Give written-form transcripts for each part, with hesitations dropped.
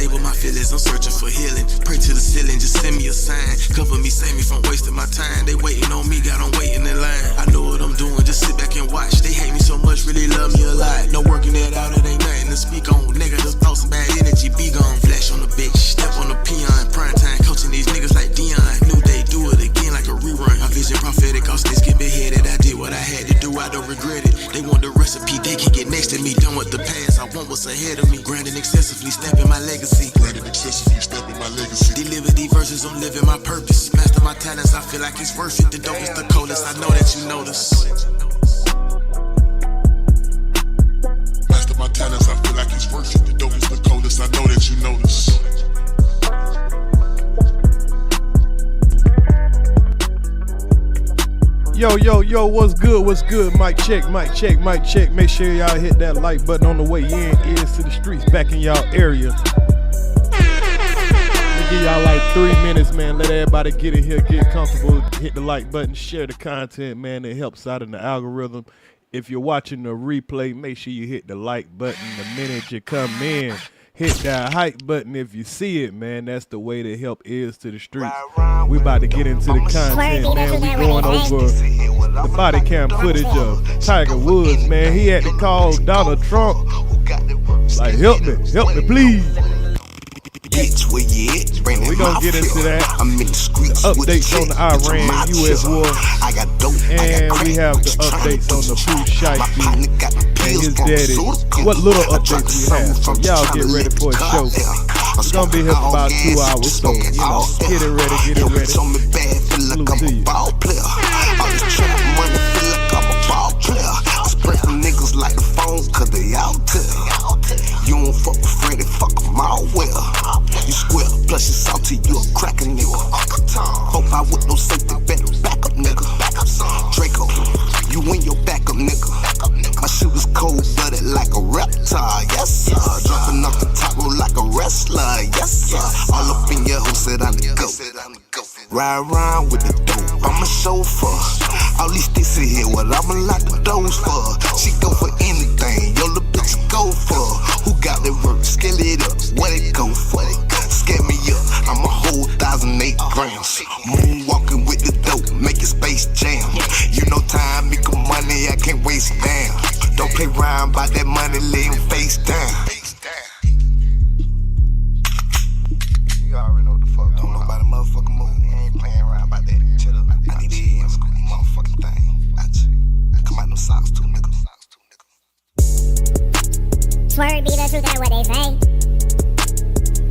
stable my feelings, I'm searching for healing. Pray to the ceiling, just send me a sign. Cover me, save me from wasting my time. They waiting on me, got them waiting in line. I know what I'm doing, just sit back and watch. They hate me so much, really love me a lot. No working it out, it ain't nothing to speak on. Negative thoughts and bad energy, be gone. Flash on the bitch, step on the peon. Prime time, coaching these niggas like Dion. Knew they do it again like a rerun. My vision prophetic, all stays get beheaded. I did what I had to do, I don't regret it. They want the recipe, they can get next to me. Done with the past, I want what's ahead of me. Grinding excessively, snapping my legacy. Grinding excessively, snapping my legacy. Deliver these verses, I'm living my purpose. Master my talents, I feel like it's worth it. The dopest, the coldest, I know that you notice. Master my talents, I feel like it's worth it. The dopest, the coldest, I know that you notice. Yo, what's good? What's good? Mic check. Make sure y'all hit that like button on the way in. Earz to the streets back in y'all area. Give y'all like 3 minutes, man. Let everybody get in here, get comfortable, hit the like button, share the content, man. It helps out in the algorithm. If you're watching the replay, make sure you hit the like button the minute you come in. Hit that hype button if you see it, man. That's the way to help Earz to the streets. We about to get into the content, man. We going over the body cam footage of Tiger Woods, man. He had to call Donald Trump, like, help me, please. We're going to get into that. Updates on the Iran-US war. And we have the updates on the Pooh Shiesty and his daddy. What little updates we have. So y'all get ready for a show. It's going to be here for about 2 hours. So, get it ready. Salute to you. Niggas like the phone, cause they out there. You don't fuck with Freddy, fuck them all well. You square, plus you salty, you a cracker nigga. Hope I with no safety, better back up nigga. Draco, you in your backup nigga. My shit was cold blooded like a reptile, yes sir. Jumping off the top rope like a wrestler, yes sir. All up in your hoe said I'm the GOAT. Ride around with the dope, I'm a chauffeur. All these sticks in here, what I'ma lock the doors for. She go for anything, yo the bitch go for. Who got the work, scale it up, what it go for? Scare me up, I'm a whole 1,008 grams. Moonwalking with the dope, making Space Jam. You know time, equal money, I can't waste damn. Don't play around about that money, lay him face down. You already know what the fuck, don't know about the motherfucking move. He ain't playing around about that. Chill up, I need it, motherfucking thing. I come out them socks too, nigga. Swear be the truth, that's what they say.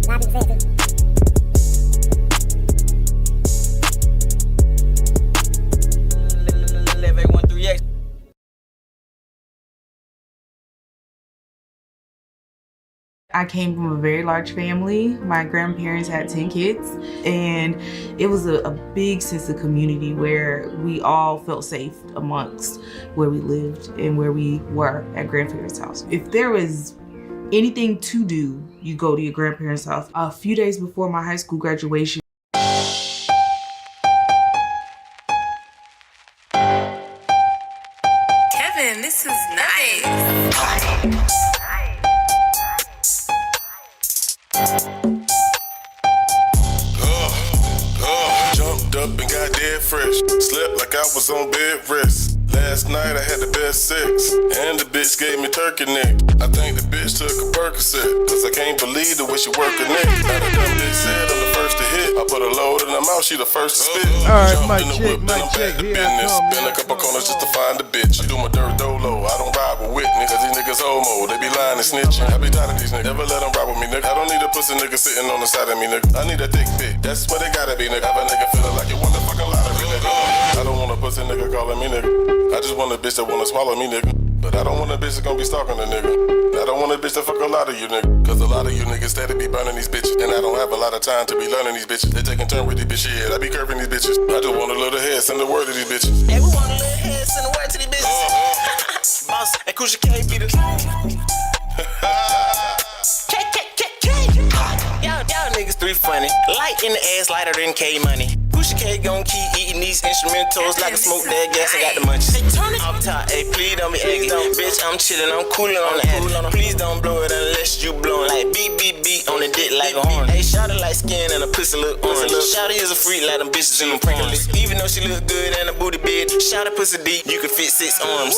Not even say it too. I came from a very large family. My grandparents had 10 kids, and it was a big sense of community where we all felt safe amongst where we lived and where we were at grandparents' house. If there was anything to do, you go to your grandparents' house. A few days before my high school graduation, Kevin, this is nice. Jumped up and got dead fresh. Slept like I was on bed rest. Last night I had the best sex, and the bitch gave me turkey neck. I think the bitch took a Percocet, cause I can't believe the way she work her neck. Now the dumb bitch said I'm the first to hit. I put a load in her mouth, she the first to spit. Alright, Jumped mic in the check, whip, then I'm back to business. Been a couple corners just to find the bitch. I do my dirt dolo, I don't ride with witness. Cause these niggas homo, they be lying and snitching. I be tired of these niggas, never let them ride with me, nigga. I don't need a pussy nigga sitting on the side of me, nigga. I need a thick bitch, that's what they gotta be, nigga. Have a nigga feeling like you won the fucking lottery, nigga. I don't want a pussy nigga calling me nigga. I just want a bitch that wanna swallow me, nigga. But I don't want a bitch that gon' be stalking a nigga. I don't want a bitch that fuck a lot of you, nigga. Cause a lot of you niggas steady be burning these bitches. And I don't have a lot of time to be learning these bitches. They taking turn with these bitches, yeah, I be curving these bitches. I just want a little head, send the word to these bitches. Hey, we want a little head, send the word to these bitches. Boss, and Kusha can't be the Y'all niggas 3 funny. Light in the ass, lighter than K money. Kusha Pusha K gon' keep eating these instrumentals like a smoke that gas. I got the munchies. Off top, hey, please don't be eggy. Bitch, I'm chillin', I'm coolin' on the attic. Please don't blow it unless you blowin' like beep, beep, beep on the dick like a horn. Hey, shawty like skin and a pussy look orange. Shawty is a freak like them bitches in them porns. Even though she look good and a booty big, shawty pussy deep, you can fit 6 arms.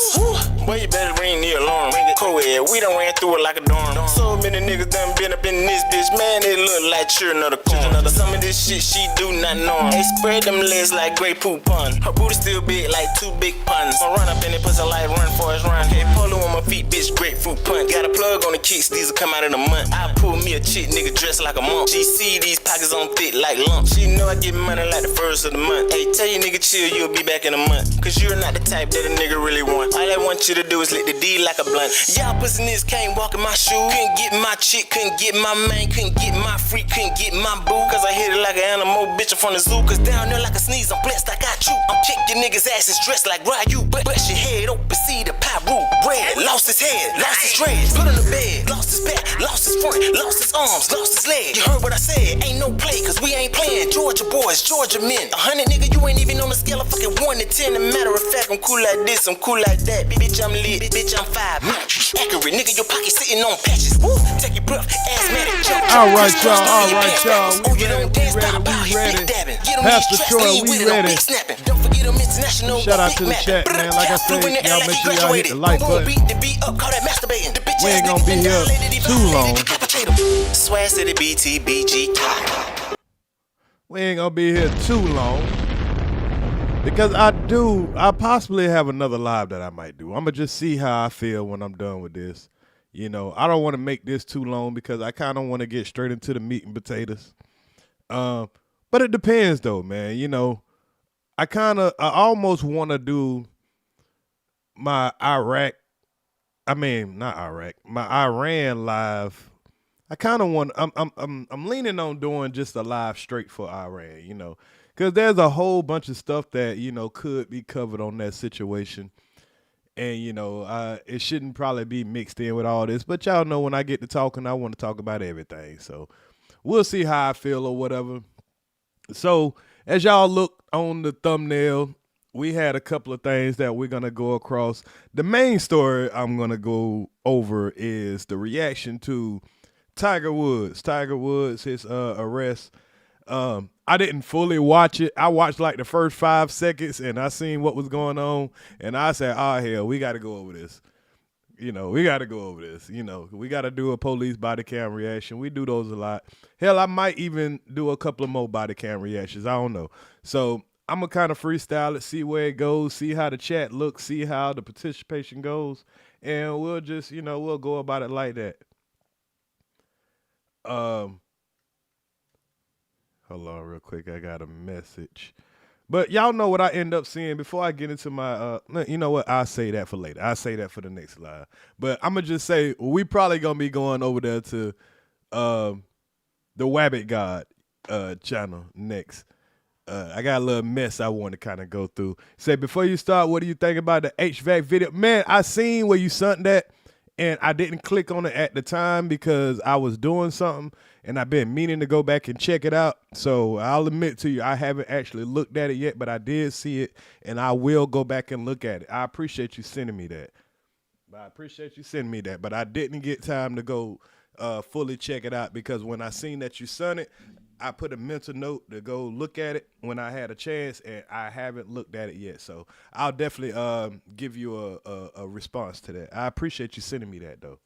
Boy, you better ring the alarm. Co-ed, we done ran through it like a dorm. So many niggas done been up in this bitch, man, they look like children of the corn. Some of this shit she do not know. Hey, spread them legs like Grey Pooh pun. Her booty still big like 2 big puns. I run up in it, pussy like run for his run. Hey, polo on my feet, bitch, grapefruit punch. Got a plug on the kicks, these will come out in a month. I pull me a chick, nigga dressed like a monk. She see these pockets on thick like lumps. She know I get money like the first of the month. Hey, tell your nigga chill, you'll be back in a month. Cause you're not the type that a nigga really want. All I want you to do is lick the D like a blunt. Y'all pussy niggas can't walk in my shoes. Couldn't get my chick, couldn't get my man, couldn't get my freak, couldn't get my boo. Cause I hit it like an animal, bitch, I'm from the zoo. Cause down there like a sneeze, I'm blessed, I got you. I'm kicking niggas' asses dressed like Ryu. Bust your head open, see the Pyru red. Lost his head, lost his dreads, put on the bed, lost his back, lost his front, lost his arms, lost his leg. You heard what I said, ain't no play, cause we ain't playing. Georgia boys, Georgia men. 100 nigga, you ain't even on the scale of fucking 1 to 10. As a matter of fact, I'm cool like this, I'm cool like that. Bitch, I'm lit, bitch, I'm 5. Accurate, nigga, your pocket sitting on patches. Woo, take your breath, asthmatic, jump. Alright, y'all. We ready. Pastor Troy, we ready. Shout out to the chat, man. Like I said, y'all make sure y'all hit the like button. We ain't gonna be here too long. Swag City BTBG. We ain't gonna be here too long. Because I possibly have another live that I might do. I'm gonna just see how I feel when I'm done with this. You know, I don't want to make this too long because I kind of want to get straight into the meat and potatoes. But it depends though, man. You know, I almost want to do my my Iran live. I kind of want, I'm leaning on doing just a live straight for Iran, you know, because there's a whole bunch of stuff that, you know, could be covered on that situation. And, you know, it shouldn't probably be mixed in with all this. But y'all know when I get to talking, I want to talk about everything. So we'll see how I feel or whatever. So as y'all look on the thumbnail, we had a couple of things that we're going to go across. The main story I'm going to go over is the reaction to Tiger Woods, his arrest. I didn't fully watch it. I watched like the first 5 seconds and I seen what was going on. And I said, hell, we got to go over this. You know, we got to go over this. You know, we got to do a police body cam reaction. We do those a lot. Hell, I might even do a couple of more body cam reactions. I don't know. So I'm going to kind of freestyle it, see where it goes, see how the chat looks, see how the participation goes. And we'll just, you know, we'll go about it like that. Hold on real quick. I got a message. But y'all know what I end up seeing before I get into my, you know what? I'll say that for later. I'll say that for the next live. But I'm going to just say, we probably going to be going over there to the Wabbit God channel next. I got a little mess I want to kind of go through. Say, before you start, what do you think about the HVAC video? Man, I seen where you sent that. And I didn't click on it at the time because I was doing something and I've been meaning to go back and check it out. So I'll admit to you, I haven't actually looked at it yet, but I did see it and I will go back and look at it. I appreciate you sending me that. But I didn't get time to go fully check it out because when I seen that you sent it, I put a mental note to go look at it when I had a chance, and I haven't looked at it yet. So I'll definitely give you a response to that. I appreciate you sending me that, though.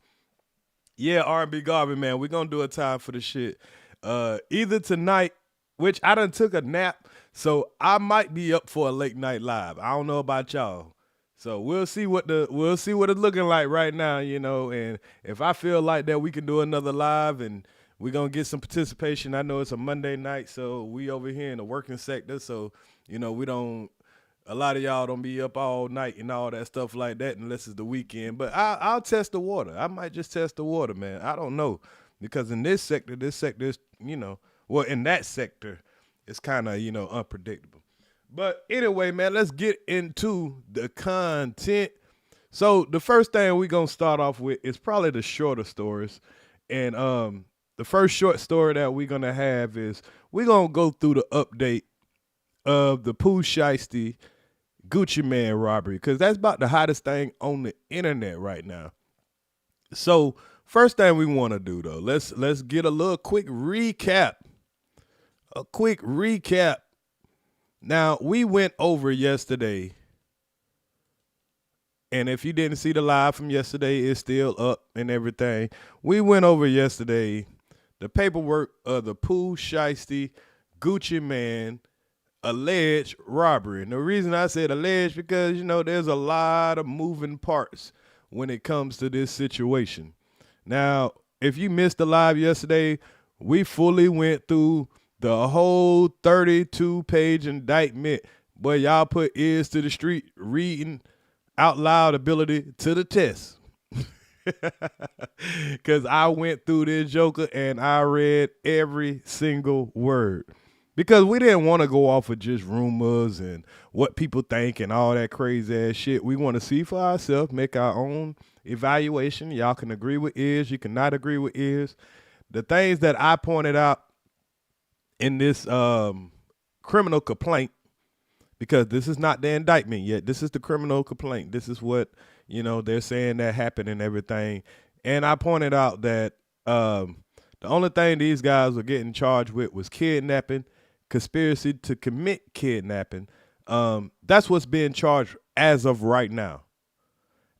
Yeah, R&B Garvey, man, we're going to do a time for the shit. Either tonight, which I done took a nap, so I might be up for a late night live. I don't know about y'all. So we'll see what it's looking like right now, you know, and if I feel like that we can do another live and we're going to get some participation. I know it's a Monday night, so we over here in the working sector. So, you know, a lot of y'all don't be up all night and all that stuff like that unless it's the weekend. But I'll test the water. I might just test the water, man. I don't know. Because in this sector is, you know, well, in that sector, it's kind of, you know, unpredictable. But anyway, man, let's get into the content. So the first thing we're going to start off with is probably the shorter stories. And, the first short story that we're going to have is we're going to go through the update of the Pooh Shiesty Gucci Man robbery, because that's about the hottest thing on the internet right now. So first thing we want to do though, let's get a little quick recap. A quick recap. Now, we went over yesterday, and if you didn't see the live from yesterday, it's still up and everything. We went over yesterday the paperwork of the Pooh Shiesty Gucci Man alleged robbery. And the reason I said alleged, because, you know, there's a lot of moving parts when it comes to this situation. Now, if you missed the live yesterday, we fully went through the whole 32-page indictment. Boy, y'all put ears to the street, reading out loud ability to the test. Because I went through this joker and I read every single word. Because we didn't want to go off of just rumors and what people think and all that crazy ass shit. We want to see for ourselves, make our own evaluation. Y'all can agree with Earz, you cannot agree with Earz. The things that I pointed out in this criminal complaint, because this is not the indictment yet. This is the criminal complaint. This is what, you know, they're saying that happened and everything. And I pointed out that the only thing these guys were getting charged with was kidnapping, conspiracy to commit kidnapping. That's what's being charged as of right now.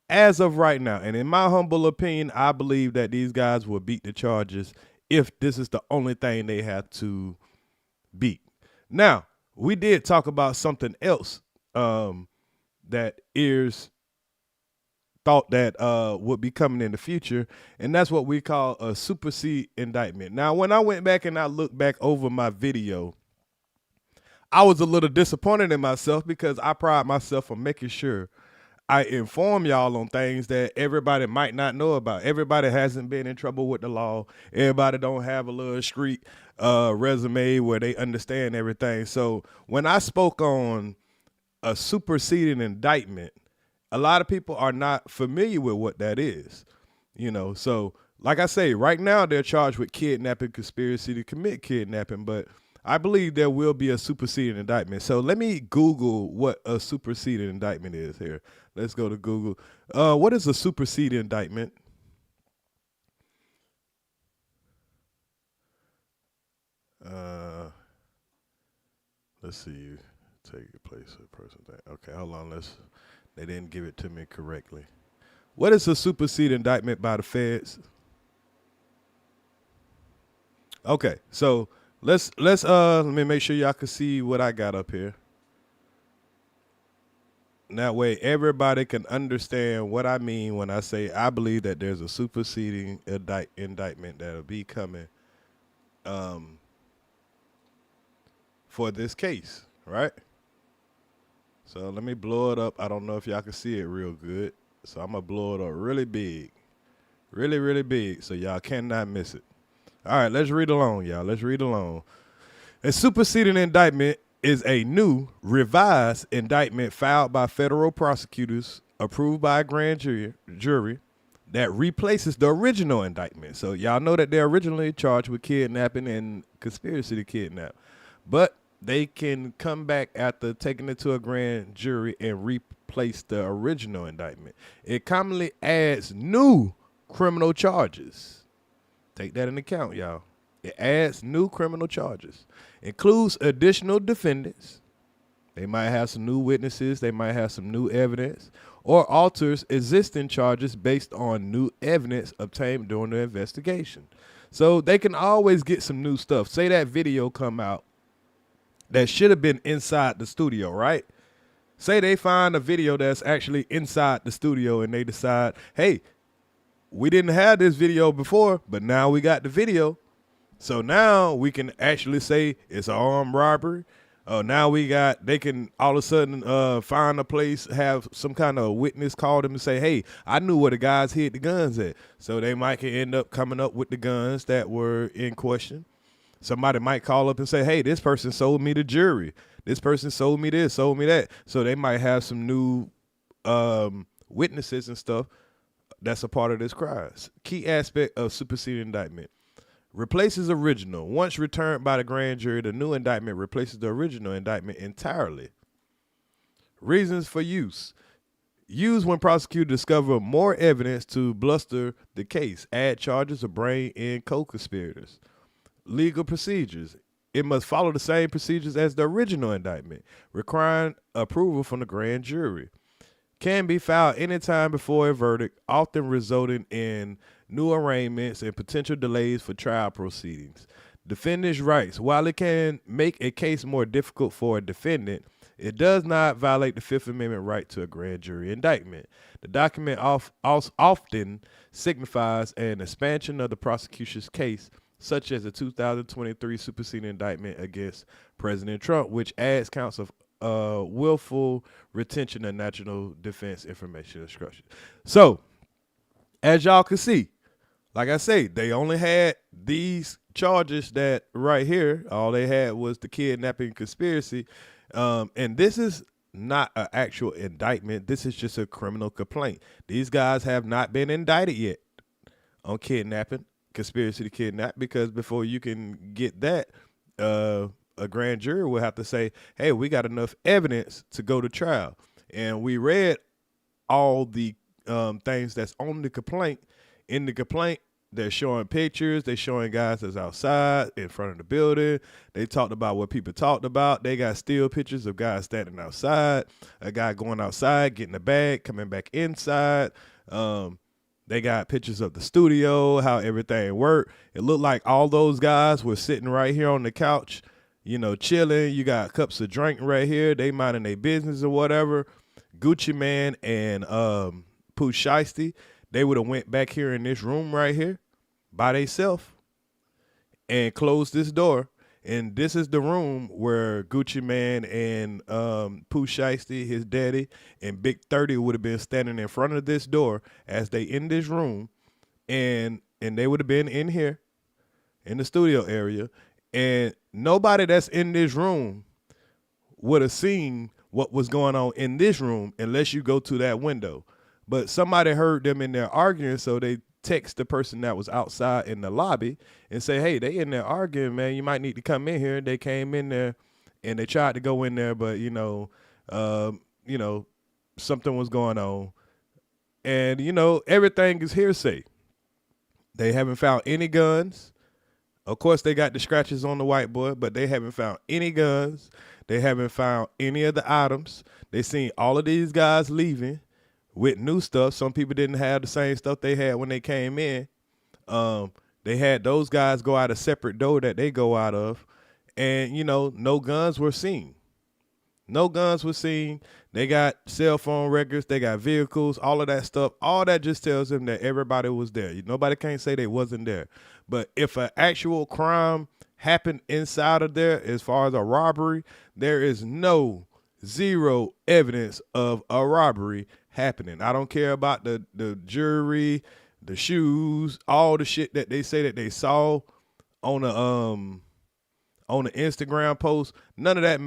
As of right now. And in my humble opinion, I believe that these guys will beat the charges if this is the only thing they have to beat. Now, we did talk about something else that Earz thought that would be coming in the future, and that's what we call a supersede indictment. Now, when I went back and I looked back over my video, I was a little disappointed in myself because I pride myself on making sure I inform y'all on things that everybody might not know about. Everybody hasn't been in trouble with the law. Everybody don't have a little street resume where they understand everything. So when I spoke on a superseding indictment, a lot of people are not familiar with what that is. You know, so like I say, right now they're charged with kidnapping, conspiracy to commit kidnapping, but I believe there will be a superseding indictment. So let me Google what a superseding indictment is here. Let's go to Google. What is a superseding indictment? Let's see. You take your place of the person. Okay, hold on. They didn't give it to me correctly. What is a superseding indictment by the feds? Okay, so let's let me make sure y'all can see what I got up here. And that way everybody can understand what I mean when I say I believe that there's a superseding indictment that'll be coming for this case, right? So let me blow it up. I don't know if y'all can see it real good. So I'm going to blow it up really big. Really, really big, so y'all cannot miss it. All right, let's read along, y'all. Let's read along. A superseding indictment is a new, revised indictment filed by federal prosecutors, approved by a grand jury that replaces the original indictment. So y'all know that they're originally charged with kidnapping and conspiracy to kidnap. But they can come back after taking it to a grand jury and replace the original indictment. It commonly adds new criminal charges. Take that into account, y'all. It adds new criminal charges. Includes additional defendants. They might have some new witnesses. They might have some new evidence. Or alters existing charges based on new evidence obtained during the investigation. So they can always get some new stuff. Say that video come out that should have been inside the studio, right? Say they find a video that's actually inside the studio and they decide, hey, we didn't have this video before, but now we got the video. So now we can actually say it's an armed robbery. Now they can all of a sudden find a place, have some kind of witness call them and say, hey, I knew where the guys hid the guns at. So they might end up coming up with the guns that were in question. Somebody might call up and say, hey, this person sold me the jury. This person sold me this, sold me that. So they might have some new witnesses and stuff that's a part of this crime. Key aspect of superseding indictment. replaces original. Once returned by the grand jury, the new indictment replaces the original indictment entirely. Reasons for use. Used when prosecutors discover more evidence to bluster the case, add charges of brain and co-conspirators. Legal procedures. It must follow the same procedures as the original indictment, requiring approval from the grand jury. Can be filed anytime before a verdict, often resulting in new arraignments and potential delays for trial proceedings. Defendant's rights. While it can make a case more difficult for a defendant, it does not violate the Fifth Amendment right to a grand jury indictment. The document often signifies an expansion of the prosecution's case, such as the 2023 superseding indictment against President Trump, which adds counts of willful retention of national defense information instructions. So, as y'all can see, like I say, they only had these charges that right here. All they had was the kidnapping conspiracy. And this is not an actual indictment. This is just a criminal complaint. These guys have not been indicted yet on kidnapping, conspiracy to kidnap, because before you can get that, a grand jury will have to say, hey, we got enough evidence to go to trial. And we read all the things that's on the complaint. In the complaint, they're showing pictures. They're showing guys that's outside in front of the building. They talked about what people talked about. They got still pictures of guys standing outside, a guy going outside, getting a bag, coming back inside. They got pictures of the studio, how everything worked. It looked like all those guys were sitting right here on the couch, you know, chilling. You got cups of drink right here. They minding their business or whatever. Gucci Man and Pooh Shiesty, they would have went back here in this room right here by themselves and closed this door. And this is the room where Gucci Man and Pooh Shiesty, his daddy, and Big 30 would have been standing in front of this door as they in this room. And they would have been in here in the studio area. And nobody that's in this room would have seen what was going on in this room unless you go to that window. But somebody heard them in there arguing, so they text the person that was outside in the lobby and say, hey, they in there arguing, man. You might need to come in here. They came in there and they tried to go in there, but, something was going on. And, everything is hearsay. They haven't found any guns. Of course, they got the scratches on the whiteboard, but they haven't found any guns. They haven't found any of the items. They seen all of these guys leaving with new stuff. Some people didn't have the same stuff they had when they came in. They had those guys go out a separate door that they go out of. And, no guns were seen. No guns were seen. They got cell phone records. They got vehicles, all of that stuff. All that just tells them that everybody was there. Nobody can't say they wasn't there. But if an actual crime happened inside of there, as far as a robbery, there is zero evidence of a robbery happening. I don't care about the jewelry, the shoes, all the shit that they say that they saw on the Instagram post. None of that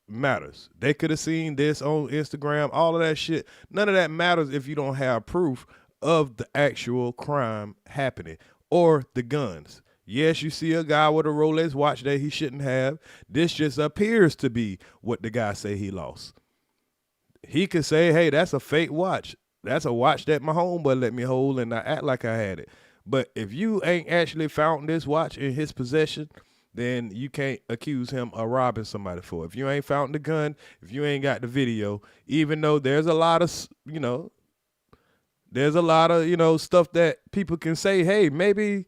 matters. They could have seen this on Instagram, all of that shit. None of that matters if you don't have proof of the actual crime happening or the guns. Yes, you see a guy with a Rolex watch that he shouldn't have. This just appears to be what the guy say he lost. He could say, hey, that's a fake watch. That's a watch that my homeboy let me hold and I act like I had it. But if you ain't actually found this watch in his possession, then you can't accuse him of robbing somebody for it. If you ain't found the gun, if you ain't got the video, even though there's a lot of, stuff that people can say, hey, maybe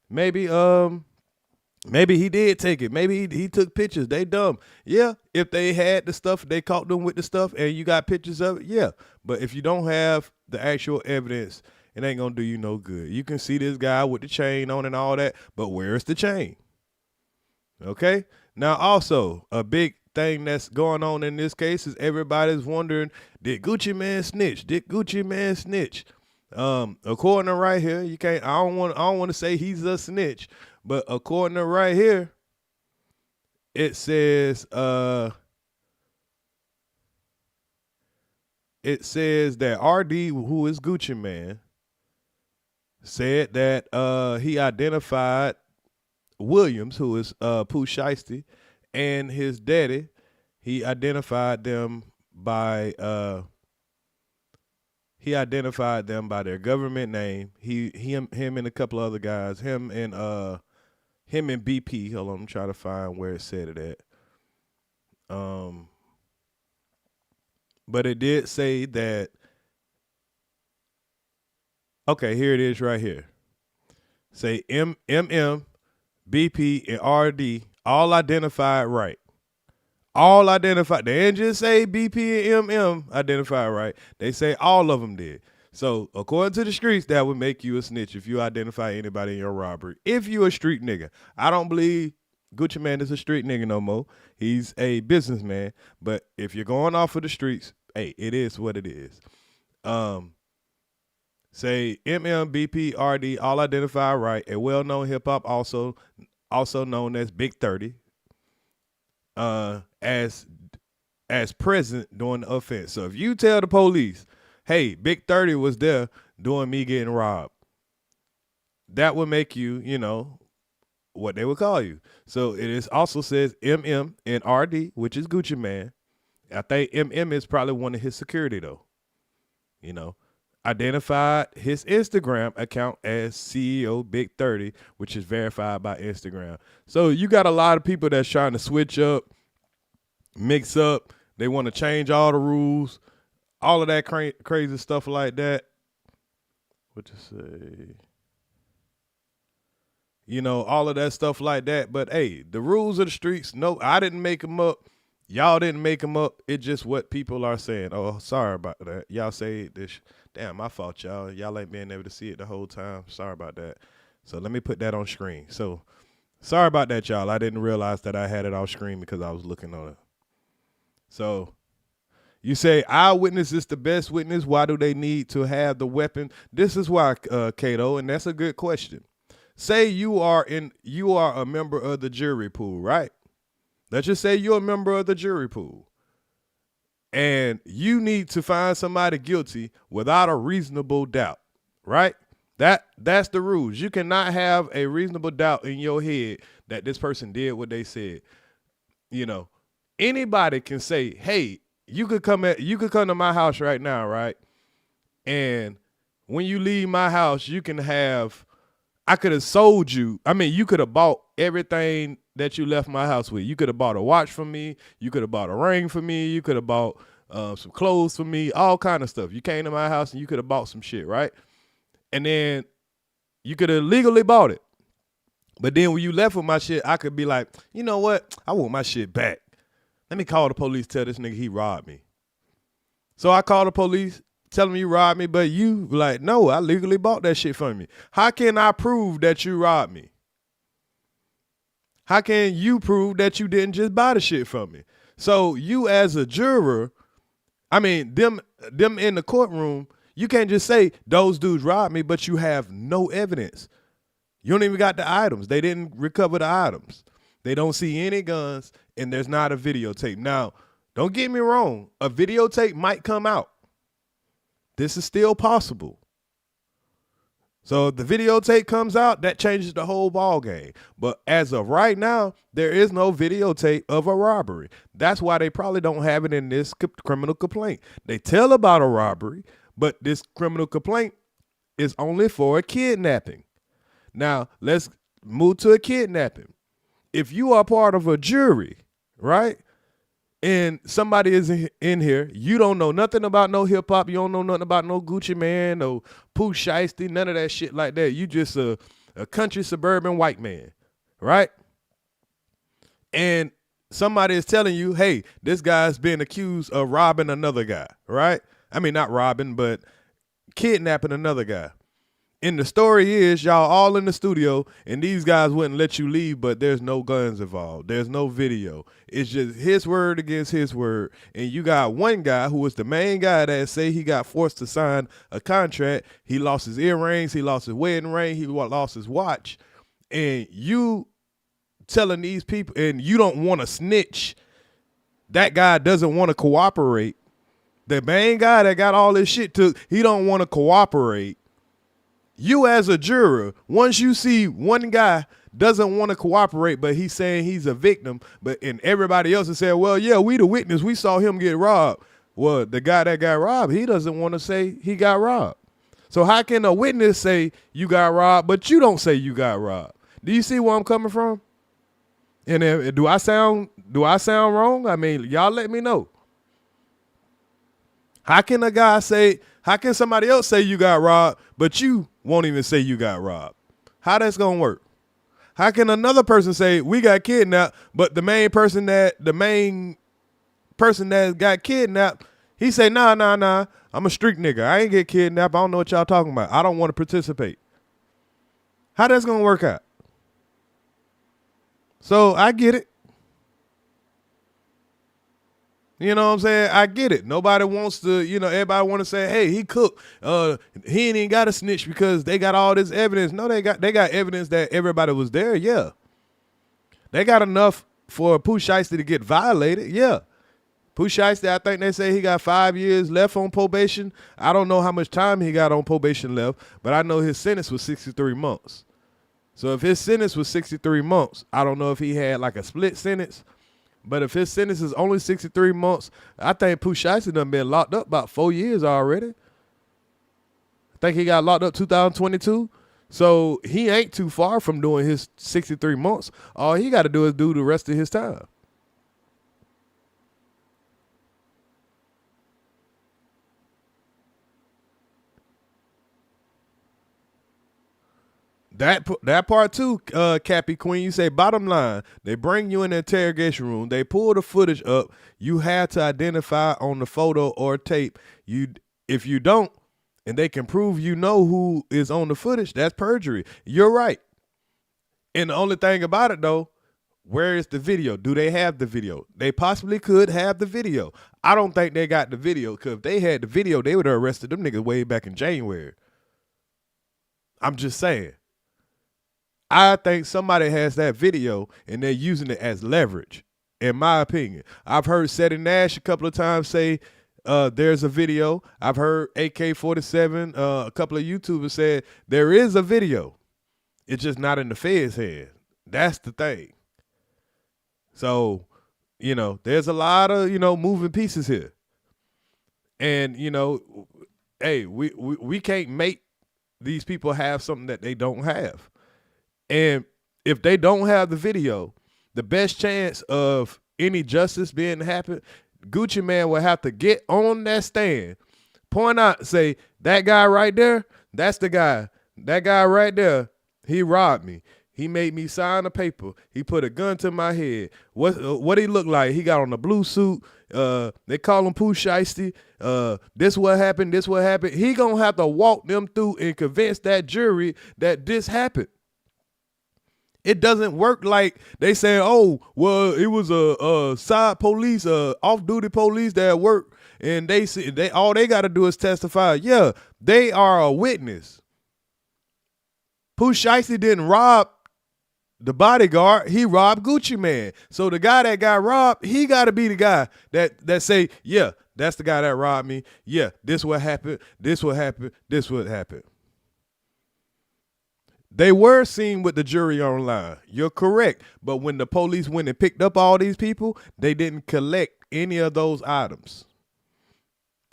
he did take it. Maybe he took pictures. They dumb. Yeah, if they had the stuff, they caught them with the stuff and you got pictures of it, yeah. But if you don't have the actual evidence, it ain't going to do you no good. You can see this guy with the chain on and all that, but where's the chain? Okay? Now, also, a big thing that's going on in this case is everybody's wondering, did Gucci Man snitch? Did Gucci Man snitch? According to right here, I don't want to say he's a snitch, but according to right here, it says that RD, who is Gucci Man, said that he identified Williams, who is Pooh Shiesty, and his daddy. He identified them by their government name. Him and a couple other guys. Him and BP. Hold on, I'm trying to find where it said it at. But it did say that. Okay, here it is right here. Say MM, BP, and RD all identified right. All identified. They didn't just say BP and MM identified right. They say all of them did. So according to the streets, that would make you a snitch if you identify anybody in your robbery. If you a street nigga. I don't believe Gucci Man is a street nigga no more. He's a businessman. But if you're going off of the streets, hey, it is what it is. Say MM, BP, RD, all identified right. A well-known hip-hop also known as Big 30, as present during the offense. So if you tell the police, hey, Big 30 was there doing me getting robbed, that would make you, what they would call you. So it is also says MM and RD, which is Gucci Man. I think MM is probably one of his security though. Identified his Instagram account as CEO Big 30, which is verified by Instagram. So you got a lot of people that's trying to switch up, mix up. They want to change all the rules, all of that crazy stuff like that. What to say? All of that stuff like that. But hey, the rules of the streets, no, I didn't make them up. Y'all didn't make them up. It's just what people are saying. Oh, sorry about that. Y'all say this. Damn, my fault, y'all. Y'all ain't been able to see it the whole time. Sorry about that. So let me put that on screen. So sorry about that, y'all. I didn't realize that I had it off screen because I was looking on it. So you say eyewitness is the best witness. Why do they need to have the weapon? This is why, Kato, and that's a good question. Say you are a member of the jury pool, right? Let's just say you're a member of the jury pool. And you need to find somebody guilty without a reasonable doubt, right? That's the rules. You cannot have a reasonable doubt in your head that this person did what they said. Anybody can say, "Hey, you could come to my house right now, right? And when you leave my house, you can have. I could have sold you. I mean, you could have bought everything that you left my house with. You could have bought a watch for me. You could have bought a ring for me. You could have bought some clothes for me, all kind of stuff. You came to my house and you could have bought some shit, right? And then you could have legally bought it. But then when you left with my shit, I could be like, you know what? I want my shit back. Let me call the police, tell this nigga he robbed me. So I call the police, tell him you robbed me, but you like, no, I legally bought that shit from you. How can I prove that you robbed me? How can you prove that you didn't just buy the shit from me? So you as a juror, I mean, them in the courtroom, you can't just say those dudes robbed me, but you have no evidence. You don't even got the items. They didn't recover the items. They don't see any guns, and there's not a videotape. Now, don't get me wrong. A videotape might come out. This is still possible. So if the videotape comes out, that changes the whole ball game. But as of right now, there is no videotape of a robbery. That's why they probably don't have it in this criminal complaint. They tell about a robbery, but this criminal complaint is only for a kidnapping. Now, let's move to a kidnapping. If you are part of a jury, right, and somebody is in here, you don't know nothing about no hip-hop, you don't know nothing about no Gucci Man, no Pooh Shiesty, none of that shit like that. You just a country suburban white man, right? And somebody is telling you, hey, this guy's being accused of robbing another guy, right? I mean, not robbing, but kidnapping another guy. And the story is y'all all in the studio and these guys wouldn't let you leave, but there's no guns involved. There's no video. It's just his word against his word. And you got one guy who was the main guy that say he got forced to sign a contract. He lost his earrings. He lost his wedding ring. He lost his watch. And you telling these people, and you don't want to snitch. That guy doesn't want to cooperate. The main guy that got all this shit took, he don't want to cooperate. you as a juror, once you see one guy doesn't want to cooperate, but he's saying he's a victim, and everybody else is saying, well, yeah, we the witness, we saw him get robbed. Well, the guy that got robbed, he doesn't want to say he got robbed. So how can a witness say you got robbed, but you don't say you got robbed? Do you see where I'm coming from? And do I sound wrong? I mean, y'all let me know. How can somebody else say you got robbed, but you won't even say you got robbed? How that's gonna work? How can another person say we got kidnapped, but the main person that got kidnapped, he say, nah, I'm a street nigga. I ain't get kidnapped. I don't know what y'all talking about. I don't want to participate. How that's gonna work out? So I get it. You know what I'm saying? I get it. Nobody wants to, everybody want to say, hey, he cooked. He ain't even got to snitch because they got all this evidence. No, they got evidence that everybody was there. Yeah. They got enough for Pooh Shiesty to get violated. Yeah. Pooh Shiesty, I think they say he got 5 years left on probation. I don't know how much time he got on probation left, but I know his sentence was 63 months. So if his sentence was 63 months, I don't know if he had like a split sentence. But if his sentence is only 63 months, I think Pooh Shiesty done been locked up about 4 years already. I think he got locked up 2022. So he ain't too far from doing his 63 months. All he got to do is do the rest of his time. That part too, Cappy Queen, you say, bottom line, they bring you in the interrogation room, they pull the footage up, you have to identify on the photo or tape. If you don't, and they can prove you know who is on the footage, that's perjury. You're right. And the only thing about it though, where is the video? Do they have the video? They possibly could have the video. I don't think they got the video, because if they had the video, they would have arrested them niggas way back in January. I'm just saying. I think somebody has that video and they're using it as leverage, in my opinion. I've heard Seti Nash a couple of times say there's a video. I've heard AK-47, a couple of YouTubers said there is a video. It's just not in the Fed's hand. That's the thing. So, there's a lot of, moving pieces here. And, hey, we can't make these people have something that they don't have. And if they don't have the video, the best chance of any justice being happen, Gucci Man will have to get on that stand, point out, say, that guy right there, that's the guy. That guy right there, he robbed me. He made me sign a paper. He put a gun to my head. What he look like? He got on a blue suit. They call him Pooh Shiesty. This what happened. This what happened. He gonna have to walk them through and convince that jury that this happened. It doesn't work like they say, oh, well, it was a side police, off-duty police that work, and they all they got to do is testify. Yeah, they are a witness. Pooh Shiesty didn't rob the bodyguard. He robbed Gucci Man. So the guy that got robbed, he got to be the guy that say, yeah, that's the guy that robbed me. Yeah, this what happened. This what happened. This what happened. They were seen with the jury online. You're correct. But when the police went and picked up all these people, they didn't collect any of those items.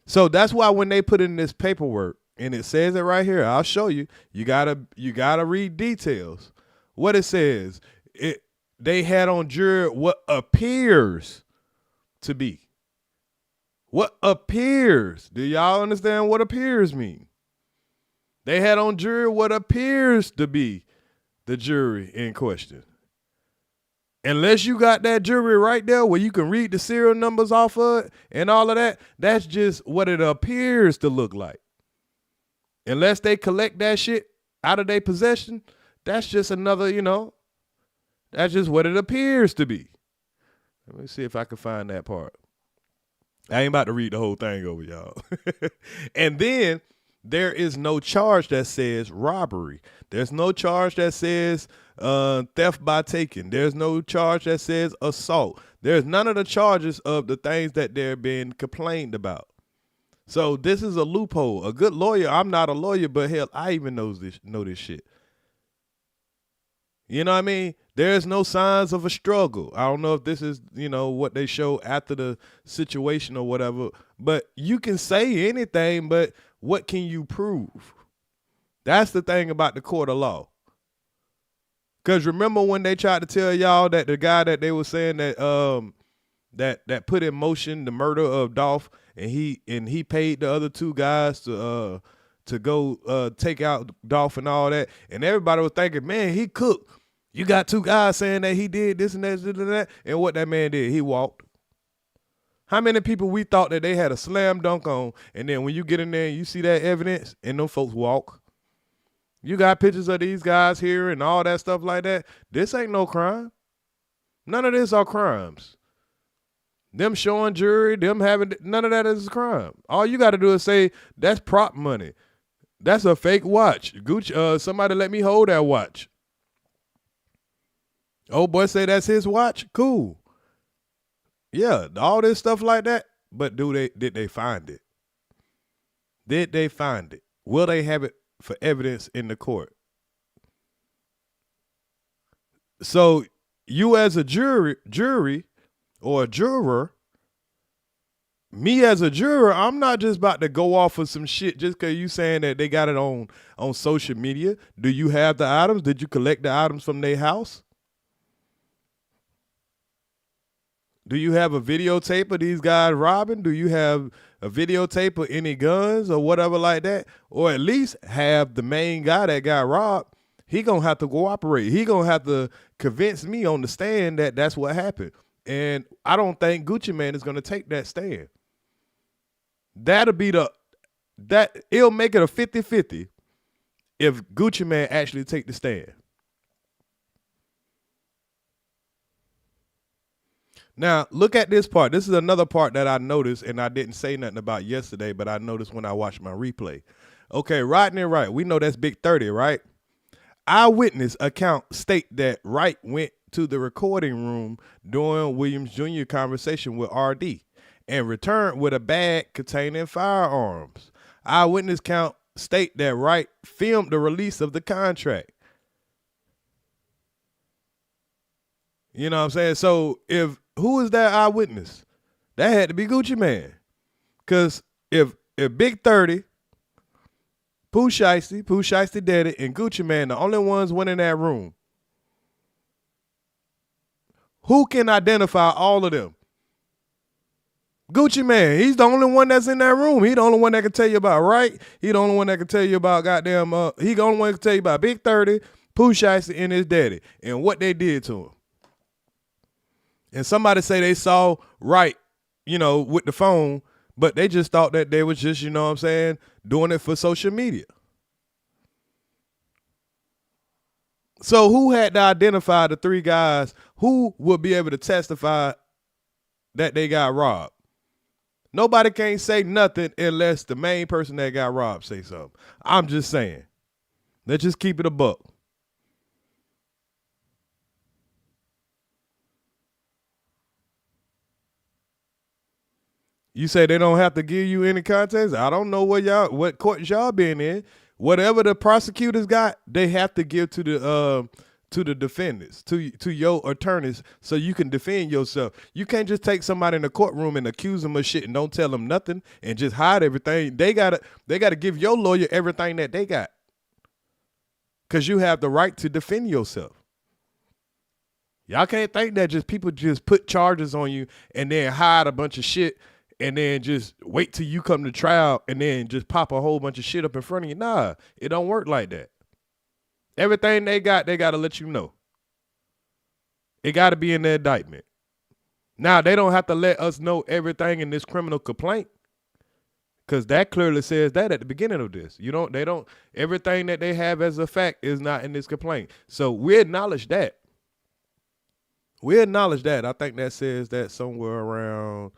So that's why when they put in this paperwork, and it says it right here, I'll show you. You gotta read details. What it says, they had on jury what appears to be. What appears? Do y'all understand what appears mean? They had on jury what appears to be the jury in question. Unless you got that jury right there where you can read the serial numbers off of it and all of that, that's just what it appears to look like. Unless they collect that shit out of their possession, that's just another, that's just what it appears to be. Let me see if I can find that part. I ain't about to read the whole thing over, y'all. And then there is no charge that says robbery. There's no charge that says theft by taking. There's no charge that says assault. There's none of the charges of the things that they're being complained about. So this is a loophole. A good lawyer, I'm not a lawyer, but hell, I even know this shit. You know what I mean? There's no signs of a struggle. I don't know if this is, what they show after the situation or whatever, but you can say anything, but what can you prove? That's the thing about the court of law. Because remember when they tried to tell y'all that the guy that they were saying that that put in motion the murder of Dolph, and he paid the other two guys to go take out Dolph and all that, and everybody was thinking, man, he cooked. You got two guys saying that he did this and that, and what that man did, he walked. How many people we thought that they had a slam dunk on, and then when you get in there and you see that evidence, and them folks walk? You got pictures of these guys here and all that stuff like that. This ain't no crime. None of this are crimes. Them showing jury, them having, none of that is a crime. All you got to do is say, that's prop money. That's a fake watch. Gucci, somebody let me hold that watch. Old boy say that's his watch? Cool. Yeah, all this stuff like that. But did they find it? Did they find it? Will they have it for evidence in the court? So you as a jury or a juror, me as a juror, I'm not just about to go off of some shit just because you saying that they got it on social media. Do you have the items? Did you collect the items from their house? Do you have a videotape of these guys robbing? Do you have a videotape of any guns or whatever like that? Or at least have the main guy that got robbed, he going to have to cooperate. He going to have to convince me on the stand that that's what happened. And I don't think Gucci Mane is going to take that stand. It'll make it a 50-50 if Gucci Mane actually take the stand. Now, look at this part. This is another part that I noticed, and I didn't say nothing about yesterday, but I noticed when I watched my replay. Okay, Rodney Wright. We know that's Big 30, right? Eyewitness account state that Wright went to the recording room during Williams Jr. conversation with RD and returned with a bag containing firearms. Eyewitness account state that Wright filmed the release of the contract. You know what I'm saying? So who is that eyewitness? That had to be Gucci Mane. Because if Big 30, Pooh Shiesty Daddy, and Gucci Mane, the only ones went in that room, who can identify all of them? Gucci Mane. He's the only one that's in that room. He the only one that can tell you about Wright. He the only one that can tell you about goddamn, he the only one that can tell you about Big 30, Pooh Shiesty, and his daddy, and what they did to him. And somebody say they saw Wright, with the phone, but they just thought that they was just, doing it for social media. So who had to identify the three guys who would be able to testify that they got robbed? Nobody can't say nothing unless the main person that got robbed say something. I'm just saying. Let's just keep it a buck. You say they don't have to give you any context? I don't know what court y'all been in. Whatever the prosecutors got, they have to give to the defendants, to your attorneys, so you can defend yourself. You can't just take somebody in the courtroom and accuse them of shit and don't tell them nothing and just hide everything. They gotta give your lawyer everything that they got, because you have the right to defend yourself. Y'all can't think that just people just put charges on you and then hide a bunch of shit and then just wait till you come to trial and then just pop a whole bunch of shit up in front of you. Nah, it don't work like that. Everything they got to let you know. It got to be in the indictment. Now, they don't have to let us know everything in this criminal complaint, because that clearly says that at the beginning of this. Everything that they have as a fact is not in this complaint. So we acknowledge that. I think that says that somewhere around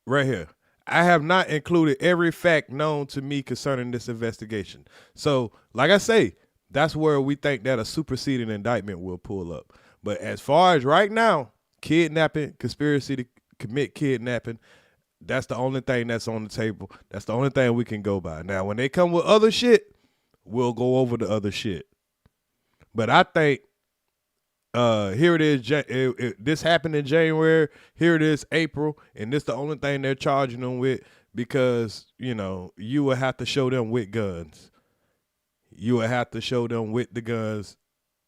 right here. I have not included every fact known to me concerning this investigation. So, like I say, that's where we think that a superseding indictment will pull up. But as far as right now, kidnapping, conspiracy to commit kidnapping, that's the only thing that's on the table. That's the only thing we can go by. Now, when they come with other shit, we'll go over the other shit. But I think here it is. This happened in January. Here it is, April, and this the only thing they're charging them with because, you know, you will have to show them with guns. You will have to show them with the guns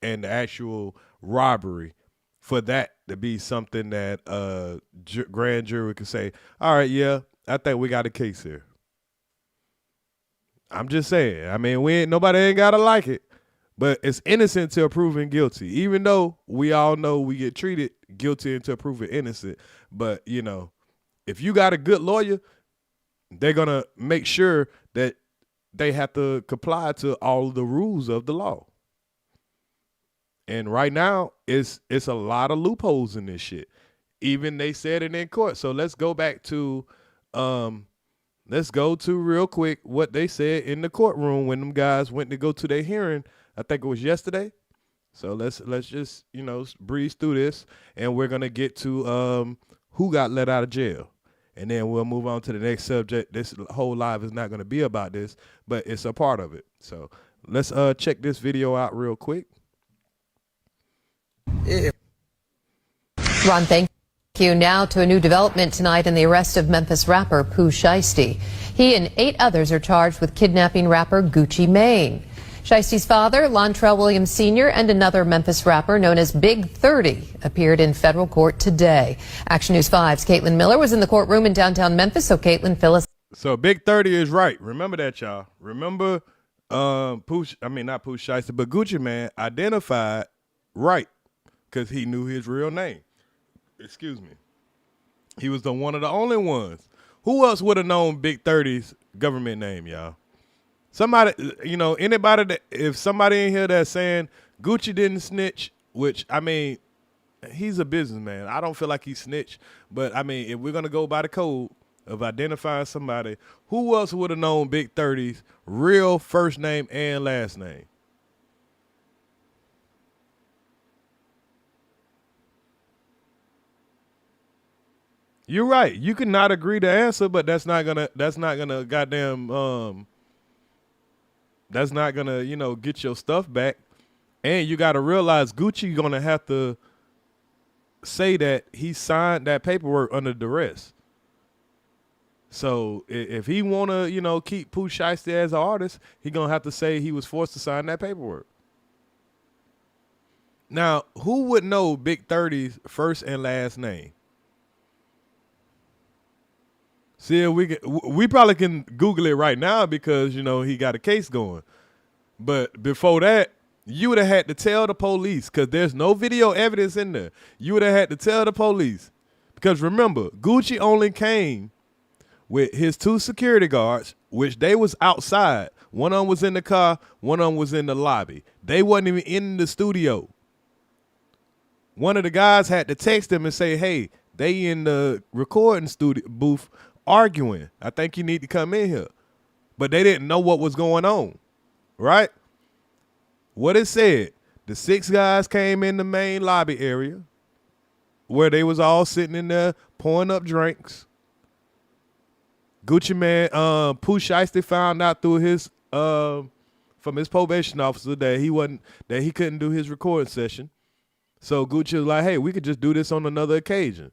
and the actual robbery for that to be something that grand jury could say, all right, yeah, I think we got a case here. I'm just saying. I mean, nobody ain't got to like it. But it's innocent till proven guilty, even though we all know we get treated guilty until proven innocent. But, you know, if you got a good lawyer, they're going to make sure that they have to comply to all the rules of the law. And right now, it's a lot of loopholes in this shit. Even they said it in court. So let's go back to real quick what they said in the courtroom when them guys went to go to their hearing. I think it was yesterday. So let's just, you know, breeze through this, and we're gonna get to who got let out of jail, and then we'll move on to the next subject. This whole live is not gonna be about this, but it's a part of it. So let's check this video out real quick. Yeah. Ron, thank you. Now to a new development tonight in the arrest of Memphis rapper Pooh Shiesty. He and 8 others are charged with kidnapping rapper Gucci Mane. Shiesty's father, Lontrell Williams Sr., and another Memphis rapper known as Big 30 appeared in federal court today. Action News 5's Caitlin Miller was in the courtroom in downtown Memphis. So Caitlin, fill us. So Big 30 is right. Remember that, y'all. Remember not Pooh Shiesty, but Gucci Mane identified right because he knew his real name. Excuse me. He was one of the only ones. Who else would have known Big 30's government name, y'all? Somebody, you know, anybody that, if somebody in here that's saying Gucci didn't snitch, which, I mean, he's a businessman. I don't feel like he snitched, but I mean, if we're going to go by the code of identifying somebody, who else would have known Big 30's real first name and last name? You're right. You can not agree to answer, but that's not gonna goddamn that's not gonna, you know, get your stuff back. And you gotta realize Gucci gonna have to say that he signed that paperwork under duress. So if he wanna, you know, keep Pooh Shiesty as an artist, he gonna have to say he was forced to sign that paperwork. Now, who would know Big 30's first and last name? See, we probably can Google it right now because, you know, he got a case going. But before that, you would have had to tell the police because there's no video evidence in there. You would have had to tell the police because remember, Gucci only came with his 2 security guards, which they was outside. One of them was in the car. One of them was in the lobby. They wasn't even in the studio. One of the guys had to text him and say, hey, they in the recording studio booth arguing. I think you need to come in here. But they didn't know what was going on, right? What it said, the 6 guys came in the main lobby area where they was all sitting in there pouring up drinks. Gucci Mane, Pooh Shiesty found out through his from his probation officer that he couldn't do his recording session. So Gucci was like, hey, we could just do this on another occasion.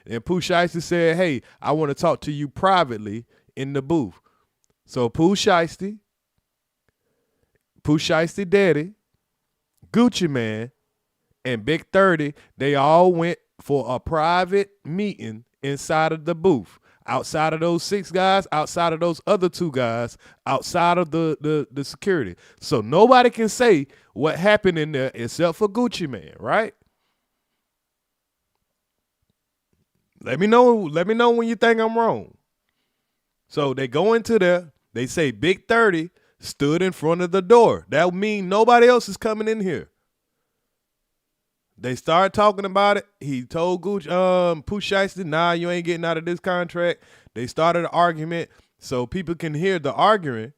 And Pooh Shiesty said, hey, I want to talk to you privately in the booth. So Pooh Shiesty Daddy, Gucci Mane, and Big 30, they all went for a private meeting inside of the booth. Outside of those 6 guys, outside of those other 2 guys, outside of the security. So nobody can say what happened in there except for Gucci Mane, right? Let me know when you think I'm wrong. So they go into there. They say Big 30 stood in front of the door. That would mean nobody else is coming in here. They started talking about it. He told Pooh Shiesty, nah, you ain't getting out of this contract. They started an argument so people can hear the arguing,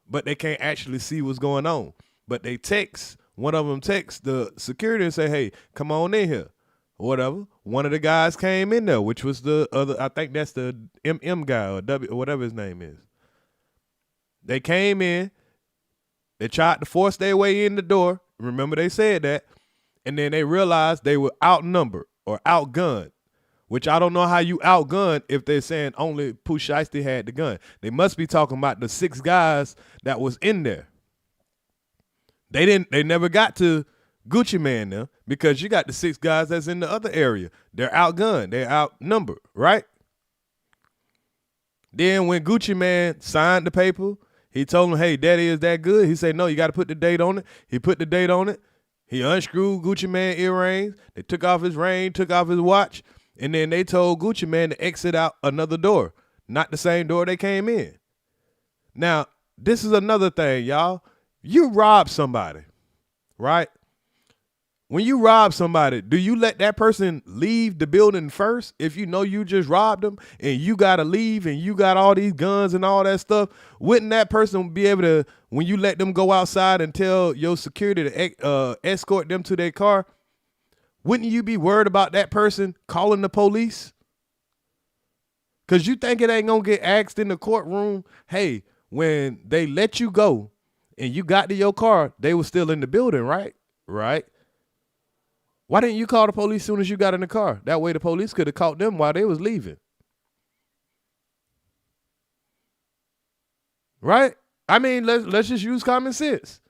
but they can't actually see what's going on. But they text, one of them texts the security and say, hey, come on in here. or whatever. One of the guys came in there, which was the other, I think that's the MM guy or W or whatever his name is. They came in, they tried to force their way in the door. Remember they said that. And then they realized they were outnumbered or outgunned, which I don't know how you outgunned if they're saying only Pooh Shiesty had the gun. They must be talking about the 6 guys that was in there. They never got to Gucci Man now because you got the 6 guys that's in the other area. They're outgunned. They're outnumbered, right? Then when Gucci Man signed the paper, he told him, hey, daddy, is that good? He said, no, you got to put the date on it. He put the date on it. He unscrewed Gucci Man earrings. They took off his ring, took off his watch, and then they told Gucci Man to exit out another door, not the same door they came in. Now, this is another thing, y'all. You rob somebody, right? When you rob somebody, do you let that person leave the building first if you know you just robbed them and you got to leave and you got all these guns and all that stuff? Wouldn't that person be able to, when you let them go outside and tell your security to escort them to their car, wouldn't you be worried about that person calling the police? Because you think it ain't going to get asked in the courtroom, hey, when they let you go and you got to your car, they were still in the building, right? Right. Why didn't you call the police as soon as you got in the car? That way the police could have caught them while they was leaving. Right? I mean, let's just use common sense.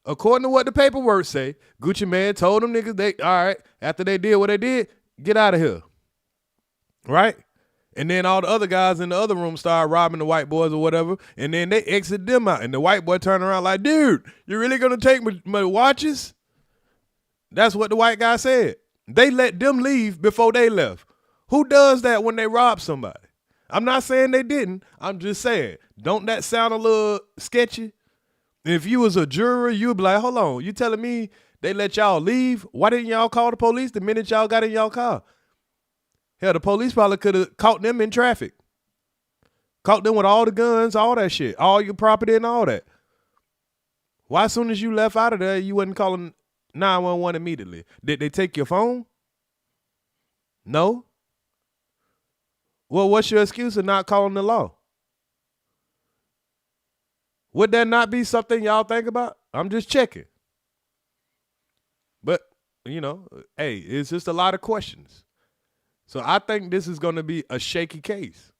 According to what the paperwork say, Gucci Man told them niggas, all right, after they did what they did, get out of here. Right? And then all the other guys in the other room started robbing the white boys or whatever, and then they exited them out. And the white boy turned around like, dude, you really going to take my watches? That's what the white guy said. They let them leave before they left. Who does that when they rob somebody? I'm not saying they didn't. I'm just saying, don't that sound a little sketchy? If you was a juror, you'd be like, hold on, you telling me they let y'all leave? Why didn't y'all call the police the minute y'all got in y'all car? Hell, the police probably could have caught them in traffic. Caught them with all the guns, all that shit, all your property and all that. Why as soon as you left out of there, you wasn't calling 911 immediately? Did they take your phone? No? Well, what's your excuse of not calling the law? Would that not be something y'all think about? I'm just checking. But, you know, hey, it's just a lot of questions. So I think this is going to be a shaky case.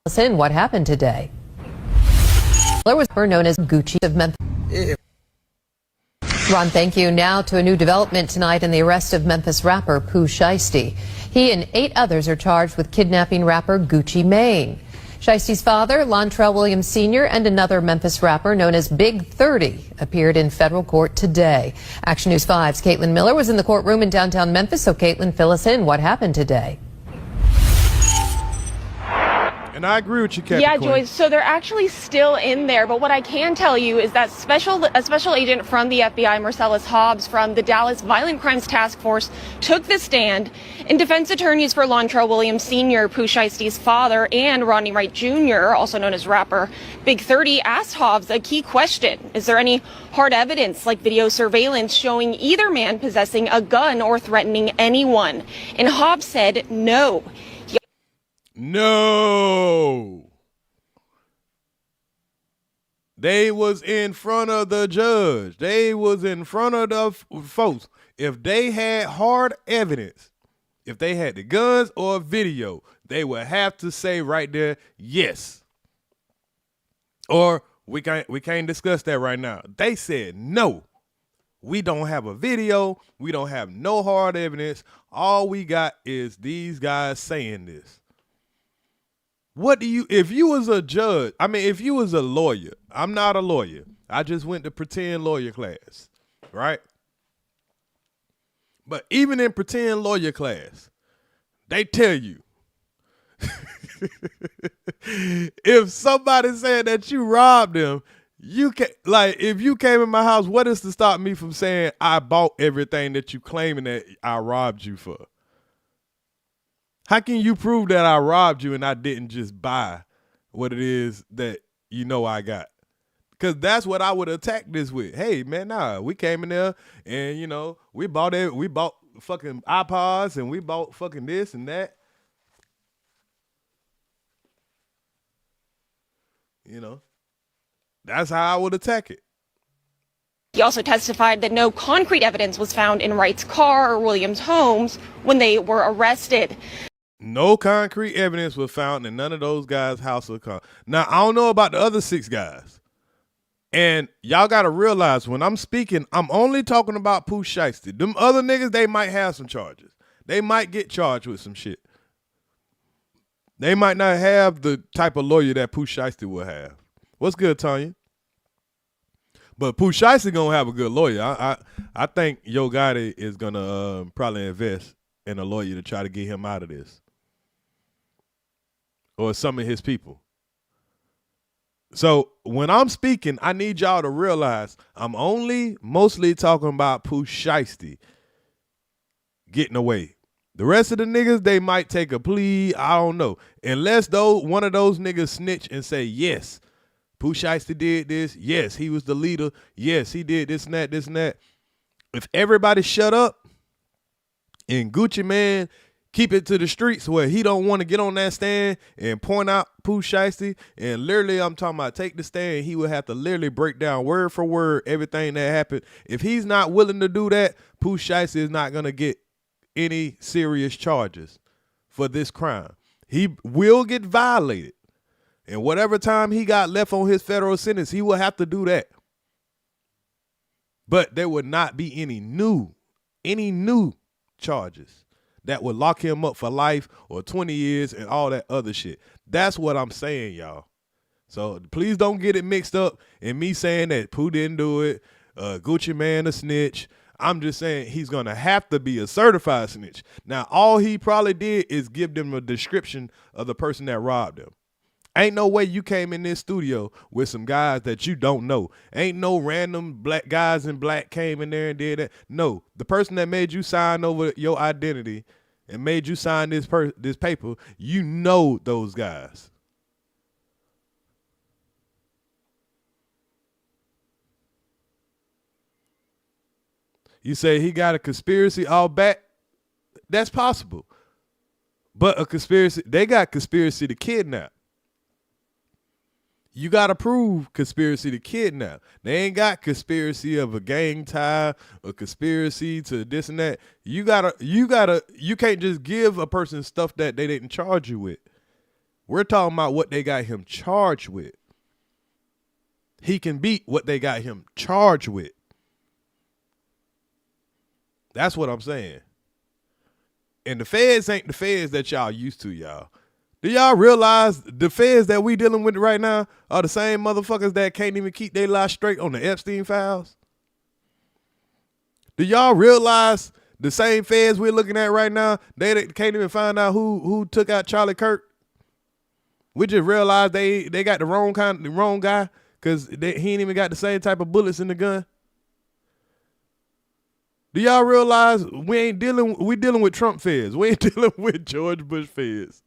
Listen, what happened today? There was known as Gucci of Memphis. Yeah. Ron, thank you. Now to a new development tonight in the arrest of Memphis rapper Pooh Shiesty. He and 8 others are charged with kidnapping rapper Gucci Mane. Shiesty's father, Lontrell Williams Sr., and another Memphis rapper known as Big 30 appeared in federal court today. Action News 5's Caitlin Miller was in the courtroom in downtown Memphis. So, Caitlin, fill us in. What happened today? And I agree with you, Captain. Yeah, Quinn. Joyce. So they're actually still in there. But what I can tell you is that a special agent from the FBI, Marcellus Hobbs, from the Dallas Violent Crimes Task Force, took the stand. And defense attorneys for Lontrell Williams Sr., Pooh Shiesty's father, and Rodney Wright Jr., also known as rapper Big 30, asked Hobbs a key question. Is there any hard evidence, like video surveillance, showing either man possessing a gun or threatening anyone? And Hobbs said no. No. They was in front of the judge. They was in front of the folks. If they had hard evidence, if they had the guns or video, they would have to say right there, yes. Or we can't discuss that right now. They said no. We don't have a video. We don't have no hard evidence. All we got is these guys saying this. If you was a judge, if you was a lawyer, I'm not a lawyer. I just went to pretend lawyer class, right? But even in pretend lawyer class, they tell you, if somebody said that you robbed them, you can, like, if you came in my house, what is to stop me from saying I bought everything that you claiming that I robbed you for? How can you prove that I robbed you and I didn't just buy what it is that you know I got? Because that's what I would attack this with. Hey, man, nah, we came in there and, you know, we bought fucking iPods and we bought fucking this and that. You know, that's how I would attack it. He also testified that no concrete evidence was found in Wright's car or Williams' homes when they were arrested. No concrete evidence was found in none of those guys' house or car. Now, I don't know about the other 6 guys. And y'all got to realize when I'm speaking, I'm only talking about Pooh Shiesty. Them other niggas, they might have some charges. They might get charged with some shit. They might not have the type of lawyer that Pooh Shiesty will have. What's good, Tanya? But Pooh Shiesty gonna have a good lawyer. I think Yo Gotti is gonna probably invest in a lawyer to try to get him out of this, or some of his people. So when I'm speaking, I need y'all to realize I'm only mostly talking about Pooh Shiesty getting away. The rest of the niggas, they might take a plea. I don't know, unless one of those niggas snitch and say yes. Pooh Shiesty did this. Yes, he was the leader. Yes, he did this and that, this and that. If everybody shut up and Gucci Man keep it to the streets where he don't want to get on that stand and point out Pooh Shiesty, and literally I'm talking about take the stand, he would have to literally break down word for word everything that happened. If he's not willing to do that, Pooh Shiesty is not going to get any serious charges for this crime. He will get violated. And whatever time he got left on his federal sentence, he will have to do that. But there would not be any new charges that would lock him up for life or 20 years and all that other shit. That's what I'm saying, y'all. So please don't get it mixed up in me saying that Pooh didn't do it, Gucci Man a snitch. I'm just saying he's going to have to be a certified snitch. Now, all he probably did is give them a description of the person that robbed him. Ain't no way you came in this studio with some guys that you don't know. Ain't no random black guys in black came in there and did that. No, the person that made you sign over your identity and made you sign this paper, you know those guys. You say he got a conspiracy all back? That's possible. But a conspiracy, they got conspiracy to kidnap. You got to prove conspiracy to kidnap. They ain't got conspiracy of a gang tie or conspiracy to this and that. You can't just give a person stuff that they didn't charge you with. We're talking about what they got him charged with. He can beat what they got him charged with. That's what I'm saying. And the feds ain't the feds that y'all used to, y'all. Do y'all realize the feds that we dealing with right now are the same motherfuckers that can't even keep their lives straight on the Epstein files? Do y'all realize the same feds we're looking at right now, they can't even find out who took out Charlie Kirk? We just realized they got the wrong guy because he ain't even got the same type of bullets in the gun. Do y'all realize we dealing with Trump feds? We ain't dealing with George Bush feds.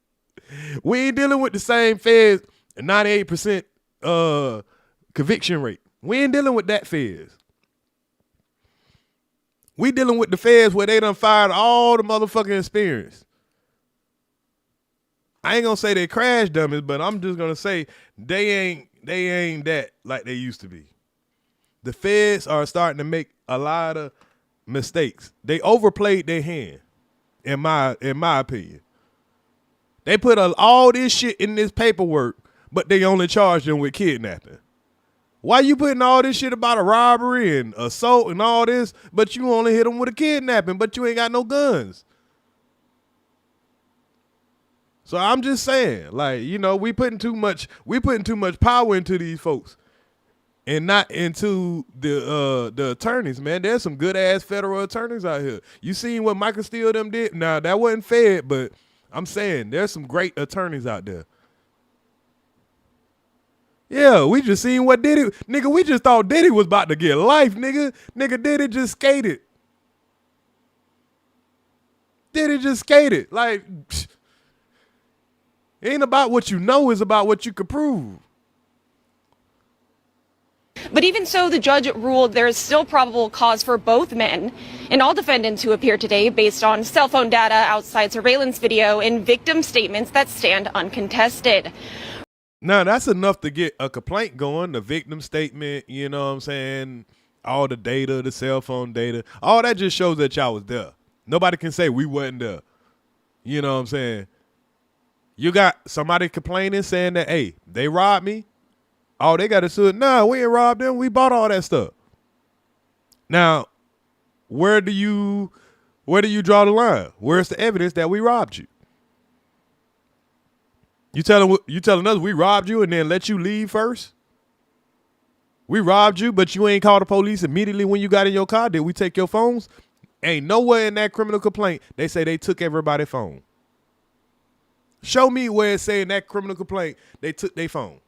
We ain't dealing with the same feds, 98% conviction rate. We ain't dealing with that feds. We dealing with the feds where they done fired all the motherfucking experience. I ain't gonna say they crash dummies, but I'm just gonna say they ain't that like they used to be. The feds are starting to make a lot of mistakes. They overplayed their hand, in my opinion. They put all this shit in this paperwork, but they only charged them with kidnapping. Why you putting all this shit about a robbery and assault and all this, but you only hit them with a kidnapping, but you ain't got no guns? So I'm just saying, like, you know, we putting too much power into these folks and not into the attorneys, man. There's some good ass federal attorneys out here. You seen what Michael Steele them did? Now that wasn't Fed, but I'm saying there's some great attorneys out there. Yeah, we just seen what Diddy, nigga, we just thought Diddy was about to get life, nigga. Nigga, Diddy just skated. Diddy just skated. Like, it ain't about what you know, it's about what you can prove. But even so, the judge ruled there is still probable cause for both men and all defendants who appear today based on cell phone data, outside surveillance video, and victim statements that stand uncontested. Now, that's enough to get a complaint going, the victim statement, you know what I'm saying, all the data, the cell phone data, all that just shows that y'all was there. Nobody can say we wasn't there. You know what I'm saying? You got somebody complaining saying that, hey, they robbed me. Oh, they got to sue. No, we ain't robbed them. We bought all that stuff. Now, where do you draw the line? Where's the evidence that we robbed you? You telling us we robbed you and then let you leave first? We robbed you, but you ain't called the police immediately when you got in your car. Did we take your phones? Ain't nowhere in that criminal complaint they say they took everybody's phone. Show me where it say in that criminal complaint they took their phone.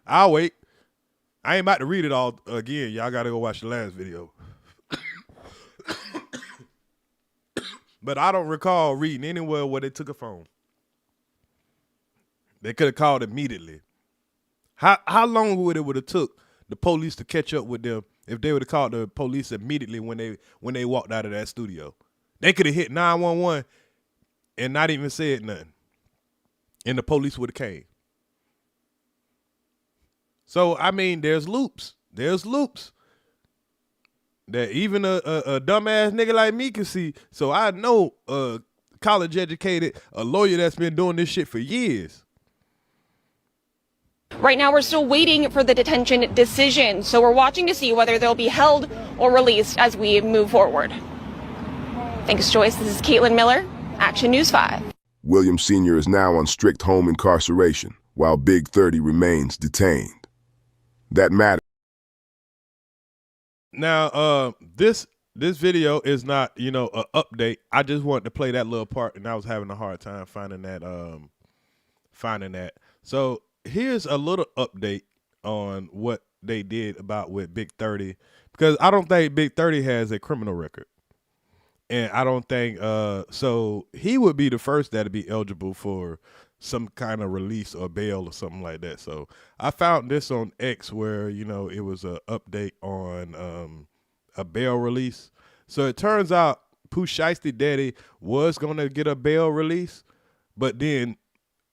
I'll wait. I ain't about to read it all again. Y'all got to go watch the last video. But I don't recall reading anywhere where they took a phone. They could have called immediately. How long would it have took the police to catch up with them if they would have called the police immediately when they walked out of that studio? They could have hit 911 and not even said nothing. And the police would have came. So, I mean, there's loops. There's loops that even a dumbass nigga like me can see. So I know a college educated, a lawyer that's been doing this shit for years. Right now, we're still waiting for the detention decision. So we're watching to see whether they'll be held or released as we move forward. Thanks, Joyce. This is Caitlin Miller, Action News 5. William Sr. is now on strict home incarceration, while Big 30 remains detained. That matters. Now, this video is not, an update. I just wanted to play that little part, and I was having a hard time finding that. So here's a little update on what they did with Big 30, because I don't think Big 30 has a criminal record. And I don't think, so he would be the first that'd be eligible for some kind of release or bail or something like that. So I found this on X where, it was an update on a bail release. So it turns out Pooh Shiesty daddy was going to get a bail release, but then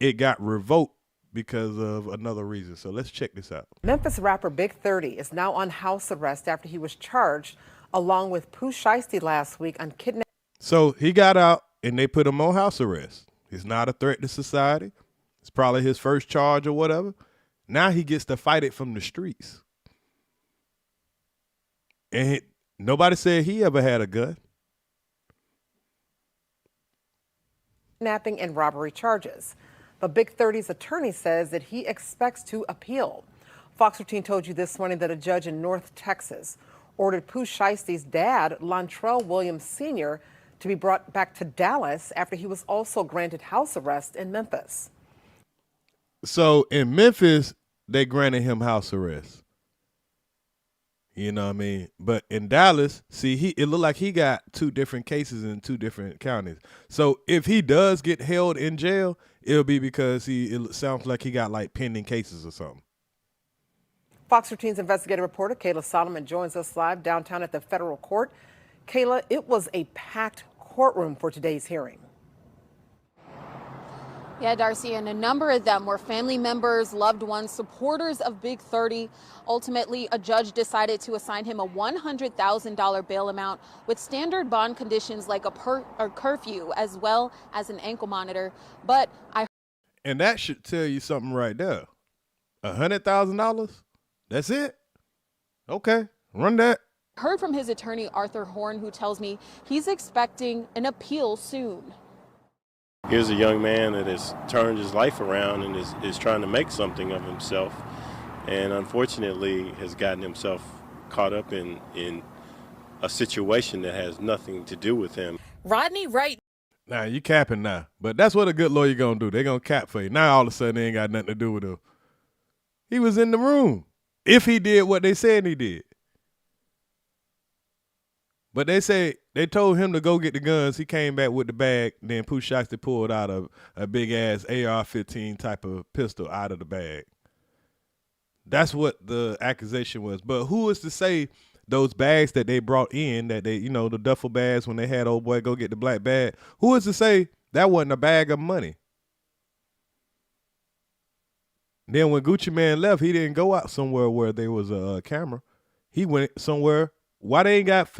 it got revoked because of another reason. So let's check this out. Memphis rapper Big 30 is now on house arrest after he was charged along with Pooh Shiesty last week on kidnapping. So he got out and they put him on house arrest. He's not a threat to society. It's probably his first charge or whatever. Now he gets to fight it from the streets. And nobody said he ever had a gun. Kidnapping and robbery charges. But Big 30's attorney says that he expects to appeal. Fox 13 told you this morning that a judge in North Texas ordered Pooh Shiesty's dad, Lontrell Williams Sr., to be brought back to Dallas after he was also granted house arrest in Memphis. So in Memphis, they granted him house arrest. You know what I mean? But in Dallas, see, it looked like he got two different cases in two different counties. So if he does get held in jail, it'll be because it sounds like he got like pending cases or something. Fox 13's investigative reporter Kayla Solomon joins us live downtown at the federal court. Kayla, it was a packed courtroom for today's hearing. Yeah, Darcy, and a number of them were family members, loved ones, supporters of Big 30. Ultimately, a judge decided to assign him a $100,000 bail amount with standard bond conditions like a curfew as well as an ankle monitor. And that should tell you something right there. $100,000? That's it? Okay, run that. Heard from his attorney, Arthur Horn, who tells me he's expecting an appeal soon. Here's a young man that has turned his life around and is trying to make something of himself, and unfortunately has gotten himself caught up in a situation that has nothing to do with him. Rodney Wright. Nah, you capping now. But that's what a good lawyer gonna do. They gonna cap for you. Now all of a sudden they ain't got nothing to do with him. He was in the room. If he did what they said he did. But they told him to go get the guns. He came back with the bag. Then Pooh Shiesty pulled out a big ass AR-15 type of pistol out of the bag. That's what the accusation was. But who is to say those bags that they brought in, that they, the duffel bags when they had old boy go get the black bag, who is to say that wasn't a bag of money? Then when Gucci Mane left, he didn't go out somewhere where there was a camera. He went somewhere. Why they ain't got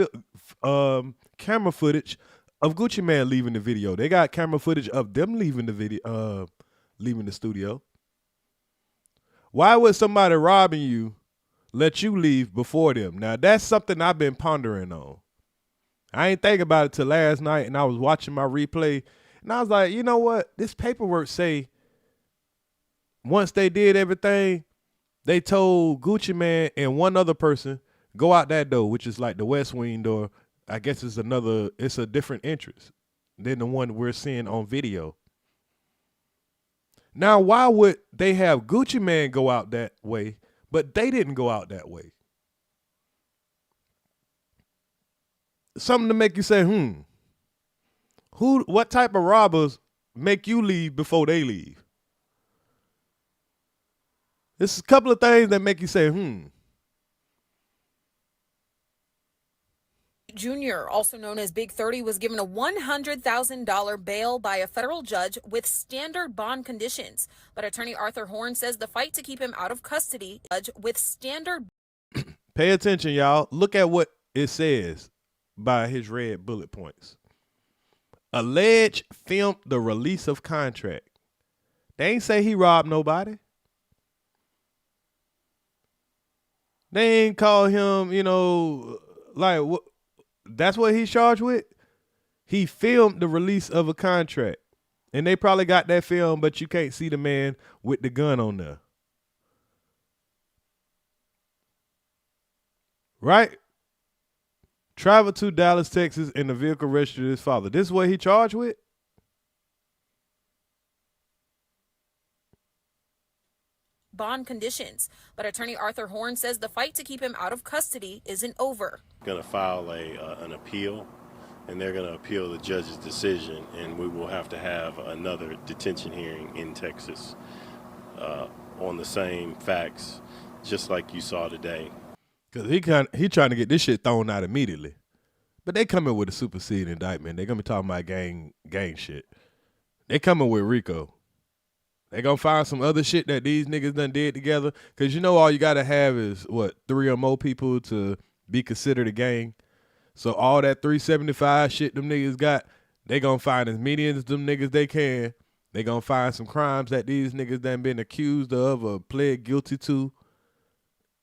camera footage of Gucci Mane leaving the video? They got camera footage of them leaving the video, leaving the studio. Why would somebody robbing you let you leave before them? Now, that's something I've been pondering on. I ain't think about it till last night, and I was watching my replay, and I was like, you know what? This paperwork say once they did everything, they told Gucci Mane and one other person, go out that door, which is like the West Wing door. I guess it's a different entrance than the one we're seeing on video. Now, why would they have Gucci Mane go out that way, but they didn't go out that way? Something to make you say, what type of robbers make you leave before they leave? This is a couple of things that make you say, Jr., also known as Big 30, was given a $100,000 bail by a federal judge with standard bond conditions. But attorney Arthur Horn says the fight to keep him out of custody with standard. Pay attention, y'all. Look at what it says by his red bullet points. Alleged filmed the release of contract. They ain't say he robbed nobody. They ain't call him, like what. That's what he's charged with. He filmed the release of a contract. And they probably got that film, but you can't see the man with the gun on there. Right? Traveled to Dallas, Texas in the vehicle registered to his father. This is what he charged with? Bond conditions. But attorney Arthur Horn says the fight to keep him out of custody isn't over. Going to file an appeal, and they're going to appeal the judge's decision, and we will have to have another detention hearing in Texas on the same facts, just like you saw today. Because he trying to get this shit thrown out immediately. But they coming with a superseding indictment. They're going to be talking about gang shit. They coming with RICO. They gonna find some other shit that these niggas done did together. Cause all you gotta have is 3 or more people to be considered a gang. So all that 375 shit them niggas got, they gonna find as many as them niggas they can. They gonna find some crimes that these niggas done been accused of or pled guilty to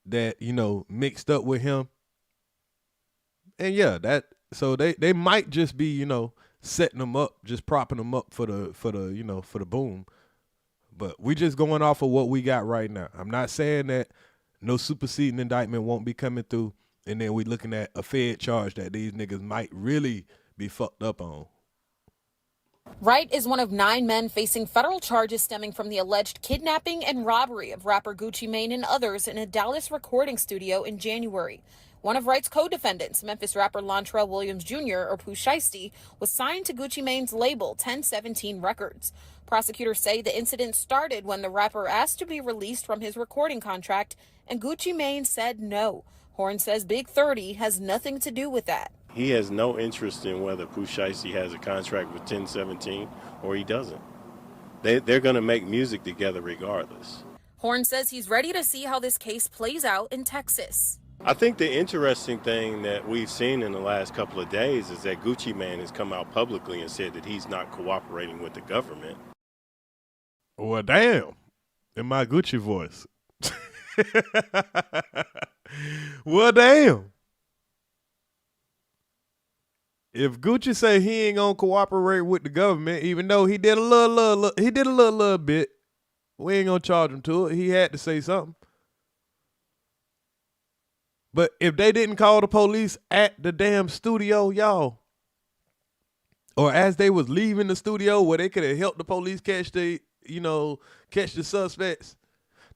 that, mixed up with him. And yeah, so they might just be, setting them up, just propping them up for the boom. But we just going off of what we got right now. I'm not saying that no superseding indictment won't be coming through, and then we looking at a Fed charge that these niggas might really be fucked up on. Wright is one of 9 men facing federal charges stemming from the alleged kidnapping and robbery of rapper Gucci Mane and others in a Dallas recording studio in January. One of Wright's co-defendants, Memphis rapper Lontrell Williams Jr., or Pooh Shiesty, was signed to Gucci Mane's label, 1017 Records. Prosecutors say the incident started when the rapper asked to be released from his recording contract, and Gucci Mane said no. Horn says Big 30 has nothing to do with that. He has no interest in whether Pooh Shiesty has a contract with 1017 or he doesn't. They're going to make music together regardless. Horn says he's ready to see how this case plays out in Texas. I think the interesting thing that we've seen in the last couple of days is that Gucci Mane has come out publicly and said that he's not cooperating with the government. Well, damn. In my Gucci voice. Well, damn. If Gucci say he ain't gonna cooperate with the government, even though he did a little bit, we ain't gonna charge him to it. He had to say something. But if they didn't call the police at the damn studio, y'all, or as they was leaving the studio where they could have helped the police catch the suspects,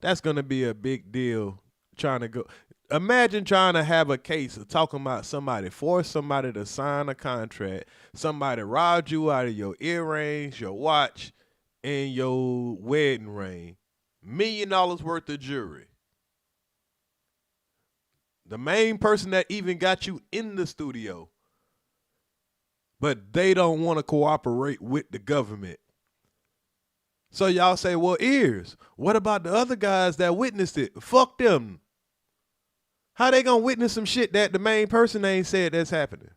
that's gonna be a big deal. Imagine trying to have a case of talking about force somebody to sign a contract. Somebody robbed you out of your earrings, your watch, and your wedding ring. $1 million worth of jewelry. The main person that even got you in the studio. But they don't want to cooperate with the government. So y'all say, well, Earz, what about the other guys that witnessed it? Fuck them. How they gonna witness some shit that the main person ain't said that's happening?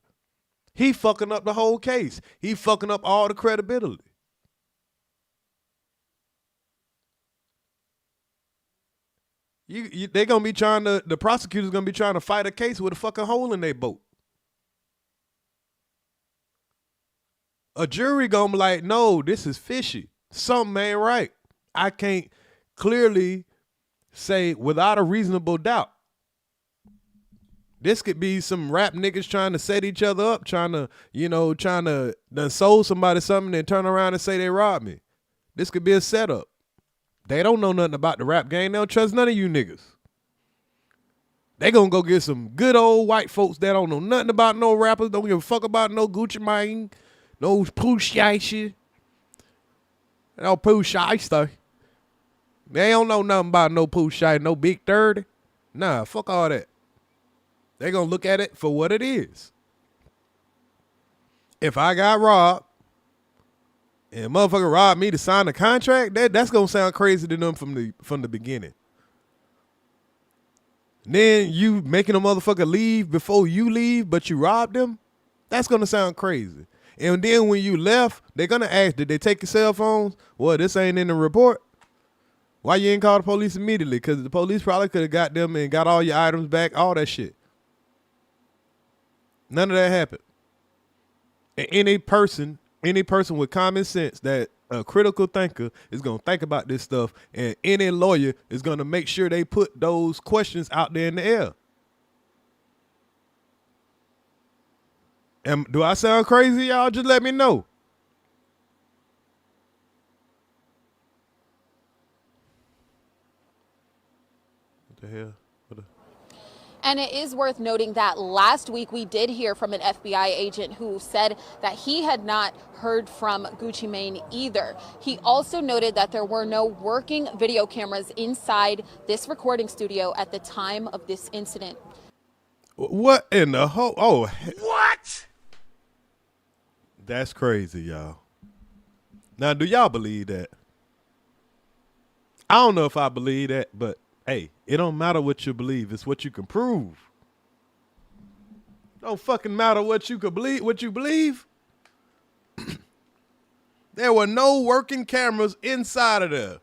He fucking up the whole case. He fucking up all the credibility. They gonna be trying to, the prosecutor's gonna be trying to fight a case with a fucking hole in their boat. A jury gonna be like, no, this is fishy. Something ain't right. I can't clearly say without a reasonable doubt. This could be some rap niggas trying to set each other up, trying to done sold somebody something and turn around and say they robbed me. This could be a setup. They don't know nothing about the rap game. They don't trust none of you niggas. They gonna go get some good old white folks that don't know nothing about no rappers, don't give a fuck about no Gucci Mane, no Pooh Shiesty, no Pooh Shiesty. They don't know nothing about no Pooh Shiesty, no Big 30. Nah, fuck all that. They gonna look at it for what it is. If I got robbed and a motherfucker robbed me to sign a contract, that's gonna sound crazy to them from the beginning. Then you making a motherfucker leave before you leave, but you robbed them, that's gonna sound crazy. And then when you left, they're gonna ask, did they take your cell phones? Well, this ain't in the report. Why you ain't call the police immediately? Because the police probably could have got them and got all your items back, all that shit. None of that happened. And any person with common sense, that a critical thinker, is going to think about this stuff, and any lawyer is going to make sure they put those questions out there in the air. And do I sound crazy, y'all? Just let me know. What the hell? And it is worth noting that last week we did hear from an FBI agent who said that he had not heard from Gucci Mane either. He also noted that there were no working video cameras inside this recording studio at the time of this incident. What in the whole? Oh, what? That's crazy, y'all. Now, do y'all believe that? I don't know if I believe that, but hey, it don't matter what you believe. It's what you can prove. Don't fucking matter what you could believe. What you believe? There were no working cameras inside of there.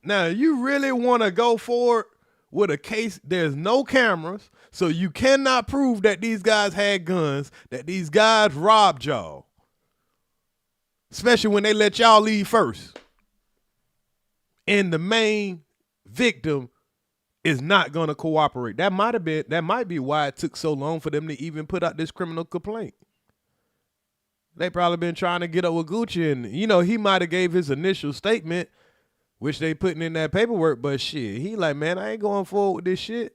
Now, you really want to go forward with a case? There's no cameras, so you cannot prove that these guys had guns, that these guys robbed y'all. Especially when they let y'all leave first. And the main victim is not going to cooperate. That might be why it took so long for them to even put out this criminal complaint. They probably been trying to get up with Gucci, and he might have gave his initial statement, which they putting in that paperwork, but shit, he like, man, I ain't going forward with this shit.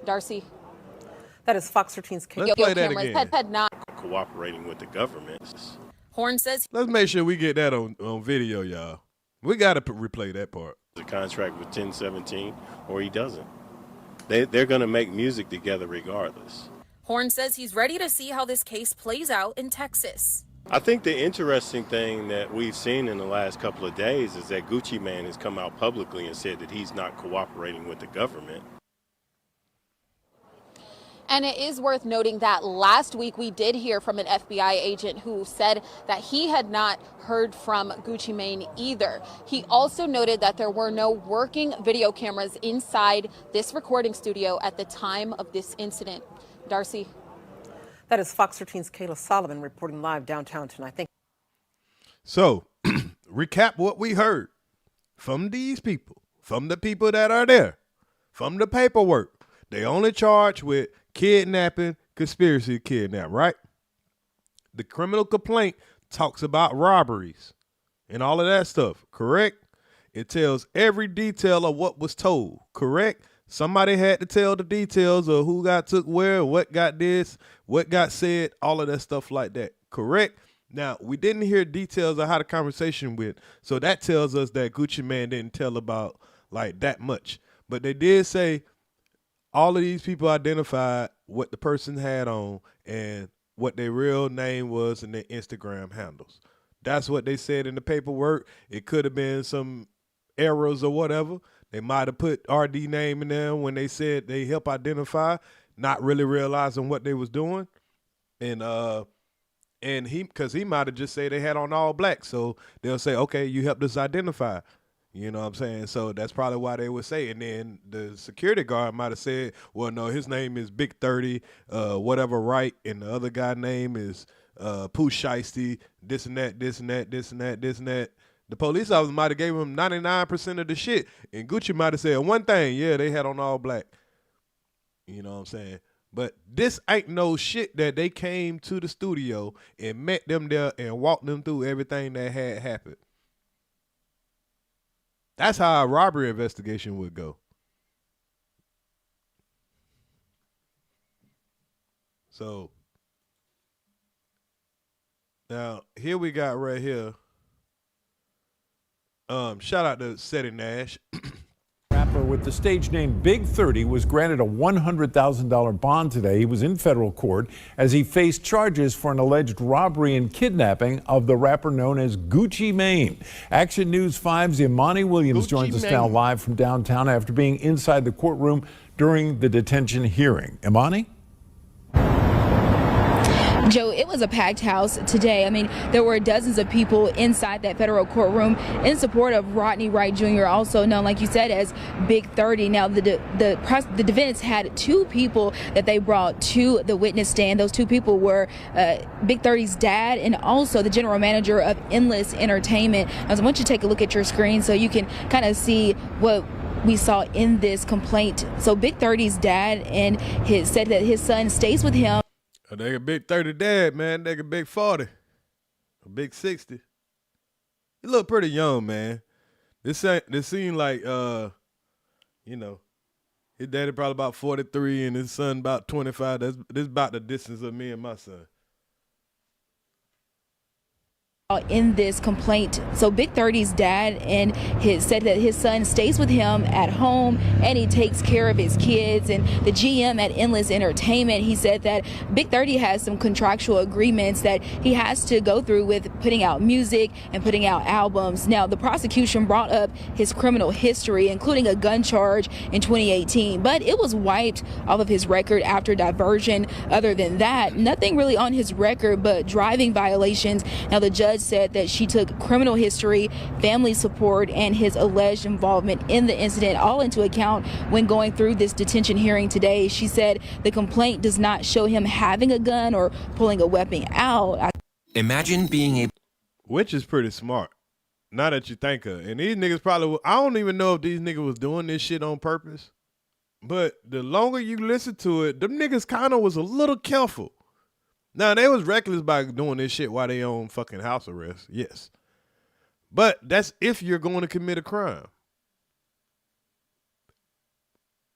Darcy. That is Fox 13's case. Let's play that again. Had not cooperating with the government. Horn says. Let's make sure we get that on video, y'all. We got to replay that part. The contract with 1017, or he doesn't. They're going to make music together regardless. Horn says he's ready to see how this case plays out in Texas. I think the interesting thing that we've seen in the last couple of days is that Gucci Mane has come out publicly and said that he's not cooperating with the government. And it is worth noting that last week we did hear from an FBI agent who said that he had not heard from Gucci Mane either. He also noted that there were no working video cameras inside this recording studio at the time of this incident. Darcy. That is Fox 13's Kayla Solomon reporting live downtown tonight. Thank you. So, recap what we heard from these people, from the people that are there, from the paperwork. They only charged with kidnapping, conspiracy to kidnap, right? The criminal complaint talks about robberies and all of that stuff, correct? It tells every detail of what was told, correct? Somebody had to tell the details of who got took where, what got this, what got said, all of that stuff like that, correct? Now, we didn't hear details of how the conversation went, so that tells us that Gucci Mane didn't tell about like that much. But they did say all of these people identified what the person had on and what their real name was and their Instagram handles. That's what they said in the paperwork. It could have been some errors or whatever. They might have put RD name in there when they said they help identify, not really realizing what they was doing. And he, because he might have just said they had on all black. So they'll say, okay, you helped us identify. You know what I'm saying? So that's probably why they would say. And then the security guard might have said, well, no, his name is Big 30, whatever, right? And the other guy's name is Pooh Shiesty, this and that, this and that, this and that, this and that. The police officer might have gave him 99% of the shit. And Gucci might have said one thing, yeah, they had on all black. You know what I'm saying? But this ain't no shit that they came to the studio and met them there and walked them through everything that had happened. That's how a robbery investigation would go. So now here we got right here. Shout out to Seti Nash. Rapper with the stage name Big 30 was granted a $100,000 bond today. He was in federal court as he faced charges for an alleged robbery and kidnapping of the rapper known as Gucci Mane. Action News 5's Imani Williams joins us now live from downtown after being inside the courtroom during the detention hearing. Imani? Joe, it was a packed house today. I mean, there were dozens of people inside that federal courtroom in support of Rodney Wright Jr., also known, like you said, as Big 30. Now, the defendants had two people that they brought to the witness stand. Those two people were Big 30's dad and also the general manager of Endless Entertainment. I want you to take a look at your screen so you can kind of see what we saw in this complaint. So Big 30's dad and said that his son stays with him. They a Big 30 dad, man. They a Big 40, a Big 60. He look pretty young, man. This seemed like, you know, his daddy probably about 43 and his son about 25. This about the distance of me and my son. In this complaint. So Big 30's dad and said that his son stays with him at home and he takes care of his kids. And the GM at Endless Entertainment, he said that Big 30 has some contractual agreements that he has to go through with putting out music and putting out albums. Now, the prosecution brought up his criminal history, including a gun charge in 2018, but it was wiped off of his record after diversion. Other than that, nothing really on his record but driving violations. Now, the judge said that she took criminal history, family support, and his alleged involvement in the incident all into account when going through this detention hearing today. She said the complaint does not show him having a gun or pulling a weapon out. Imagine being able, which is pretty smart. Now that you think of it. And these niggas probably, I don't even know if these niggas was doing this shit on purpose. But the longer you listen to it, them niggas kind of was a little careful. Now, they was reckless by doing this shit while they on fucking house arrest, yes. But that's if you're going to commit a crime.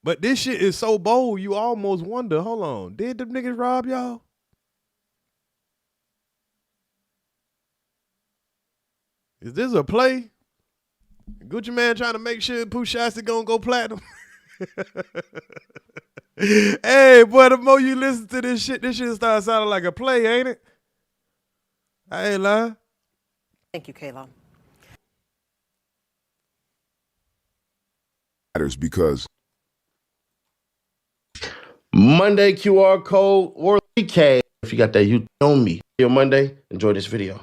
But this shit is so bold, you almost wonder, hold on, did them niggas rob y'all? Is this a play? Gucci Mane trying to make sure Pooh Shiesty gonna go platinum? Hey, boy, the more you listen to this shit starts sounding like a play, ain't it? I ain't lying. Thank you, Kayla. Matters because Monday QR code or recap. If you got that, you on me. Here Monday, enjoy this video.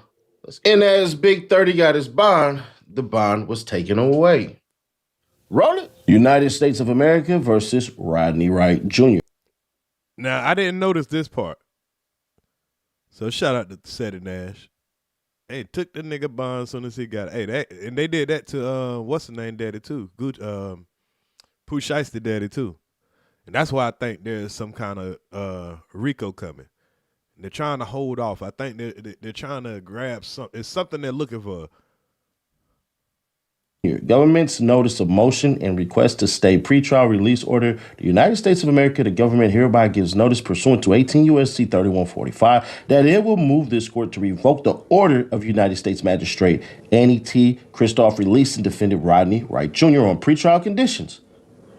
And as Big 30 got his bond, the bond was taken away. Roll it. United States of America versus Rodney Wright Jr. Now, I didn't notice this part. So shout out to Seti Nash. Hey, took the nigga bond as soon as he got it. Hey, and they did that to what's the name daddy too? Pooh Shiesty daddy too. And that's why I think there's some kind of RICO coming. They're trying to hold off. I think they're trying to grab something. It's something they're looking for. Here, government's notice of motion and request to stay pretrial release order. The United States of America, the government hereby gives notice pursuant to 18 U.S.C. 3145 that it will move this court to revoke the order of United States Magistrate Annie T. Kristoff releasing defendant Rodney Wright Jr. on pretrial conditions.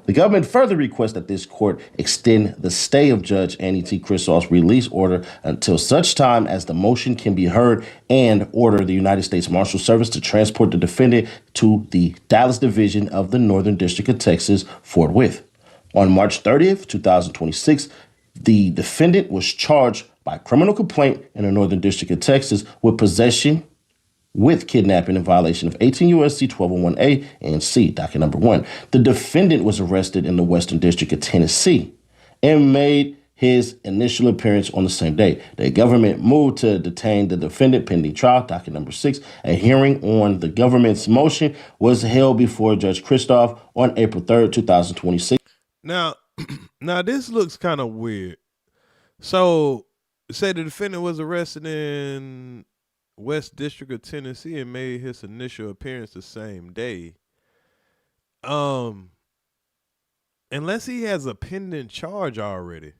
The government further requests that this court extend the stay of Judge Annie T. Kristoff's release order until such time as the motion can be heard and order the United States Marshal Service to transport the defendant to the Dallas Division of the Northern District of Texas forthwith. On March 30th, 2026, the defendant was charged by criminal complaint in the Northern District of Texas with possession with kidnapping in violation of 18 U.S.C. 1201A and C, docket number 1. The defendant was arrested in the Western District of Tennessee and made his initial appearance on the same day. The government moved to detain the defendant pending trial, docket number 6. A hearing on the government's motion was held before Judge Kristoff on April 3rd, 2026. Now this looks kind of weird. So, say the defendant was arrested in West District of Tennessee and made his initial appearance the same day. Unless he has a pending charge already.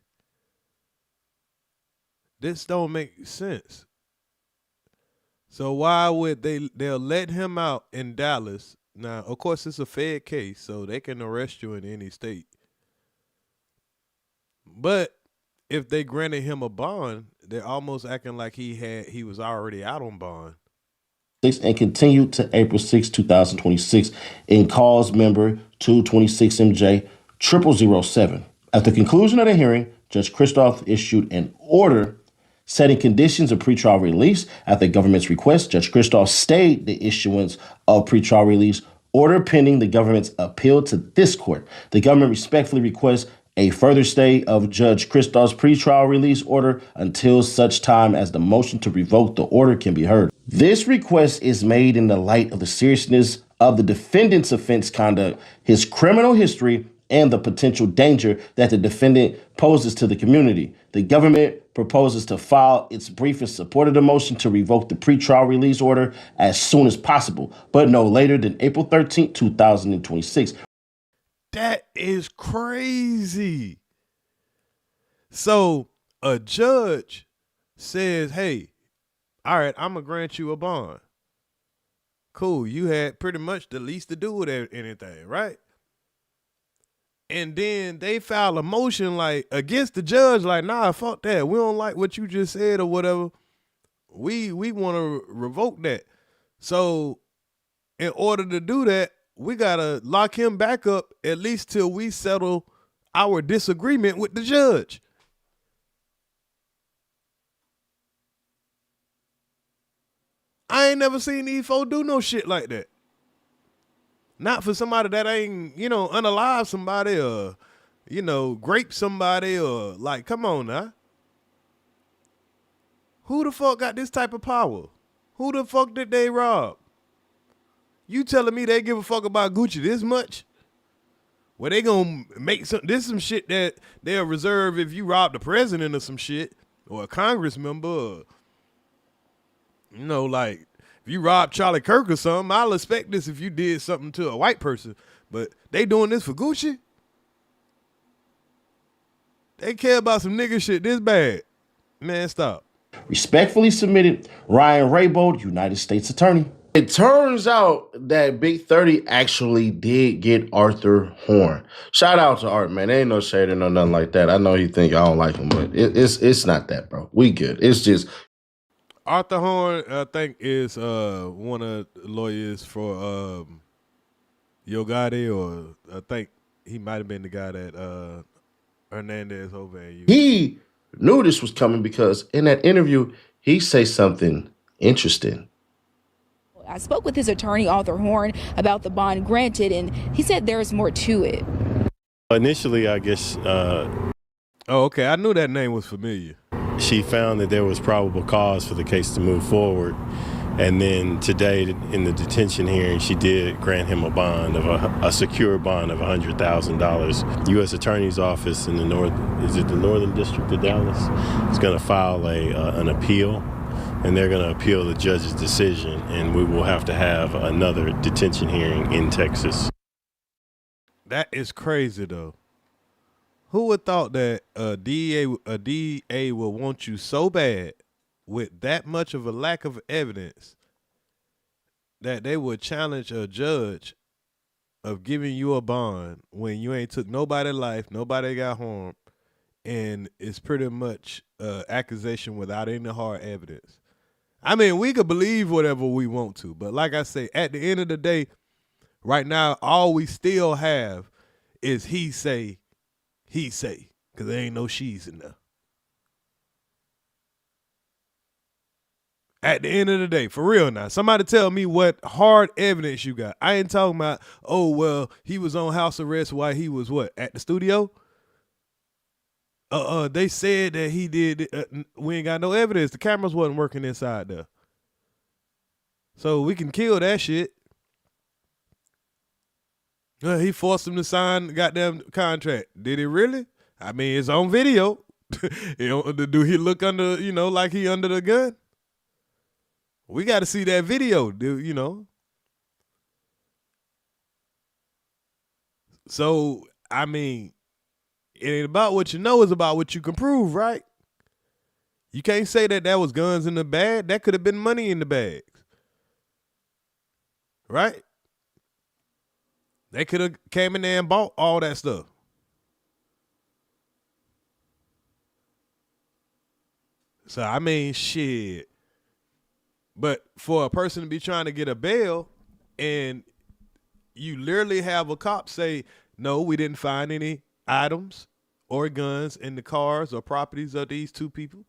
This don't make sense. So why would they'll let him out in Dallas? Now, of course, it's a Fed case, so they can arrest you in any state. But if they granted him a bond, they're almost acting like he was already out on bond. And continued to April 6, 2026 in cause member 226MJ 0007. At the conclusion of the hearing, Judge Kristoff issued an order setting conditions of pretrial release. At the government's request, Judge Kristoff stayed the issuance of pretrial release order pending the government's appeal to this court. The government respectfully requests a further stay of Judge Kristoff's pretrial release order until such time as the motion to revoke the order can be heard. This request is made in the light of the seriousness of the defendant's offense conduct, his criminal history, and the potential danger that the defendant poses to the community. The government proposes to file its brief in support of the motion to revoke the pretrial release order as soon as possible, but no later than April 13, 2026. That is crazy. So a judge says, hey, all right, I'm going to grant you a bond. Cool. You had pretty much the least to do with anything, right? And then they file a motion like against the judge, like, nah, fuck that. We don't like what you just said or whatever. We want to revoke that. So in order to do that, we got to lock him back up at least till we settle our disagreement with the judge. I ain't never seen these folks do no shit like that. Not for somebody that ain't, unalive somebody or, grape somebody or like, come on now. Who the fuck got this type of power? Who the fuck did they rob? You telling me they give a fuck about Gucci this much? Well, they gonna make some shit that they'll reserve if you rob the president or some shit or a congress member or, like if you rob Charlie Kirk or something, I'll expect this if you did something to a white person. But they doing this for Gucci? They care about some nigga shit this bad. Man, stop. Respectfully submitted, Ryan Raybold, United States Attorney. It turns out that Big 30 actually did get Arthur Horn. Shout out to Art, man. There ain't no shade or no nothing like that. I know you think I don't like him, but it's not that, bro. We good. It's just Arthur Horn, I think, is one of the lawyers for Yo Gotti, or I think he might have been the guy that Hernandez over at you. He knew this was coming because in that interview, he says something interesting. I spoke with his attorney, Arthur Horn, about the bond granted, and he said there's more to it. Initially, I guess... okay. I knew that name was familiar. She found that there was probable cause for the case to move forward. And then today, in the detention hearing, she did grant him a bond of a secure bond of $100,000. U.S. Attorney's Office in the Northern District of Dallas is going to file an appeal and they're going to appeal the judge's decision, and we will have to have another detention hearing in Texas. That is crazy, though. Who would thought that a DA would want you so bad with that much of a lack of evidence that they would challenge a judge of giving you a bond when you ain't took nobody's life, nobody got harmed, and it's pretty much accusation without any hard evidence. I mean, we could believe whatever we want to, but like I say, at the end of the day, right now, all we still have is he say, because there ain't no she's in there. At the end of the day, for real now, somebody tell me what hard evidence you got. I ain't talking about, oh, well, he was on house arrest while he was what, at the studio? They said that he did, we ain't got no evidence. The cameras wasn't working inside there. So we can kill that shit. He forced him to sign the goddamn contract. Did he really? I mean, it's on video. Do he look under, like he under the gun? We got to see that video, dude, So, I mean, it ain't about what you know, it's about what you can prove, right? You can't say that was guns in the bag. That could have been money in the bags. Right? They could have came in there and bought all that stuff. So, I mean, shit. But for a person to be trying to get a bail and you literally have a cop say, no, we didn't find any items or guns in the cars or properties of these two people.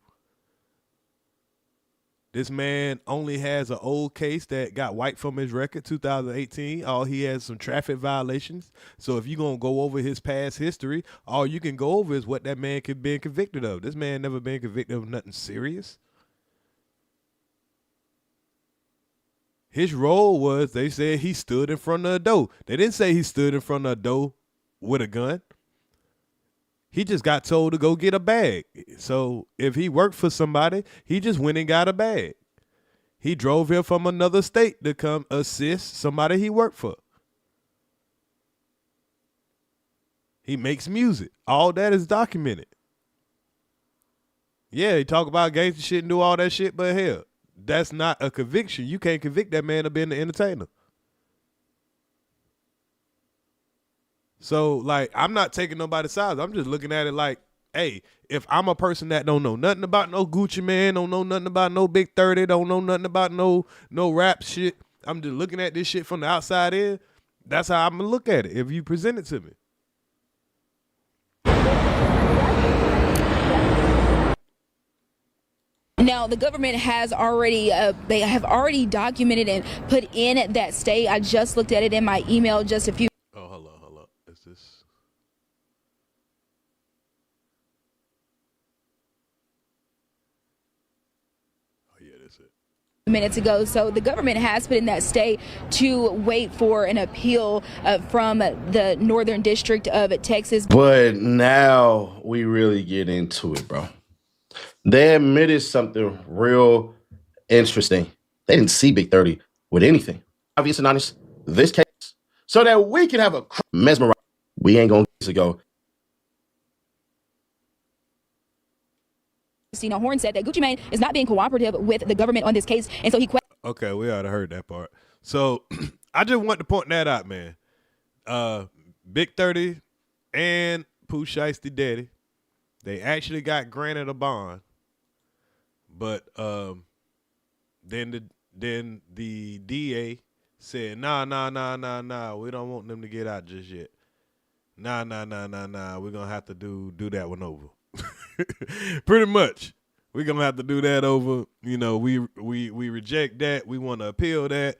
This man only has an old case that got wiped from his record, 2018. All he has some traffic violations. So if you're going to go over his past history, all you can go over is what that man could be convicted of. This man never been convicted of nothing serious. His role was, they said he stood in front of a door. They didn't say he stood in front of a door with a gun. He just got told to go get a bag. So if he worked for somebody, he just went and got a bag. He drove here from another state to come assist somebody he worked for. He makes music. All that is documented. Yeah, he talk about gangster shit and do all that shit, but hell, that's not a conviction. You can't convict that man of being an entertainer. So, like, I'm not taking nobody's side. I'm just looking at it like, hey, if I'm a person that don't know nothing about no Gucci Man, don't know nothing about no Big 30, don't know nothing about no rap shit, I'm just looking at this shit from the outside in, that's how I'm going to look at it if you present it to me. Now, the government has already, they have already documented and put in that stay. I just looked at it in my email just a few. Oh, hold up. Is this? Oh, yeah, that's it. Minutes ago. So the government has put in that stay to wait for an appeal from the Northern District of Texas. But now we really get into it, bro. They admitted something real interesting. They didn't see Big 30 with anything. Obvious and honest, this case, so that we can have a mesmerized. We ain't gonna get to go. Christina Horn said that Gucci Mane is not being cooperative with the government on this case, and so he. Okay, we already heard that part. So I just want to point that out, man. Big 30 and Pooh Shiesty Daddy, they actually got granted a bond, but then the DA said, nah, we don't want them to get out just yet. Nah, we're gonna have to do that one over. Pretty much. We're gonna have to do that over. You know, we reject that. We want to appeal that.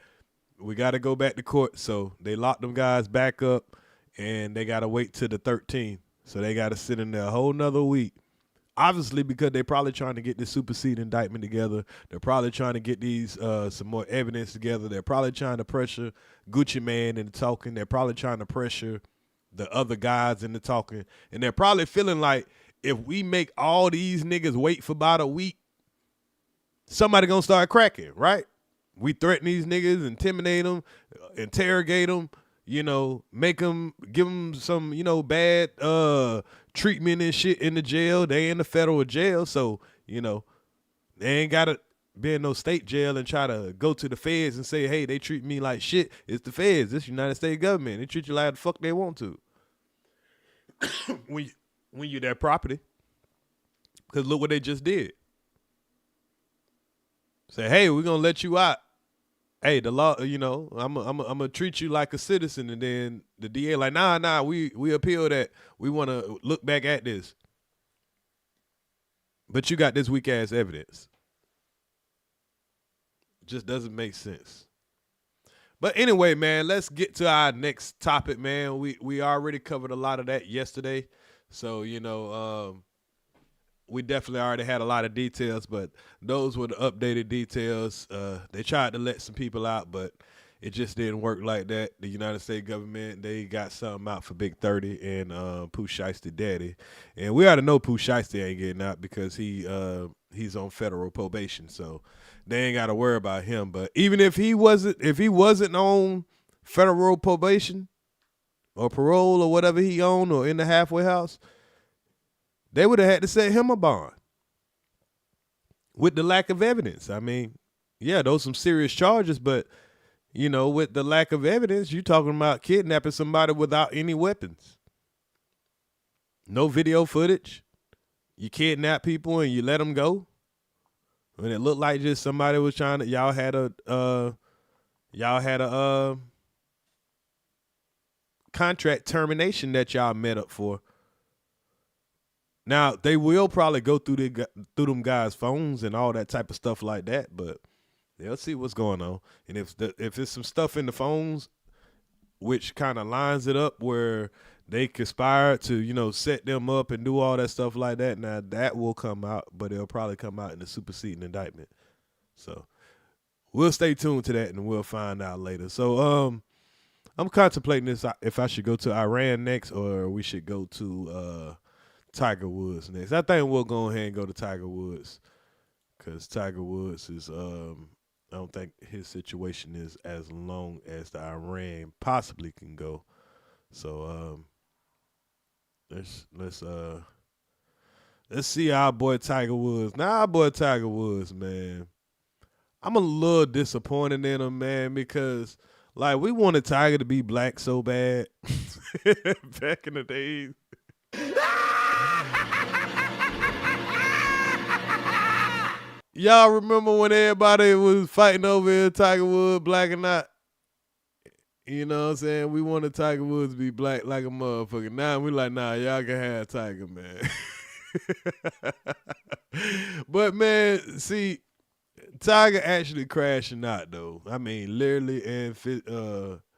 We got to go back to court. So they locked them guys back up, and they got to wait till the 13th. So they got to sit in there a whole nother week. Obviously, because they're probably trying to get this supersede indictment together. They're probably trying to get these some more evidence together. They're probably trying to pressure Gucci Mane into talking. They're probably trying to pressure the other guys into talking. And they're probably feeling like, if we make all these niggas wait for about a week, somebody gonna start cracking, right? We threaten these niggas, intimidate them, interrogate them, you know, make them, give them some, you know, bad treatment and shit in the jail. They in the federal jail, so, you know, they ain't gotta be in no state jail and try to go to the feds and say, hey, they treat me like shit. It's the feds. It's United States government. They treat you like the fuck they want to. when you're their property. Because look what they just did. Say, hey, we're gonna let you out. Hey, the law, you know, I'm gonna treat you like a citizen, and then the DA like, nah, we appeal that. We want to look back at this, but you got this weak ass evidence. Just doesn't make sense. But anyway, man, let's get to our next topic, man. We already covered a lot of that yesterday, so you know, we definitely already had a lot of details, but those were the updated details. They tried to let some people out, but it just didn't work like that. The United States government, they got something out for Big 30 and Pooh Shiesty daddy. And we already know Pooh Shiesty ain't getting out because he's on federal probation, so they ain't got to worry about him. But even if he wasn't on federal probation or parole or whatever he on or in the halfway house, they would have had to set him a bond with the lack of evidence. I mean, yeah, those some serious charges, but, you know, with the lack of evidence, you talking about kidnapping somebody without any weapons. No video footage. You kidnap people and you let them go. And it looked like just somebody was trying to, y'all had a contract termination that y'all met up for. Now, they will probably go through them guys' phones and all that type of stuff like that, but they'll see what's going on. And if there's some stuff in the phones which kind of lines it up where they conspire to, you know, set them up and do all that stuff like that, now that will come out, but it'll probably come out in the superseding indictment. So we'll stay tuned to that and we'll find out later. So I'm contemplating this, if I should go to Iran next or we should go to Tiger Woods next. I think we'll go ahead and go to Tiger Woods because Tiger Woods is I don't think his situation is as long as the Iran possibly can go. So let's see our boy Tiger Woods. Now our boy Tiger Woods, man, I'm a little disappointed in him, man, because like we wanted Tiger to be black so bad back in the days. Y'all remember when everybody was fighting over Tiger Woods, black or not? You know what I'm saying? We wanted Tiger Woods to be black like a motherfucker. Now we like, nah, y'all can have Tiger, man. But, man, see, Tiger actually crashing out, though. I mean, literally and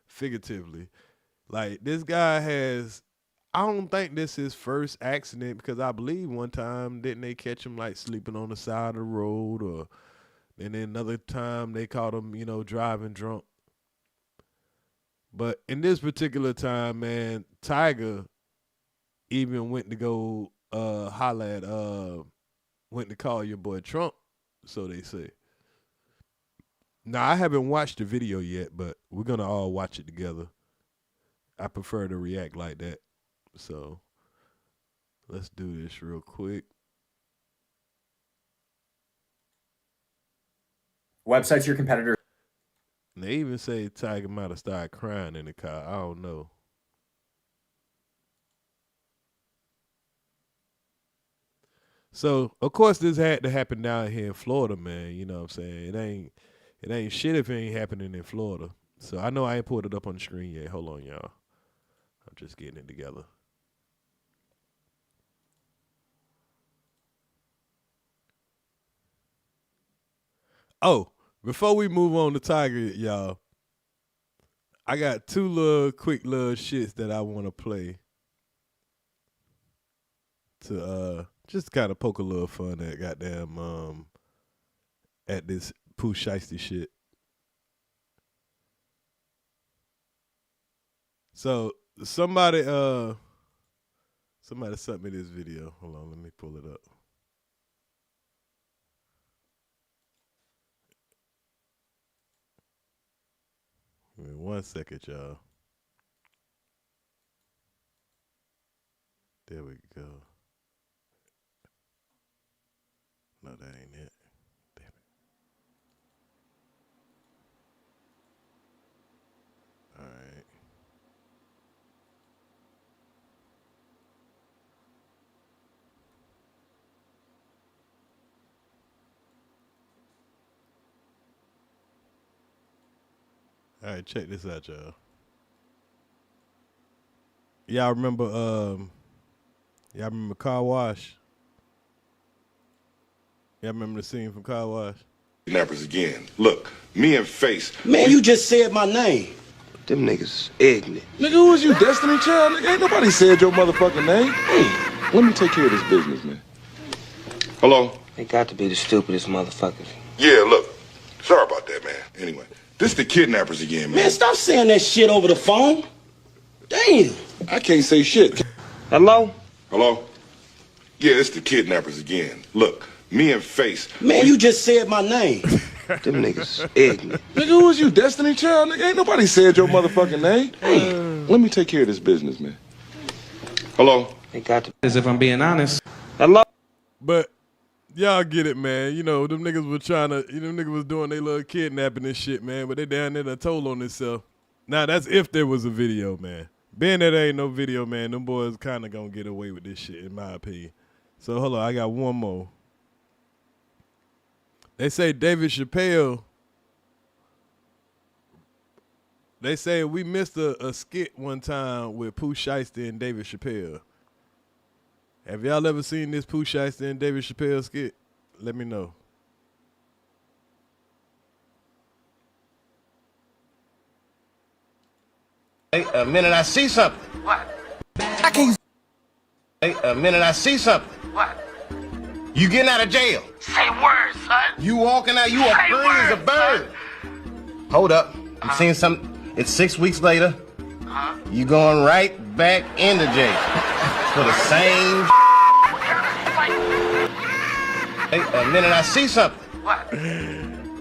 figuratively. Like, this guy has... I don't think this is his first accident because I believe one time didn't they catch him like sleeping on the side of the road, or and then another time they caught him, you know, driving drunk. But in this particular time, man, Tiger even went to go holler at went to call your boy Trump, so they say. Now I haven't watched the video yet, but we're gonna all watch it together. I prefer to react like that. So let's do this real quick. Websites your competitor. They even say Tiger might have started crying in the car. I don't know. So of course this had to happen down here in Florida, man. You know what I'm saying? It ain't shit if it ain't happening in Florida. So I know I ain't pulled it up on the screen yet. Hold on, y'all. I'm just getting it together. Oh, before we move on to Tiger, y'all, I got two little quick little shits that I want to play to just kind of poke a little fun at goddamn at this Pooh Shiesty shit. So somebody sent me this video. Hold on, let me pull it up. Give me 1 second, y'all. There we go. No, that ain't it. Damn it. All right. All right, check this out, y'all. Y'all remember Car Wash? Y'all remember the scene from Car Wash? Kidnappers again. Look, me and Face. Man, you just said my name. Them niggas ignorant. Nigga, who was you, Destiny Child? Nigga, ain't nobody said your motherfucking name. Hey, let me take care of this business, man. Hello? They got to be the stupidest motherfuckers. Yeah, look. Sorry about that, man. Anyway, this the kidnappers again, man. Man, stop saying that shit over the phone. Damn. I can't say shit. Hello? Hello? Yeah, it's the kidnappers again. Look, me and Face. Man, you just said my name. Them niggas ignorant. Nigga, who was you, Destiny Child? Nigga, ain't nobody said your motherfucking name. Hey, let me take care of this business, man. Hello? They got to. As if I'm being honest. Hello? But y'all get it, man. You know, them niggas was them niggas was doing their little kidnapping and shit, man. But they down there done told on themselves. Now, that's if there was a video, man. Being that there ain't no video, man, them boys kind of gonna get away with this shit, in my opinion. So, hold on, I got one more. They say David Chappelle, they say we missed a skit one time with Pooh Shiesty and David Chappelle. Have y'all ever seen this Pooh Shiesty and David Chappelle skit? Let me know. Hey, a minute I see something. What? I can't. Hey, a minute I see something. What? You getting out of jail. Say words, son. You walking out, you a free as a bird. Hold up. I'm seeing something. It's 6 weeks later. You going right back into jail. For the same. Hey, a minute I see something. What?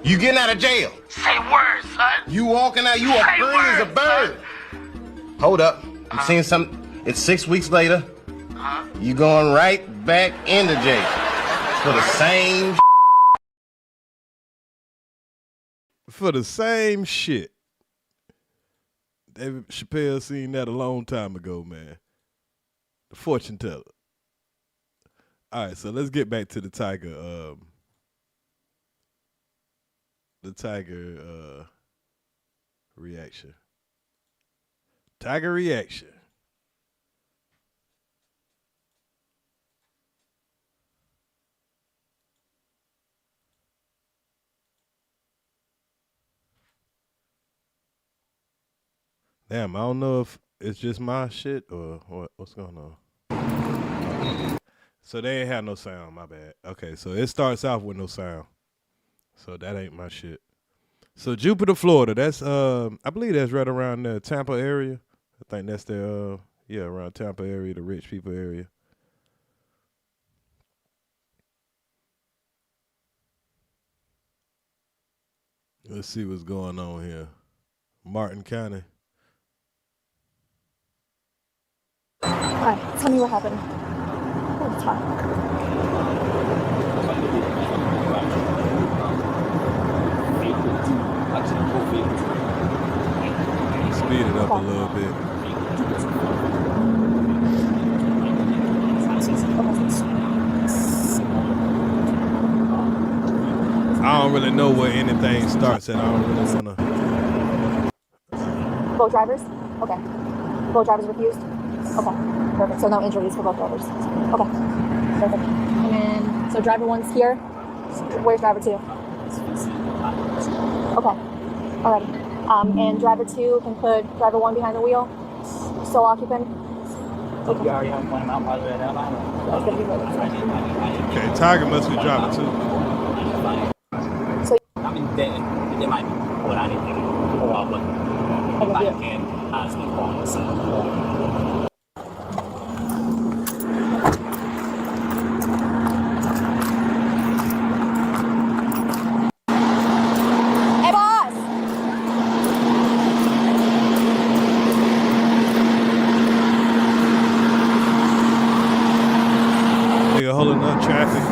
You getting out of jail. Say words, son. You walking out, you a free as a bird. Hold up. I'm seeing something. It's 6 weeks later. You going right back into jail. For the same. For the same shit. David Chappelle seen that a long time ago, man. The fortune teller. All right, so let's get back to the Tiger. The Tiger reaction. Tiger reaction. Damn, I don't know if it's just my shit or what's going on. So they ain't had no sound, my bad. Okay, so it starts off with no sound. So that ain't my shit. So Jupiter, Florida, that's I believe that's right around the Tampa area. I think that's the around Tampa area, the rich people area. Let's see what's going on here. Martin County. Hi, tell me what happened. Oh, it's hot. Speed it up a little bit. I don't really know where anything starts at. I don't really want to. Both drivers? Okay. Both drivers refused? Okay, perfect. So no injuries for both drivers. Okay, perfect. And then, so driver one's here. Where's driver two? Okay, alrighty. And driver two can put driver one behind the wheel. Still occupant. Okay. You already have one out by the way. Okay, Tiger must be driving too. So I mean, they might be what I need to do. But if I can, I'll speak on the side. holding up traffic.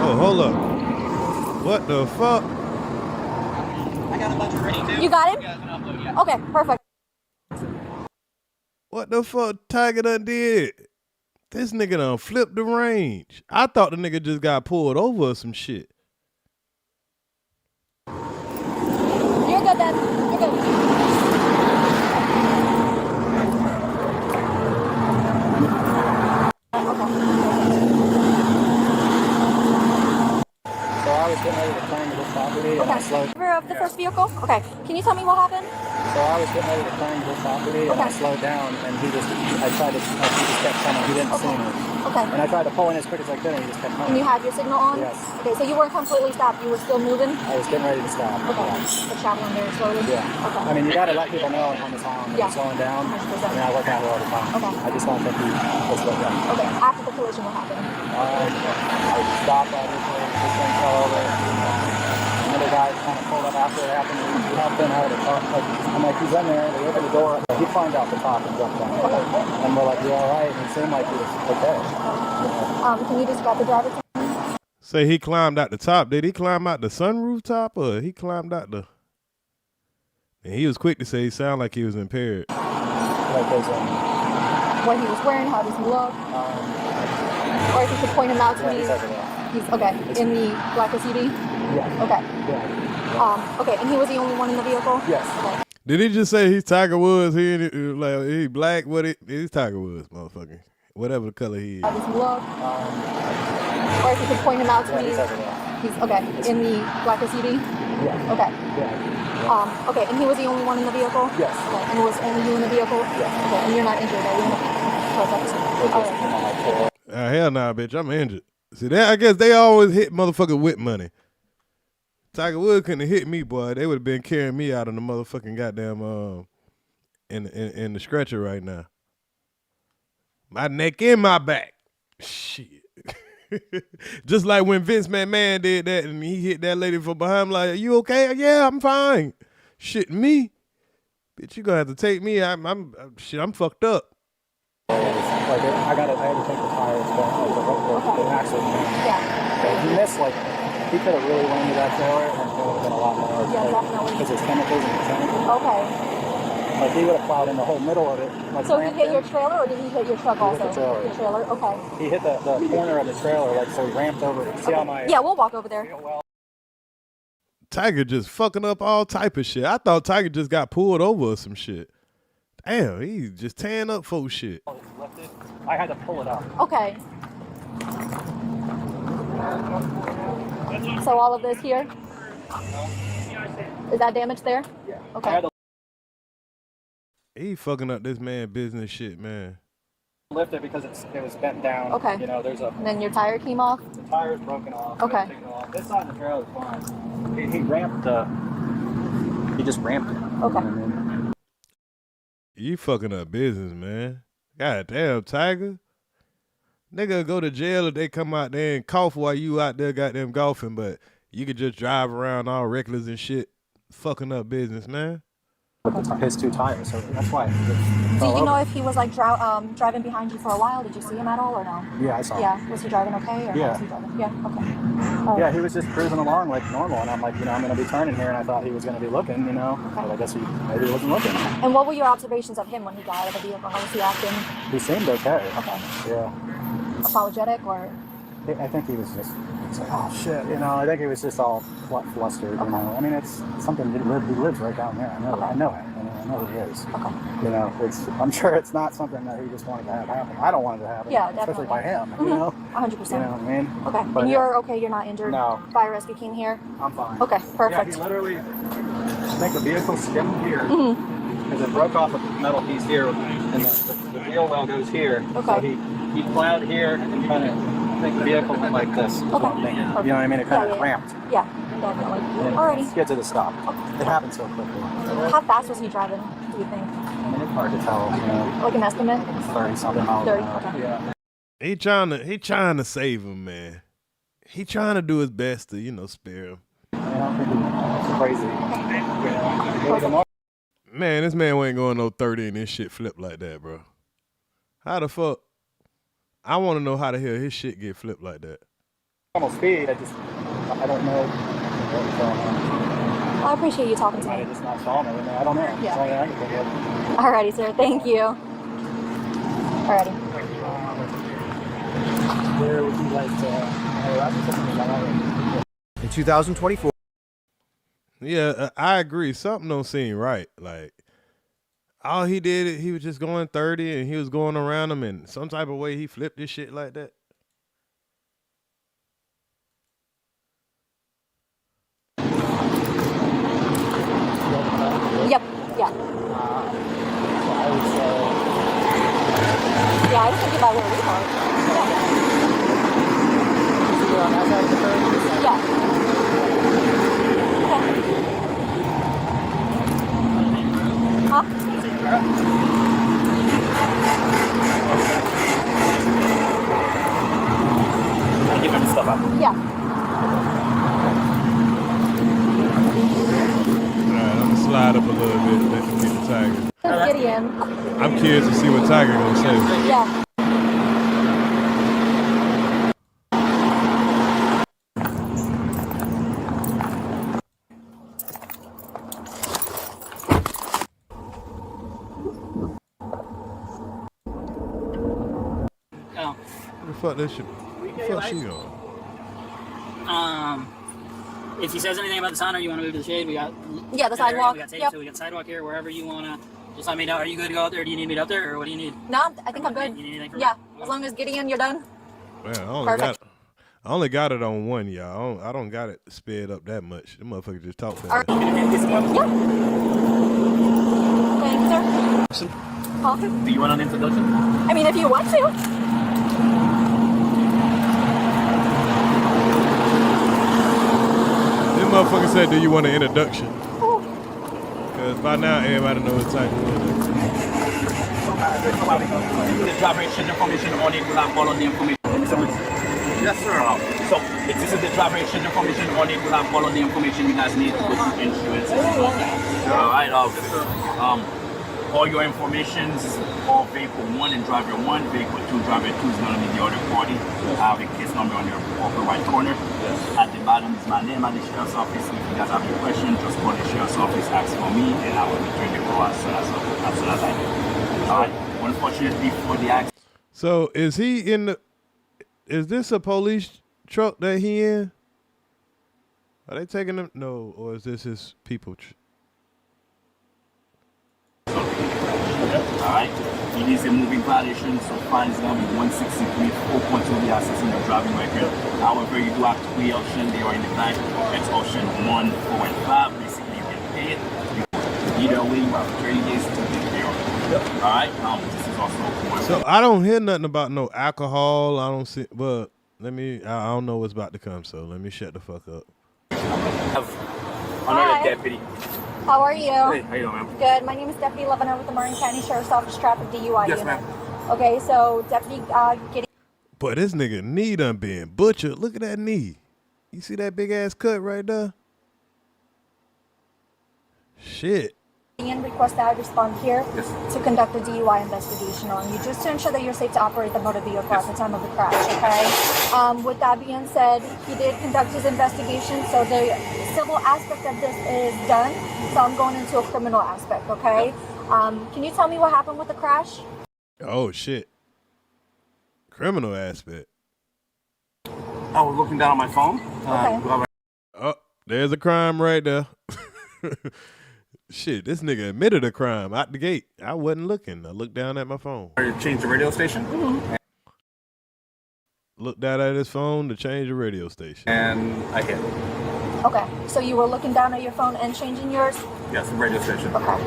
Oh, hold up. What the fuck? I got a bunch of ready too. You got him? Okay, perfect. What the fuck Tiger done did? This nigga done flipped the range. I thought the nigga just got pulled over or some shit. You're good then. You're good. So I was getting ready to turn to this property and I slowed. Driver of the first vehicle? Okay. Can you tell me what happened? So I was getting ready to turn to this property and I slowed down and he just kept coming. He didn't see me. Okay. And I tried to pull in as quick as I could and he just kept And coming. you had your signal on? Yes. Okay, so you weren't completely stopped. You were still moving? I was getting ready to stop. Okay. But traveling very slowly? Yeah. Okay. I mean, you got to let people know on the town when you're slowing down. I mean, I work out here all the time. Okay. I just don't think he was slowed down. Okay. After the collision, what happened? I stopped, obviously. This thing fell over. Another guy kind of pulled up after it happened. We helped him out of the car. I'm like, he's in there. They opened the door. He climbed out the top and jumped down. And we're like, you all right? And it seemed like he was okay. Can you describe the driver? Say he climbed out the top. Did he climb out the sunroof top or he climbed out the... And he was quick to say he sounded like he was impaired. What he was wearing, how does he look? Or if you could point him out to me. He's okay. In the black SUV? Yeah. Okay. Okay, and he was the only one in the vehicle? Yes. Okay. Did he just say he's Tiger Woods? He black? What he's Tiger Woods, motherfucker. Whatever the color he is. How does he look? Or if you could point him out to me. He's okay. In the black SUV? Yeah. Okay. Okay, and he was the only one in the vehicle? Yes. Okay, and it was only you in the vehicle? Yes. Okay, and you're not injured, are you? Perfect. All right. Hell nah, bitch. I'm injured. See, I guess they always hit motherfucker with money. Tiger Woods couldn't have hit me, boy. They would have been carrying me out on the motherfucking goddamn in the stretcher right now. My neck and my back. Shit. Just like when Vince McMahon did that and he hit that lady from behind, like, are you okay? Yeah, I'm fine. Shit, me? Bitch, you gonna have to take me. I'm fucked up. I had to take the tires back. The axle. Yeah. He missed, he could have really landed that trailer and it would have been a lot more. Yeah, definitely. Because there's chemicals in the tank. Okay. He would have plowed in the whole middle of it. So he hit your trailer or did he hit your truck also? Hit the trailer. Your trailer, okay. He hit the corner of the trailer, so he ramped over. See how my... Yeah, we'll walk over there. Tiger just fucking up all type of shit. I thought Tiger just got pulled over or some shit. Damn, he just tearing up folks shit. I had to pull it up. Okay. So all of this here? Is that damage there? Yeah. Okay. He fucking up this man business shit, man. Lift it because it was bent down. Okay. You know, there's a... And then your tire came off? The tire's broken off. Okay. This side of the trailer is fine. He ramped he just ramped it. Okay. You know what I mean? You fucking up business, man. God damn, Tiger. Nigga go to jail if they come out there and cough while you out there goddamn golfing, but you could just drive around all reckless and shit, fucking up business, man. His two tires, so that's why. Do you know if he was driving behind you for a while? Did you see him at all or no? Yeah, I saw him. Yeah, was he driving okay? Or Yeah. how was he driving? Yeah, okay. All Yeah, right. he was just cruising along like normal, and I'm like, I'm going to be turning here, and I thought he was going to be looking, but I guess maybe he wasn't looking. And what were your observations of him when he got out of the vehicle? How was he acting? He seemed okay. Okay. Yeah. Apologetic or? I think he was just like, oh shit, I think he was just all flustered, I mean, it's something, he lives right down there, I know it, I know he is. Okay. I'm sure it's not something that he just wanted to have happen. I don't want it to happen, Yeah, especially by him, 100%. You know what I mean? Okay, But, and you're okay, you're not injured? No. Fire rescue came here? I'm fine. Okay, perfect. Yeah, he literally, I think the vehicle skimmed here, because it broke off a metal piece here, and the wheel well goes here. Okay. So he plowed here and kind of, I think the vehicle went like this. Okay. You know what I mean? It kind of ramped. Yeah, definitely. And Alrighty. Let's get to the stop. It happened so quickly. How fast was he driving, do you think? I mean, it's hard to tell, Like an estimate? 30-something miles 30, an hour. okay. Yeah. He trying to save him, man. He trying to do his best to, spare him. I don't think it's crazy. Man, this man ain't going no 30 and this shit flip like that, bro. How the fuck? I want to know how the hell his shit get flipped like that. Normal speed. I don't know what was going on. I appreciate you talking to me. I just not saw him. I don't know. Yeah. That's all I can think of. Alrighty, sir. Thank you. Alrighty. Where would you like to? In 2024. Yeah, I agree. Something don't seem right. Like, all he did, he was just going 30 and he was going around him, and some type of way he flipped this shit like that. Yep. Yeah. I would say. Yeah, I was thinking about a little retard. So you're on that side of the curve? Yeah. Huh? I'll give him stuff up. Yeah. Alright, I'm gonna slide up a little bit, let him get the Tiger. Gideon. I'm curious to see what Tiger gonna say. Yeah. What the fuck that shit? What the fuck she on? If he says anything about the sign or you want to move to the shade, we got the sidewalk. We got tape, Yep. so we got sidewalk here. Wherever you wanna, just let me know. Are you good to go out there? Do you need me out there, or what do you need? No, I think I'm good. You need anything from Yeah, me? as long as Gideon, you're done. Man, Perfect. I only got it on one, y'all. I don't got it sped up that much. The motherfucker just talk fast. All right. Yeah. Thank you, sir. Huh? Do you want an introduction? I mean, if you want to. This motherfucker said, do you want an introduction? Because by now, everybody knows what type of The driver exchange information on it. We'll have all of the information. Yes, sir. So, if this is the driver exchange information on it, we'll have all of the information you guys need with insurance. All right. All your informations, all vehicle 1 and driver 1, vehicle 2, driver 2 is going to be the other party. I have a case number on your upper right corner. At the bottom is my name at the sheriff's office. If you guys have any questions, just call the sheriff's office, ask for me, and I will return the call as soon as I can. All right. Unfortunately for the accident. So is he in the? Is this a police truck that he in? Are they taking him? No, or is this his people? Alright, it is a moving violation, so fine is going to be 163, 4.2 will be assessing your driving record. However, you do have 3 options, they are in the back. It's option 1, 4, and 5. Basically, you can pay it. Either way, you have 30 days to pay it. Alright, this is also one. So I don't hear nothing about no alcohol. I don't see, but I don't know what's about to come, so let me shut the fuck up. Another deputy. How are you? Hey, how you doing, ma'am? Good. My name is Deputy Lebanon with the Martin County Sheriff's Office Traffic DUI Yes, unit. ma'am. Okay, so Deputy Gideon. But this nigga knee done being butchered. Look at that knee. You see that big ass cut right there? Shit. Request that I respond here to conduct a DUI investigation on you, just to ensure that you're safe to operate the motor vehicle at the time of the crash, okay? With that being said, he did conduct his investigation, so the civil aspect of this is done, so I'm going into a criminal aspect, okay? Can you tell me what happened with the crash? Oh, shit. Criminal aspect. I was looking down on my phone. Okay. Oh, there's a crime right there. Shit, this nigga admitted a crime out the gate. I wasn't looking. I looked down at my phone. Change the radio station. Mm-hmm. Looked down at his phone to change the radio station. And I hit. Okay, so you were looking down at your phone and changing yours? Yes, the radio station. Okay.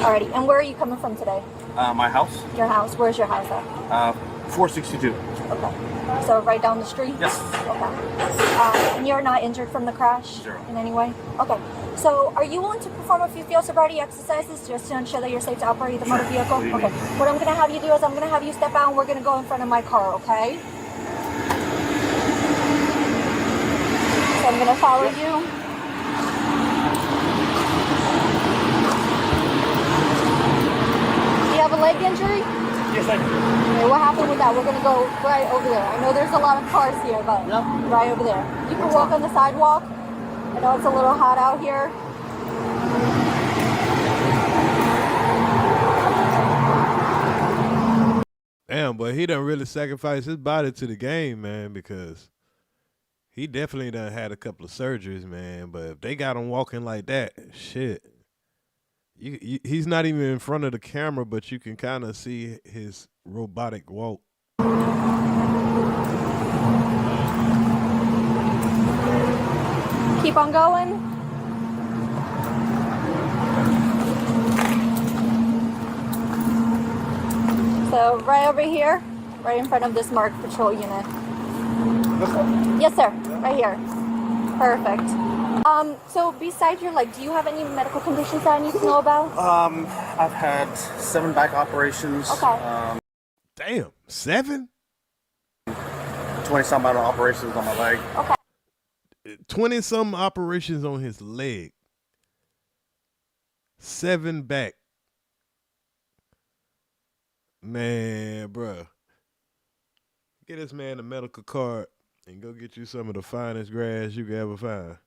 Alrighty, and where are you coming from today? My house. Your house. Where's your house at? 462. Okay. So right down the street? Yes. Okay. And you're not injured from the crash? Zero. In any way? Okay. So are you willing to perform a few field sobriety exercises just to ensure that you're safe to operate the motor vehicle? Okay. What I'm going to have you do is I'm going to have you step out and we're going to go in front of my car, okay? So I'm going to follow you. Do you have a leg injury? Yes, I do. Okay, what happened with that? We're gonna go right over there. I know there's a lot of cars here, but right over there. You can walk on the sidewalk. I know it's a little hot out here. Damn, but he done really sacrificed his body to the game, man, because he definitely done had a couple of surgeries, man. But if they got him walking like that, shit. He's not even in front of the camera, but you can kind of see his robotic walk. Keep on going. So right over here, right in front of this marked patrol unit. Yes, sir. Right here. Perfect. So besides your leg, do you have any medical conditions that I need to know about? I've had 7 back operations. Okay. Damn, 7? 20-some other operations on my leg. Okay. 20-some operations on his leg. 7 back. Man, bruh. Get this man a medical card and go get you some of the finest grass you could ever find.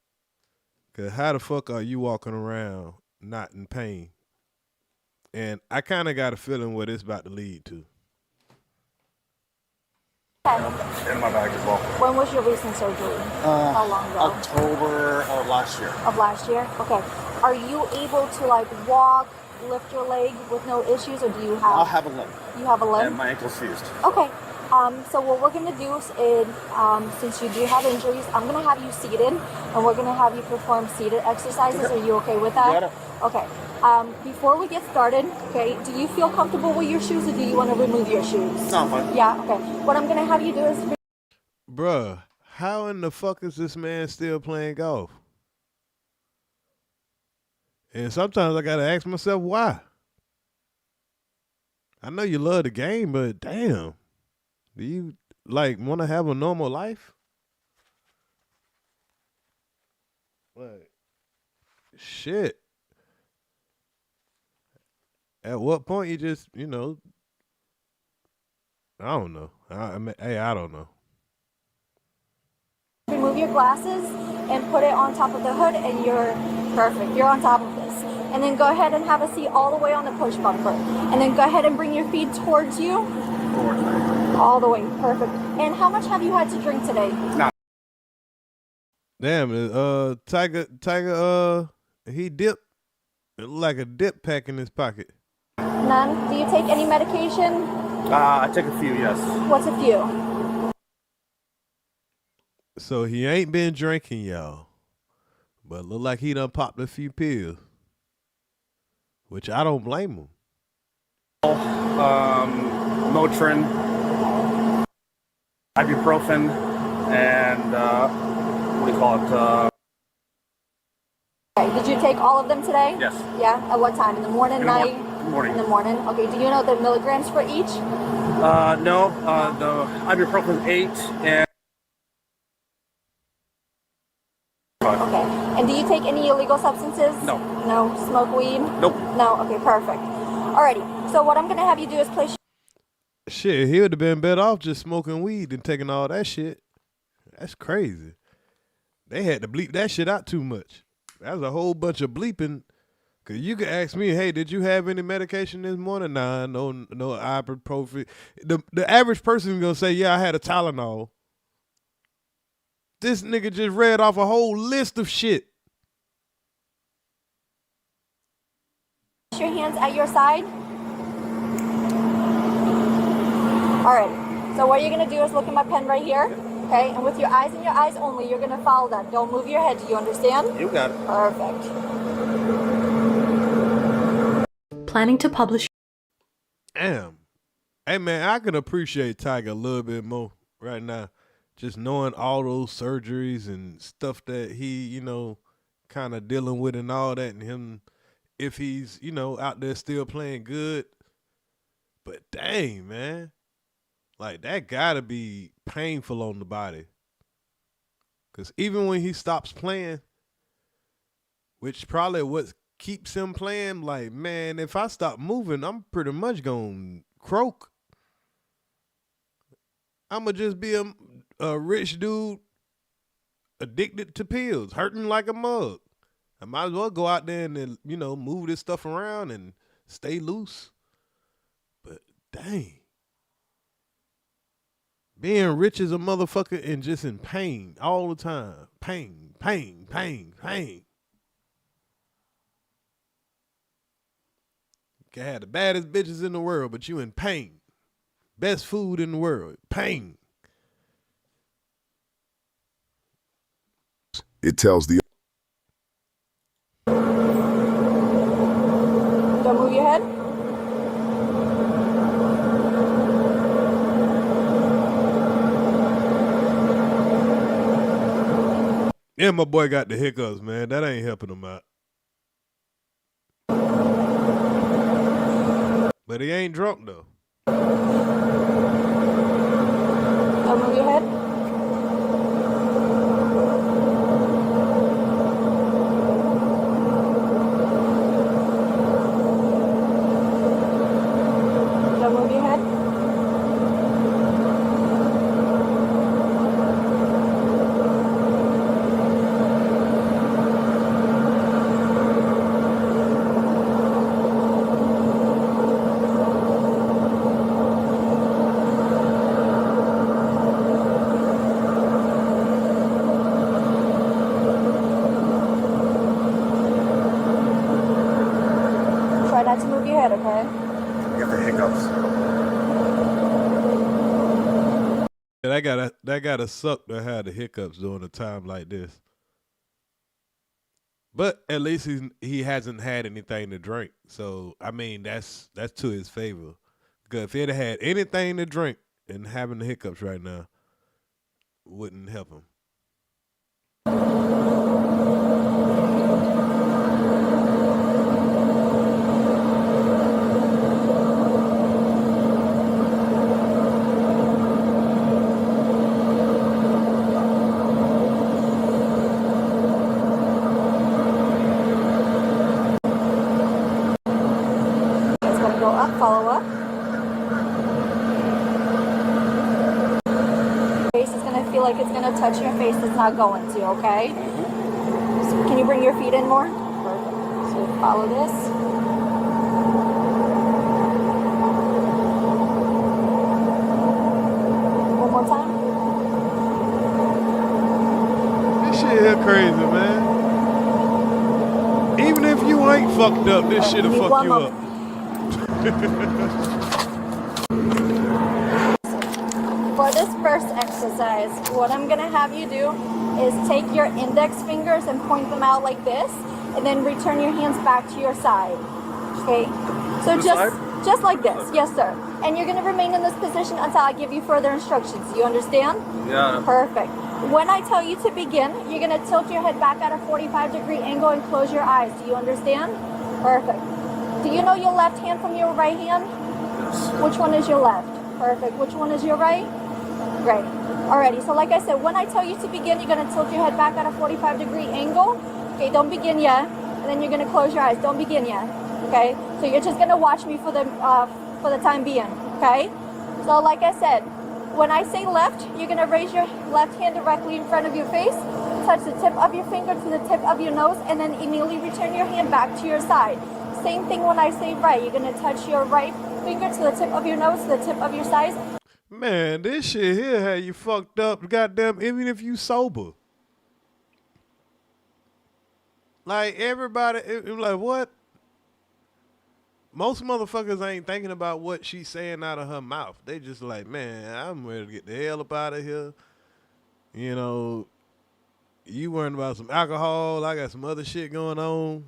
Because how the fuck are you walking around not in pain? And I kind of got a feeling what it's about to lead to. In my bag as well. When was your recent surgery? How long ago? October of last year. Of last year? Okay. Are you able to like walk, lift your leg with no issues, or do you have? I'll have a limp. You have a limp? And my ankle's fused. Okay. So what we're gonna do is, since you do have injuries, I'm gonna have you seated, and we're gonna have you perform seated exercises. Are you okay with that? Got it. Okay. Before we get started, okay, do you feel comfortable with your shoes, or do you want to remove your shoes? No, I'm fine. Yeah. Okay. What I'm gonna have you do is. Bruh, how in the fuck is this man still playing golf? And sometimes I gotta ask myself why. I know you love the game, but damn. Do you like want to have a normal life? Like, shit. At what point you just, I don't know. I mean, hey, I don't know. Remove your glasses and put it on top of the hood, and you're perfect. You're on top of this. And then go ahead and have a seat all the way on the push bumper. And then go ahead and bring your feet towards you. All the way. Perfect. And how much have you had to drink today? No. Damn, Tiger, he dipped. It looked like a dip pack in his pocket. None. Do you take any medication? I take a few, yes. What's a few? So he ain't been drinking, y'all. But look like he done popped a few pills. Which I don't blame him. Motrin, ibuprofen, and what do you call it? Okay. Did you take all of them today? Yes. Yeah. At what time? In the morning, night? Morning. In the morning. Okay. Do you know the milligrams for each? No. The ibuprofen 8 and. Okay. And do you take any illegal substances? No. No? Smoke weed? Nope. No? Okay, perfect. Alrighty. So what I'm going to have you do is place... Shit, he would have been better off just smoking weed than taking all that shit. That's crazy. They had to bleep that shit out too much. That was a whole bunch of bleeping. Cause you could ask me, hey, did you have any medication this morning? Nah, no ibuprofen. The average person is gonna say, yeah, I had a Tylenol. This nigga just read off a whole list of shit. Your hands at your side. Alright, so what you're going to do is look at my pen right here, okay? And with your eyes and your eyes only, you're going to follow that. Don't move your head. Do you understand? You got it. Perfect. Planning to publish. Damn. Hey, man, I can appreciate Tiger a little bit more right now. Just knowing all those surgeries and stuff that he, kind of dealing with and all that, and him, if he's, out there still playing good. But dang, man. Like, that gotta be painful on the body. Because even when he stops playing, which probably what keeps him playing, like, man, if I stop moving, I'm pretty much gonna croak. I'ma just be a rich dude addicted to pills, hurting like a mug. I might as well go out there and, you know, move this stuff around and stay loose. But dang. Being rich as a motherfucker and just in pain all the time. Pain, pain, pain, pain. You can have the baddest bitches in the world, but you in pain. Best food in the world. Pain. It tells the Don't move your head. Yeah, my boy got the hiccups, man. That ain't helping him out. But he ain't drunk, though. Don't move your head. Don't move your head. Try not to move your head, okay? You have the hiccups. Yeah, that gotta suck to have the hiccups during a time like this. But at least he hasn't had anything to drink. So I mean that's to his favor. Because if he'd had anything to drink and having the hiccups right now wouldn't help him. It's gonna go up, follow up. Face is gonna feel like it's gonna touch your face. It's not going to, okay? So can you bring your feet in more? Perfect. So follow this. One more time. This shit here crazy, man. Even if you ain't fucked up, this shit'll fuck you up. For this first exercise, what I'm gonna have you do is take your index fingers and point them out like this, and then return your hands back to your side. Okay? So just like this, yes sir. And you're gonna remain in this position until I give you further instructions. Do you understand? Yeah. Perfect. When I tell you to begin, you're gonna tilt your head back at a 45-degree angle and close your eyes. Do you understand? Perfect. Do you know your left hand from your right hand? Yes. Which one is your left? Perfect. Which one is your right? Great. Alrighty, so like I said, when I tell you to begin, you're going to tilt your head back at a 45-degree angle. Okay, don't begin yet. And then you're going to close your eyes. Don't begin yet. Okay? So you're just going to watch me for the time being. Okay? So like I said, when I say left, you're going to raise your left hand directly in front of your face, touch the tip of your finger to the tip of your nose, and then immediately return your hand back to your side. Same thing when I say right. You're going to touch your right finger to the tip of your nose, to the tip of your side. Man, this shit here had you fucked up, goddamn, even if you sober. Like, everybody, it was like, what? Most motherfuckers ain't thinking about what she's saying out of her mouth. They just like, man, I'm ready to get the hell up out of here. You know, you worrying about some alcohol. I got some other shit going on.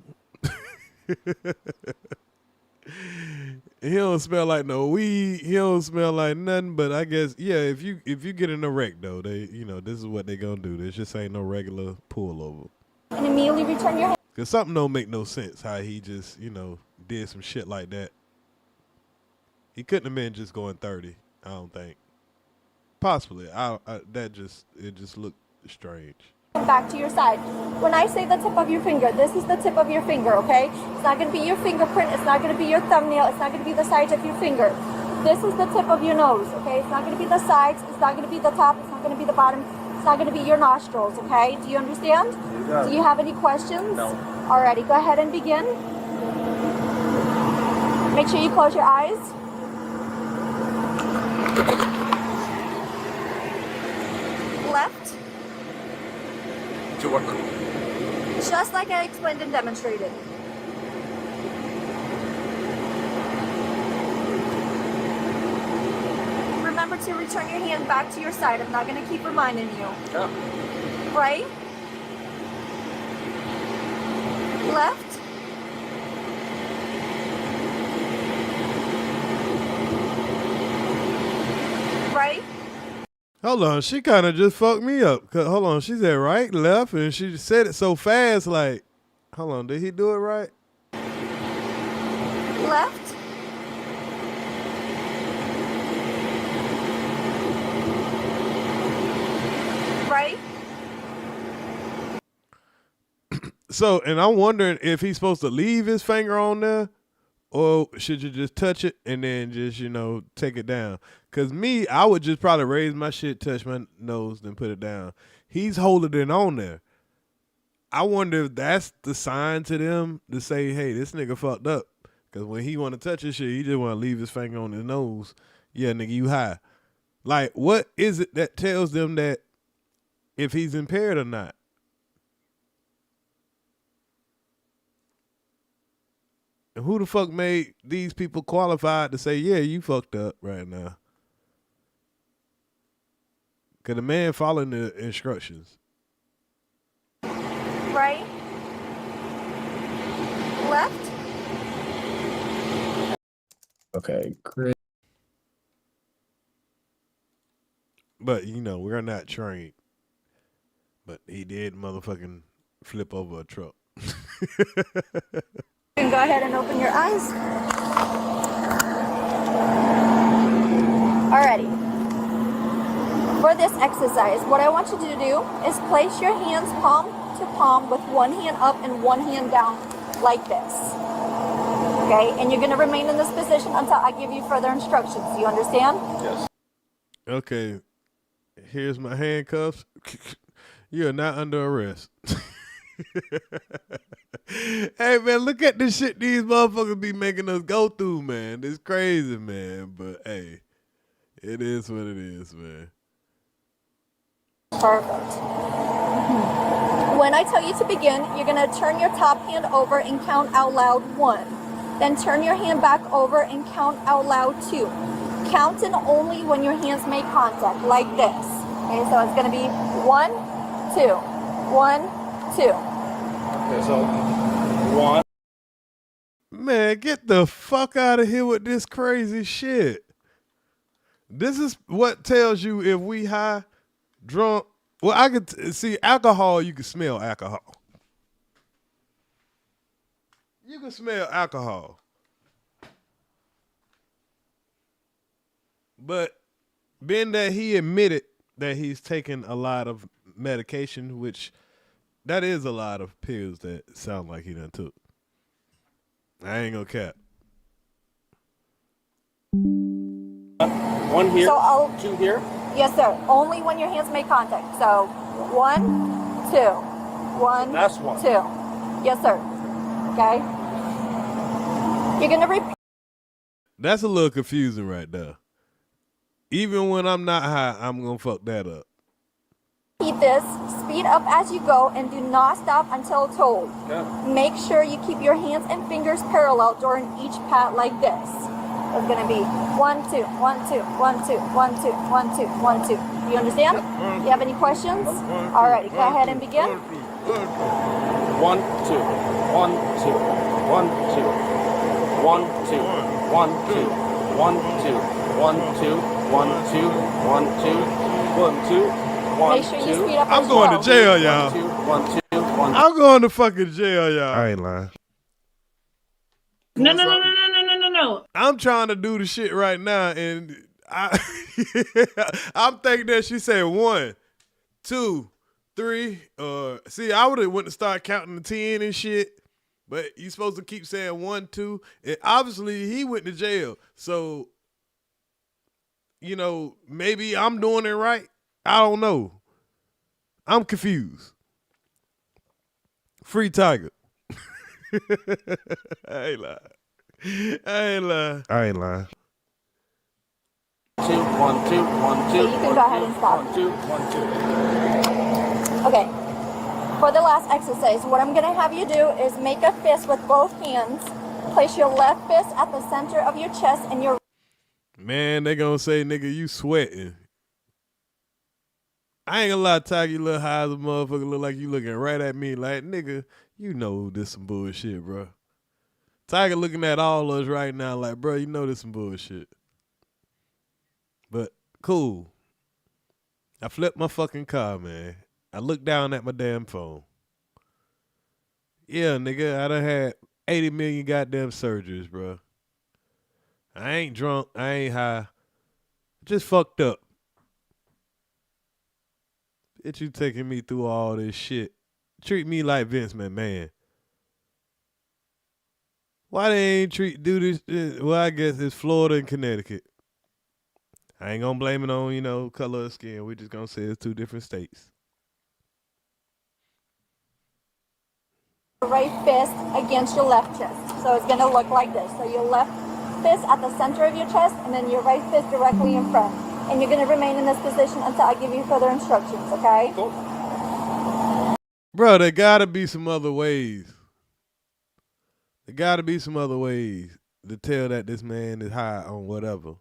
He don't smell like no weed. He don't smell like nothing. But I guess, yeah, if you get in a wreck though, they, you know, this is what they gonna do. This just ain't no regular pullover. And immediately return your hand. Cause something don't make no sense how he just, you know, did some shit like that. He couldn't have been just going 30. I don't think. Possibly. It just looked strange. Back to your side. When I say the tip of your finger, this is the tip of your finger, okay? It's not going to be your fingerprint. It's not going to be your thumbnail. It's not going to be the size of your finger. This is the tip of your nose, okay? It's not going to be the sides. It's not going to be the top. It's not going to be the bottom. It's not going to be your nostrils, okay? Do you understand? Do you have any questions? No. Alrighty, go ahead and begin. Make sure you close your eyes. Left. To what? Just like I explained and demonstrated. Remember to return your hand back to your side. I'm not going to keep reminding you. Yeah. Right? Left. Right? Hold on, she kind of just fucked me up. 'Cause, hold on, she said right, left, and she said it so fast, like, hold on, did he do it right? Left. Right? So, and I'm wondering if he's supposed to leave his finger on there, or should you just touch it and then just, you know, take it down? Because me, I would just probably raise my shit, touch my nose, then put it down. He's holding it on there. I wonder if that's the sign to them to say, hey, this nigga fucked up. Because when he want to touch his shit, he just want to leave his finger on his nose. Yeah, nigga, you high. Like, what is it that tells them that if he's impaired or not? And who the fuck made these people qualified to say, yeah, you fucked up right now? Because the man following the instructions. Right? Left? Okay, great. But, you know, we're not trained. But he did motherfucking flip over a truck. You can go ahead and open your eyes. Alrighty. For this exercise, what I want you to do is place your hands palm to palm with one hand up and one hand down like this. Okay, and you're going to remain in this position until I give you further instructions. Do you understand? Yes. Okay, here's my handcuffs. You're not under arrest. Hey, man, look at the shit these motherfuckers be making us go through, man. It's crazy, man. But, hey, it is what it is, man. Perfect. When I tell you to begin, you're going to turn your top hand over and count out loud 1. Then turn your hand back over and count out loud 2. Counting only when your hands make contact, like this. Okay, so it's going to be 1, 2, 1, 2. Okay, so 1. Man, get the fuck out of here with this crazy shit. This is what tells you if we high, drunk. Well, I could see alcohol. You can smell alcohol. You can smell alcohol. But being that he admitted that he's taken a lot of medication, which that is a lot of pills that sound like he done took. I ain't gonna cap. 1 here, So 2 here. Yes, sir. Only when your hands make contact. So 1, 2, 1, That's 1. 2. Yes, sir. Okay. You're gonna repeat. That's a little confusing right there. Even when I'm not high, I'm gonna fuck that up. This, speed up as you go, and do not stop until told. Yeah. Make sure you keep your hands and fingers parallel during each pat like this. It's gonna be 1, 2, 1, 2, 1, 2, 1, 2, 1, 2, 1, 2. You understand? You have any questions? Alrighty, go ahead and begin. 1, 2, 1, 2, 1, 2, 1, 2, 1, 2, 1, 2, 1, 2, 1, 2, 1, 2, 1, 2, 1, 2. Make sure you speed up. I'm as going well. to jail, y'all. 1, 2, 1. I'm going to fucking jail, y'all. I ain't lying. No. I'm trying to do the shit right now, and I'm thinking that she said 1, 2, 3. See, I would have went to start counting to 10 and shit, but you supposed to keep saying 1, 2, and obviously he went to jail. So you know, maybe I'm doing it right. I don't know. I'm confused. Free Tiger. I ain't lying. I ain't lying. 2, 1, 2, 1, 2. You can go ahead and stop. 1, 2, 1, 2. Okay. For the last exercise, what I'm going to have you do is make a fist with both hands. Place your left fist at the center of your chest and your... Man, they gonna say, nigga, you sweating. I ain't gonna lie, Tiger, you look high as a motherfucker. Look like you looking right at me like, nigga, you know this some bullshit, bro. Tiger looking at all of us right now like, bro, you know this some bullshit. But cool. I flipped my fucking car, man. I looked down at my damn phone. Yeah, nigga, I done had 80 million goddamn surgeries, bro. I ain't drunk. I ain't high. Just fucked up. Bitch, you taking me through all this shit. Treat me like Vince McMahon. Why they ain't do this? Well, I guess it's Florida and Connecticut. I ain't gonna blame it on, you know, color of skin. We just gonna say it's 2 different states. right fist against your left chest. So it's going to look like this. So your left fist at the center of your chest and then your right fist directly in front. And you're going to remain in this position until I give you further instructions, okay? Cool. Bro, there gotta be some other ways. There gotta be some other ways to tell that this man is high on whatever.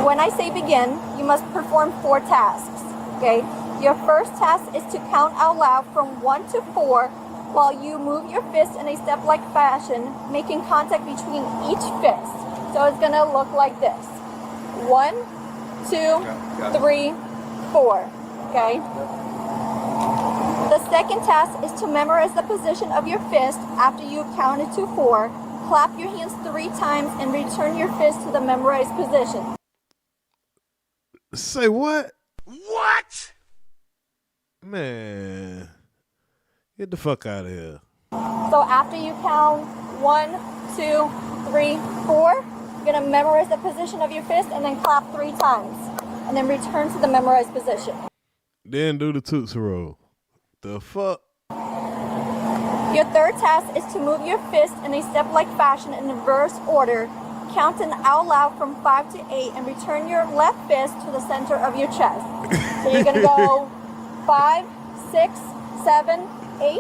When I say begin, you must perform 4 tasks, okay? Your first task is to count out loud from 1 to 4 while you move your fist in a step-like fashion, making contact between each fist. So it's gonna look like this. 1, 2, 3, 4, okay? The second task is to memorize the position of your fist after you've counted to 4. Clap your hands 3 times and return your fist to the memorized position. Say what? What? Man, get the fuck out of here. So after you count 1, 2, 3, 4, you're gonna memorize the position of your fist and then clap 3 times. And then return to the memorized position. Then do the Tootsie Roll. The fuck? Your third task is to move your fist in a step-like fashion in reverse order, counting out loud from 5 to 8, and return your left fist to the center of your chest. So you're gonna go 5, 6, 7, 8.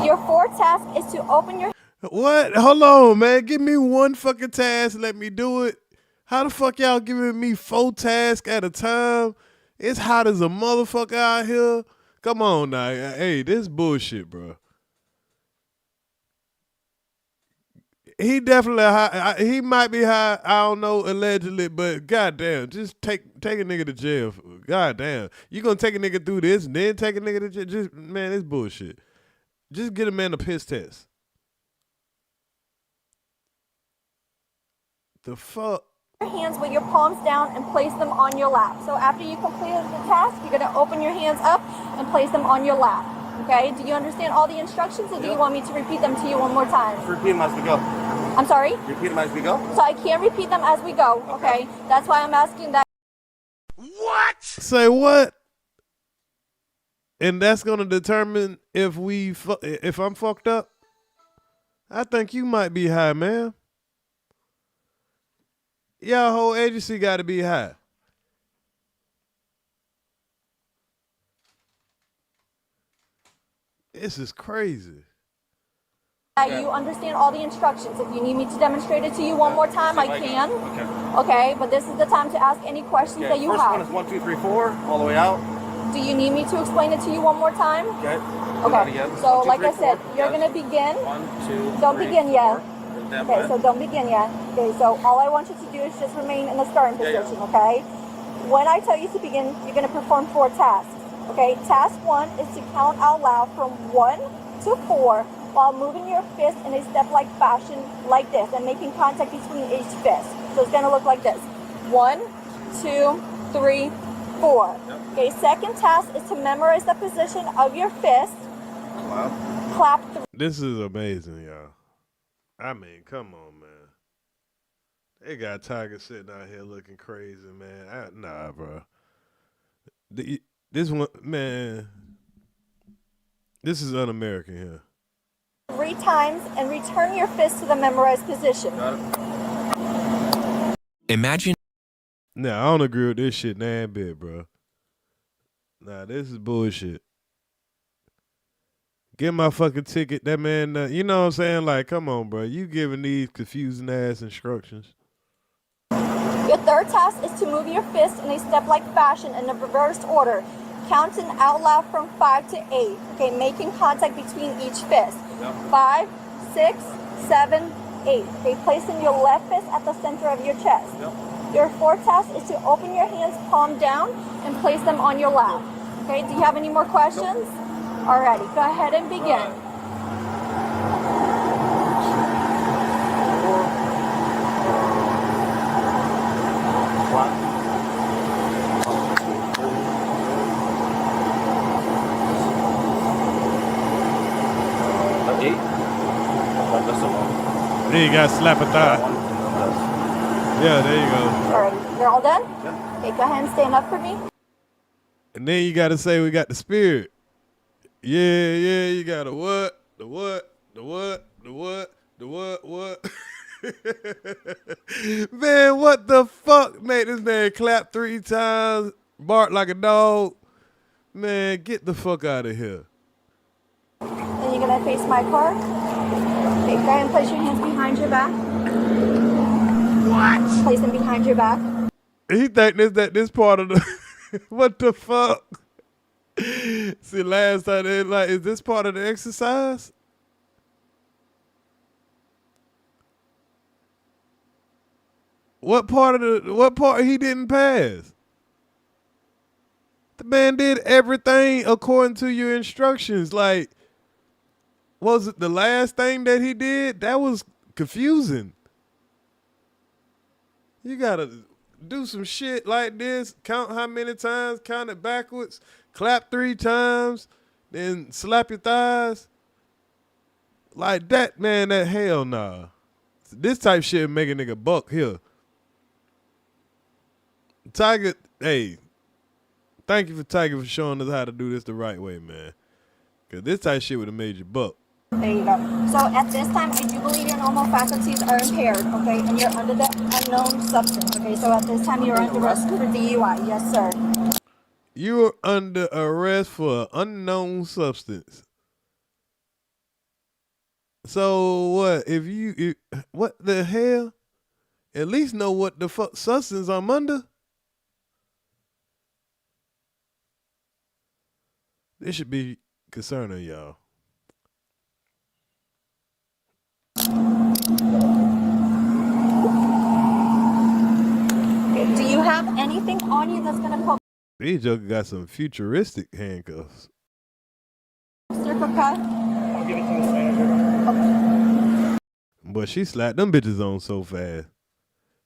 Your fourth task is to open your... What? Hold on, man. Give me one fucking task. Let me do it. How the fuck y'all giving me 4 tasks at a time? It's hot as a motherfucker out here. Come on now. Hey, this bullshit, bro. He definitely high. He might be high. I don't know, allegedly, but goddamn, just take a nigga to jail. Goddamn, you gonna take a nigga through this and then take a nigga to jail? Just, man, it's bullshit. Just get a man a piss test. The fuck? Your hands with your palms down and place them on your lap. So after you completed the task, you're gonna open your hands up and place them on your lap. Okay? Do you understand all the instructions, or do you want me to repeat them to you one more time? Just repeat them as we go. I'm sorry? Repeat them as we go. So I can't repeat them as we go. Okay? That's why I'm asking that. What? Say what? And that's gonna determine if I'm fucked up. I think you might be high, man. Y'all whole agency got to be high. This is crazy. You understand all the instructions. If you need me to demonstrate it to you one more time, I can. Okay, but this is the time to ask any questions that you have. First one is 1, 2, 3, 4, all the way out. Do you need me to explain it to you one more time? Okay. Okay. So, like I said, you're going to begin. 1, 2, Don't 3, begin yet. 4. Okay, so don't begin yet. Okay, so all I want you to do is just remain in the starting position, okay? When I tell you to begin, you're going to perform 4 tasks, okay? Task 1 is to count out loud from 1 to 4 while moving your fist in a step-like fashion like this and making contact between each fist. So it's going to look like this. 1, 2, 3, 4. Okay, second task is to memorize the position of your fist. Clap 3. This is amazing, y'all. I mean, come on, man. They got Tiger sitting out here looking crazy, man. Nah, bro. This one, man. This is un-American here. 3 times and return your fist to the memorized position. Imagine. Nah, I don't agree with this shit nah bit, bro. Nah, this is bullshit. Get my fucking ticket. That man, you know what I'm saying? Like, come on, bro. You giving these confusing ass instructions. Your third task is to move your fist in a step-like fashion in a reversed order, counting out loud from 5 to 8. Okay, making contact between each fist. 5, 6, 7, 8. Okay, placing your left fist at the center of your chest. Your fourth task is to open your hands palm down and place them on your lap. Okay, do you have any more questions? Alrighty, go ahead and begin. Then you got to slap a thigh. Yeah, there you go. Alrighty, you're all done? Okay, go ahead and stand up for me. And then you got to say we got the spirit. Yeah, you got the what, the what, the what, the what, the what. Man, what the fuck made this man clap 3 times, bark like a dog? Man, get the fuck out of here. Then you're gonna face my car. Okay, go ahead and place your hands behind your back. What? Place them behind your back. He think this part of the what the fuck? See, last time they like, is this part of the exercise? What part he didn't pass? The man did everything according to your instructions. Like, was it the last thing that he did? That was confusing. You gotta do some shit like this, count how many times, count it backwards, clap 3 times, then slap your thighs. Like that, man, that hell nah. This type shit make a nigga buck here. Tiger, hey, thank you for Tiger for showing us how to do this the right way, man. Cause this type shit would have made you buck. There you go. So at this time, I do believe your normal faculties are impaired, okay? And you're under the unknown substance, okay? So at this time, you're under arrest for DUI. Yes, sir. You're under arrest for an unknown substance. So what? What the hell? At least know what the fuck substance I'm under. This should be concerning y'all. Do you have anything on you that's gonna cause These jokers got some futuristic handcuffs. circle cut? I'll give it to this manager. But she slapped them bitches on so fast.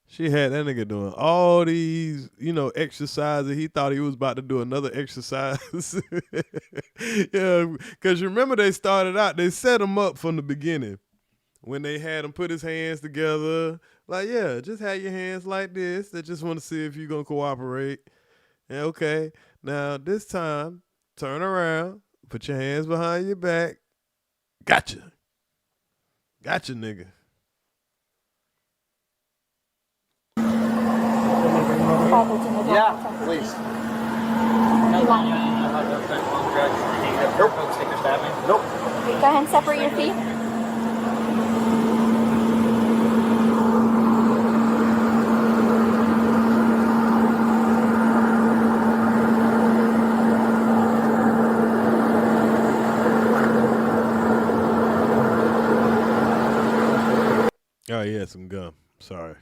She had that nigga doing all these, exercises. He thought he was about to do another exercise. Yeah, because you remember they started out, they set him up from the beginning. When they had him put his hands together, like, yeah, just have your hands like this. They just want to see if you're going to cooperate. And okay, now this time, turn around, put your hands behind your back. Gotcha. Gotcha, nigga. Yeah, please. Nope. Okay, go ahead and separate your feet. Oh, yeah, some gum. Sorry.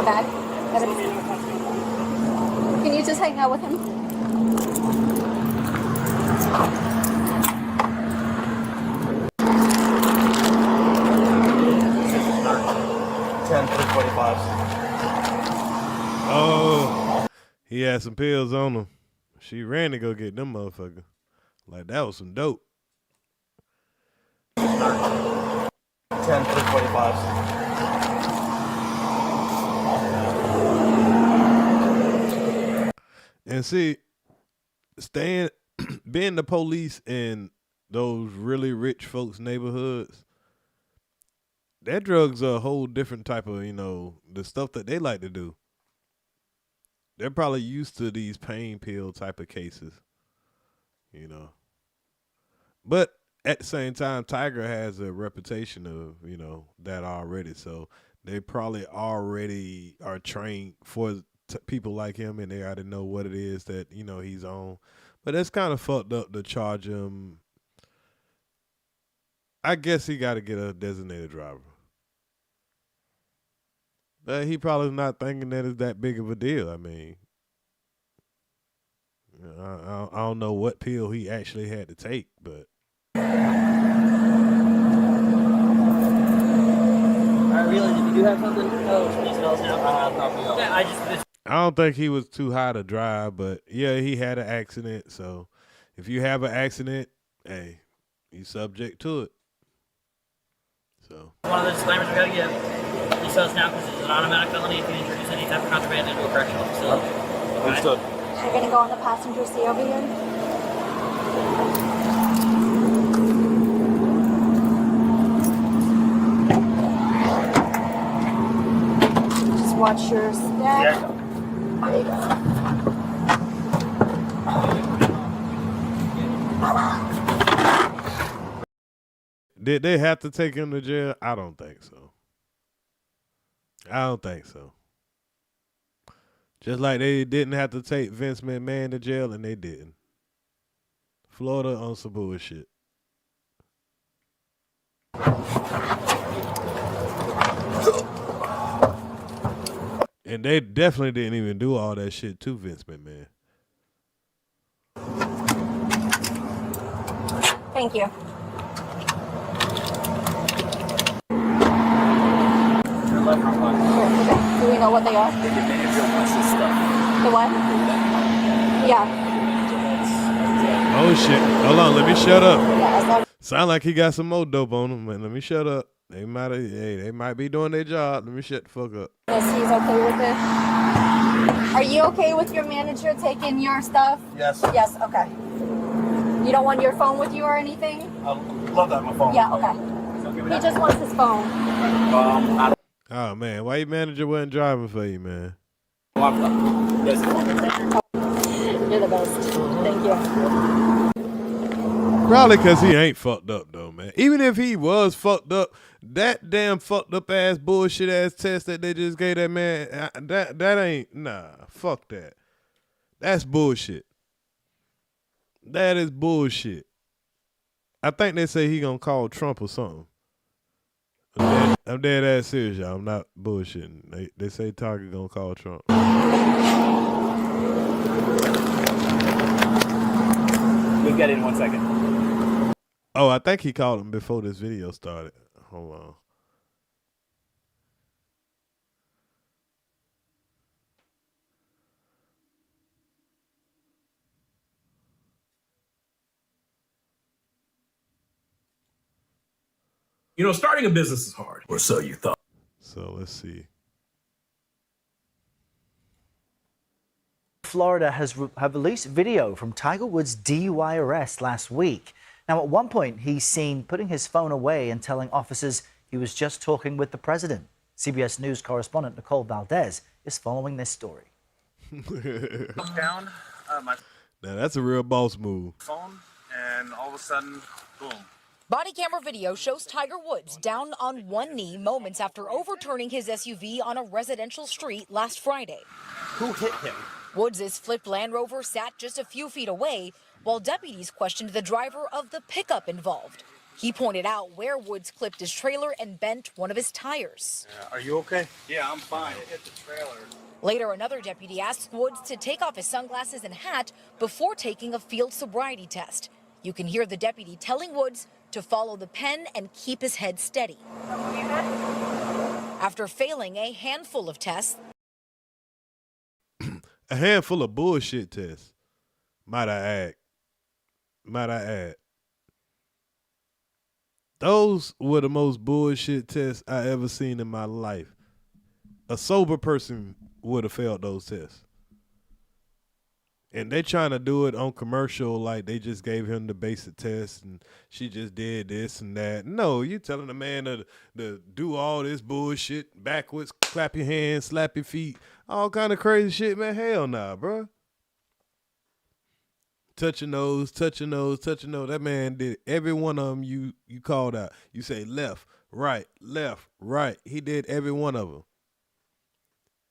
Okay. Can you just hang out with him? Oh, he had some pills on him. She ran to go get them motherfuckers. Like, that was some dope. 10-45. And see, being the police in those really rich folks' neighborhoods, that drugs are a whole different type of, the stuff that they like to do. They're probably used to these pain pill type of cases, But at the same time, Tiger has a reputation of, that already. So they probably already are trained for people like him, and they already know what it is that, he's on. But it's kind of fucked up to charge him. I guess he got to get a designated driver. But he probably not thinking that it's that big of a deal. I mean, I don't know what pill he actually had to take, but. Really, if you do have something, I don't think he was too high to drive, but yeah, he had an accident. So if you have an accident, hey, you're subject to it. So one of the disclaimers we gotta give. He says now because it's an automatic felony if you introduce any type of contraband into a correctional facility. Understood. You're gonna go on the passenger seat over here. Just watch your step. There you go. Did they have to take him to jail? I don't think so. Just like they didn't have to take Vince McMahon to jail, and they didn't. Florida on some bullshit. And they definitely didn't even do all that shit to Vince McMahon. Thank you. Do we know what they are? The what? Yeah. Oh shit! Hold on, let me shut up. Yeah, Sound like he got some more dope on him, man. Let me shut up. They might be doing their job. Let me shut the fuck up. yes, he's okay with it. Are you okay with your manager taking your stuff? Yes. Yes, okay. You don't want your phone with you or anything? I love that, my phone. Yeah, okay. He just wants his phone. Oh man, why your manager wasn't driving for you, man? You're the best. Thank you. Probably because he ain't fucked up though, man. Even if he was fucked up, that damn fucked up ass bullshit ass test that they just gave that man, that ain't, fuck that. That's bullshit. That is bullshit. I think they say he gonna call Trump or something. I'm dead ass serious, y'all. I'm not bullshitting. They say Tiger gonna call Trump. We'll get it in 1 second. Oh, I think he called him before this video started. Hold on. You know, starting a business is hard, or so you thought. So let's see. Florida have released video from Tiger Woods' DUI arrest last week. Now, at one point, he's seen putting his phone away and telling officers he was just talking with the president. CBS News correspondent Nicole Valdez is following this story. Down my Now that's a real boss move. phone, and all of a sudden, boom. Body camera video shows Tiger Woods down on one knee moments after overturning his SUV on a residential street last Friday. Who hit him? Woods' flipped Land Rover sat just a few feet away while deputies questioned the driver of the pickup involved. He pointed out where Woods clipped his trailer and bent one of his tires. Are you okay? Yeah, I'm fine. It hit the trailer. Later, another deputy asked Woods to take off his sunglasses and hat before taking a field sobriety test. You can hear the deputy telling Woods to follow the pen and keep his head steady. After failing a handful of tests, a handful of bullshit tests, might I add. Those were the most bullshit tests I ever seen in my life. A sober person would have failed those tests. And they trying to do it on commercial like they just gave him the basic test and she just did this and that. No, you telling a man to do all this bullshit, backwards, clap your hands, slap your feet, all kind of crazy shit, man. Hell nah, bro. Touch your nose, touch your nose, touch your nose. That man did every one of them you called out. You say left, right. He did every one of them.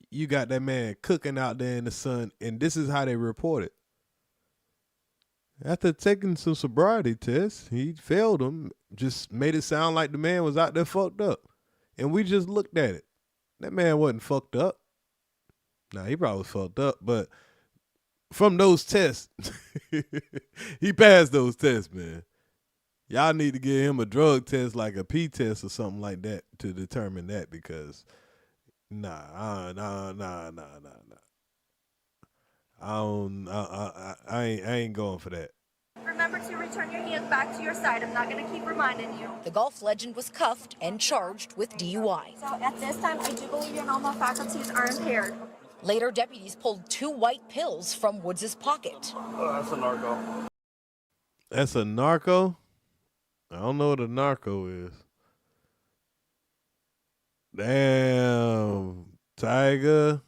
You got that man cooking out there in the sun, and this is how they report it. After taking some sobriety tests, he failed them, just made it sound like the man was out there fucked up. And we just looked at it. That man wasn't fucked up. Nah, he probably was fucked up, but from those tests, he passed those tests, man. Y'all need to give him a drug test, like a P test or something like that, to determine that, because nah. I ain't going for that. Remember to return your hands back to your side. I'm not going to keep reminding you. the golf legend was cuffed and charged with DUI. So at this time, I do believe your normal faculties are impaired. Later, deputies pulled 2 white pills from Woods' pocket. That's a narco. That's a narco? I don't know what a narco is. Damn, Tiger.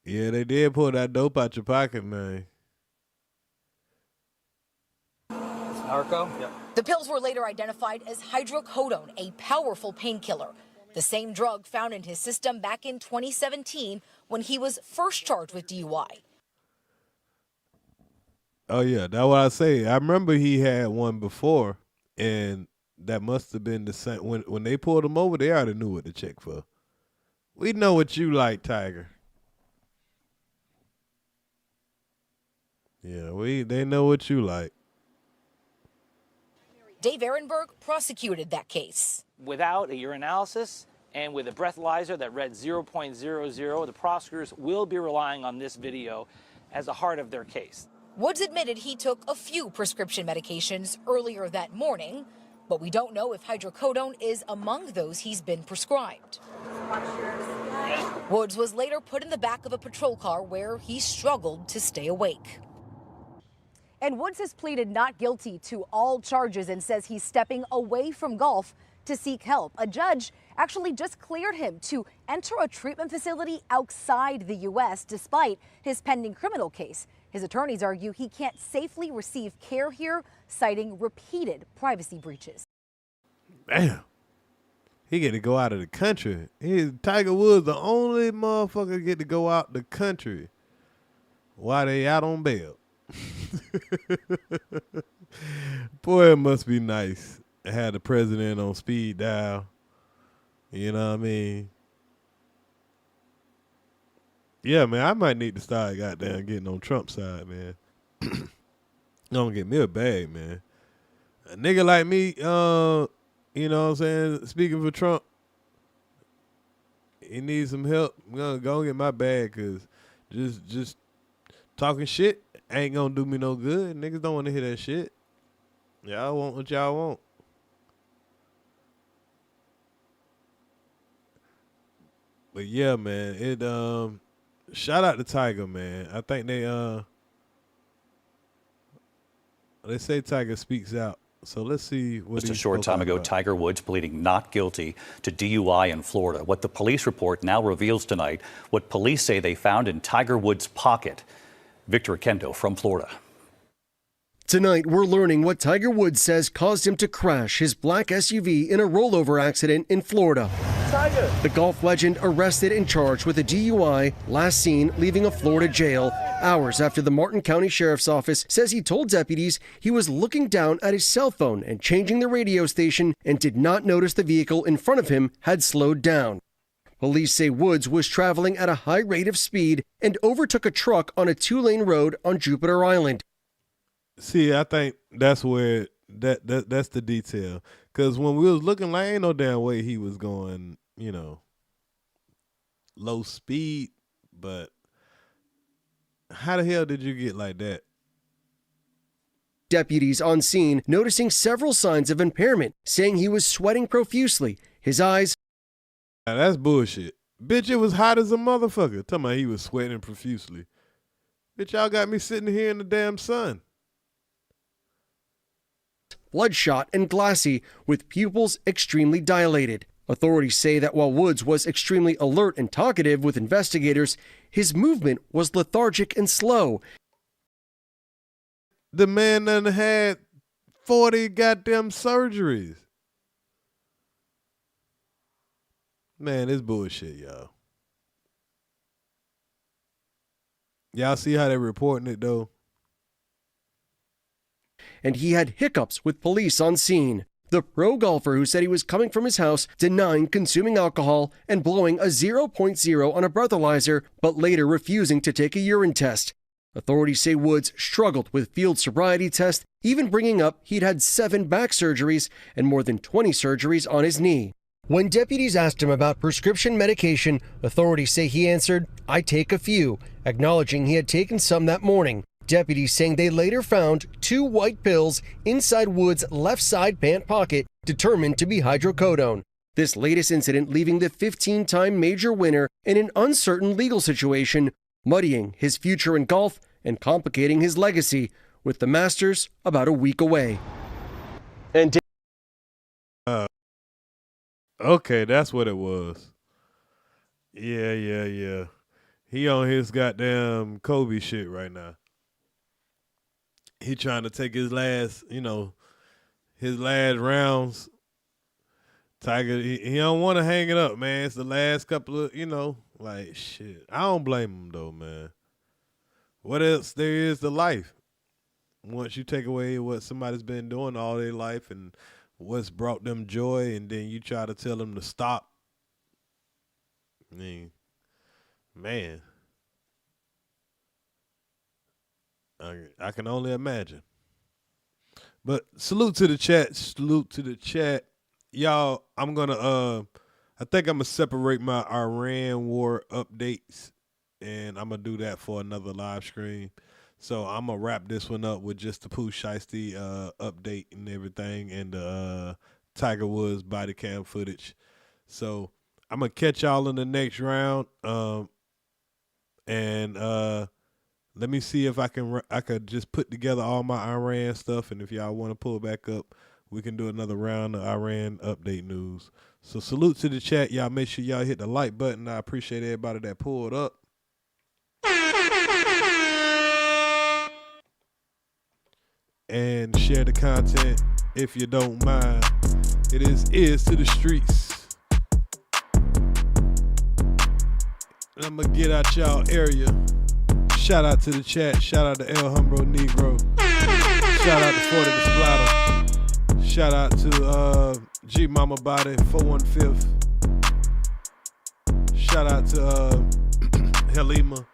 Yeah, they did pull that dope out your pocket, man. Narco? Yep. The pills were later identified as hydrocodone, a powerful painkiller. The same drug found in his system back in 2017 when he was first charged with DUI. Oh, yeah, that's what I say. I remember he had one before, and that must have been the same. When they pulled him over, they already knew what to check for. We know what you like, Tiger. Yeah, they know what you like. Dave Ehrenberg prosecuted that case. Without a urinalysis and with a breathalyzer that read 0.00, the prosecutors will be relying on this video as a heart of their case. Woods admitted he took a few prescription medications earlier that morning, but we don't know if hydrocodone is among those he's been prescribed. Woods was later put in the back of a patrol car where he struggled to stay awake. And Woods has pleaded not guilty to all charges and says he's stepping away from golf to seek help. A judge actually just cleared him to enter a treatment facility outside the U.S. despite his pending criminal case. His attorneys argue he can't safely receive care here, citing repeated privacy breaches. Damn. He get to go out of the country. Tiger Woods, the only motherfucker get to go out the country while they out on bail. Boy, it must be nice to have the president on speed dial. You know what I mean? Yeah, man, I might need to start goddamn getting on Trump's side, man. Gonna get me a bag, man. A nigga like me, you know what I'm saying, speaking for Trump, he needs some help. I'm gonna go get my bag, cause just talking shit ain't gonna do me no good. Niggas don't want to hear that shit. Y'all want what y'all want. But yeah, man, it shout out to Tiger, man. I think they say Tiger speaks out. So let's see what Just a short time ago, Tiger Woods pleading not guilty to DUI in Florida. What the police report now reveals tonight, what police say they found in Tiger Woods' pocket. Victor Kendo from Florida. Tonight, we're learning what Tiger Woods says caused him to crash his black SUV in a rollover accident in Florida. Tiger. The golf legend arrested and charged with a DUI, last seen leaving a Florida jail Hours after the Martin County Sheriff's Office says he told deputies he was looking down at his cell phone and changing the radio station and did not notice the vehicle in front of him had slowed down. Police say Woods was traveling at a high rate of speed and overtook a truck on a 2-lane road on Jupiter Island. See, I think that's where that's the detail. Because when we was looking, like, ain't no damn way he was going, you know, low speed. But how the hell did you get like that? Deputies on scene noticing several signs of impairment, saying he was sweating profusely. His eyes. Now, that's bullshit. Bitch, it was hot as a motherfucker. Talking about he was sweating profusely. Bitch, y'all got me sitting here in the damn sun. Bloodshot and glassy, with pupils extremely dilated. Authorities say that while Woods was extremely alert and talkative with investigators, his movement was lethargic and slow. The man done had 40 goddamn surgeries. Man, it's bullshit, y'all. Y'all see how they're reporting it, though? And he had hiccups with police on scene. The pro golfer who said he was coming from his house denying consuming alcohol and blowing a 0.0 on a breathalyzer, but later refusing to take a urine test. Authorities say Woods struggled with field sobriety tests, even bringing up he'd had 7 back surgeries and more than 20 surgeries on his knee. When deputies asked him about prescription medication, authorities say he answered, "I take a few," acknowledging he had taken some that morning. Deputies saying they later found 2 white pills inside Woods' left side pant pocket, determined to be hydrocodone. This latest incident leaving the 15-time major winner in an uncertain legal situation, muddying his future in golf and complicating his legacy, with the Masters about a week away. And okay, that's what it was. Yeah. He on his goddamn Kobe shit right now. He trying to take his last, his last rounds. Tiger, he don't want to hang it up, man. It's the last couple of, like, shit. I don't blame him, though, man. What else there is to life? Once you take away what somebody's been doing all their life and what's brought them joy, and then you try to tell them to stop. I mean, man. I can only imagine. But salute to the chat. Y'all, I'm going to, I think I'm going to separate my Iran war updates, and I'm going to do that for another live stream. So I'm going to wrap this one up with just the Pooh Shiesty update and everything, and the Tiger Woods body cam footage. So I'm going to catch y'all in the next round. Let me see if I could just put together all my Iran stuff, and if y'all want to pull back up, we can do another round of Iran update news. So salute to the chat. Y'all make sure y'all hit the like button. I appreciate everybody that pulled up. And share the content if you don't mind. It is Earz to the streets. And I'm going to get out y'all area. Shout out to the chat. Shout out to El Humbro Negro. Shout out to 40 the Splatter. Shout out to G Mama Body 415. Shout out to Halima.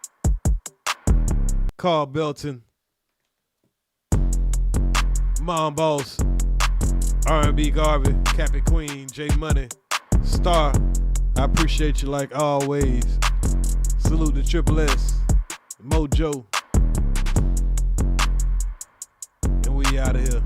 Carl Belton. Mom Boss. R&B Garvey. Cappy Queen. J Money. Star. I appreciate you like always. Salute to Triple S. Mojo. And we out of here.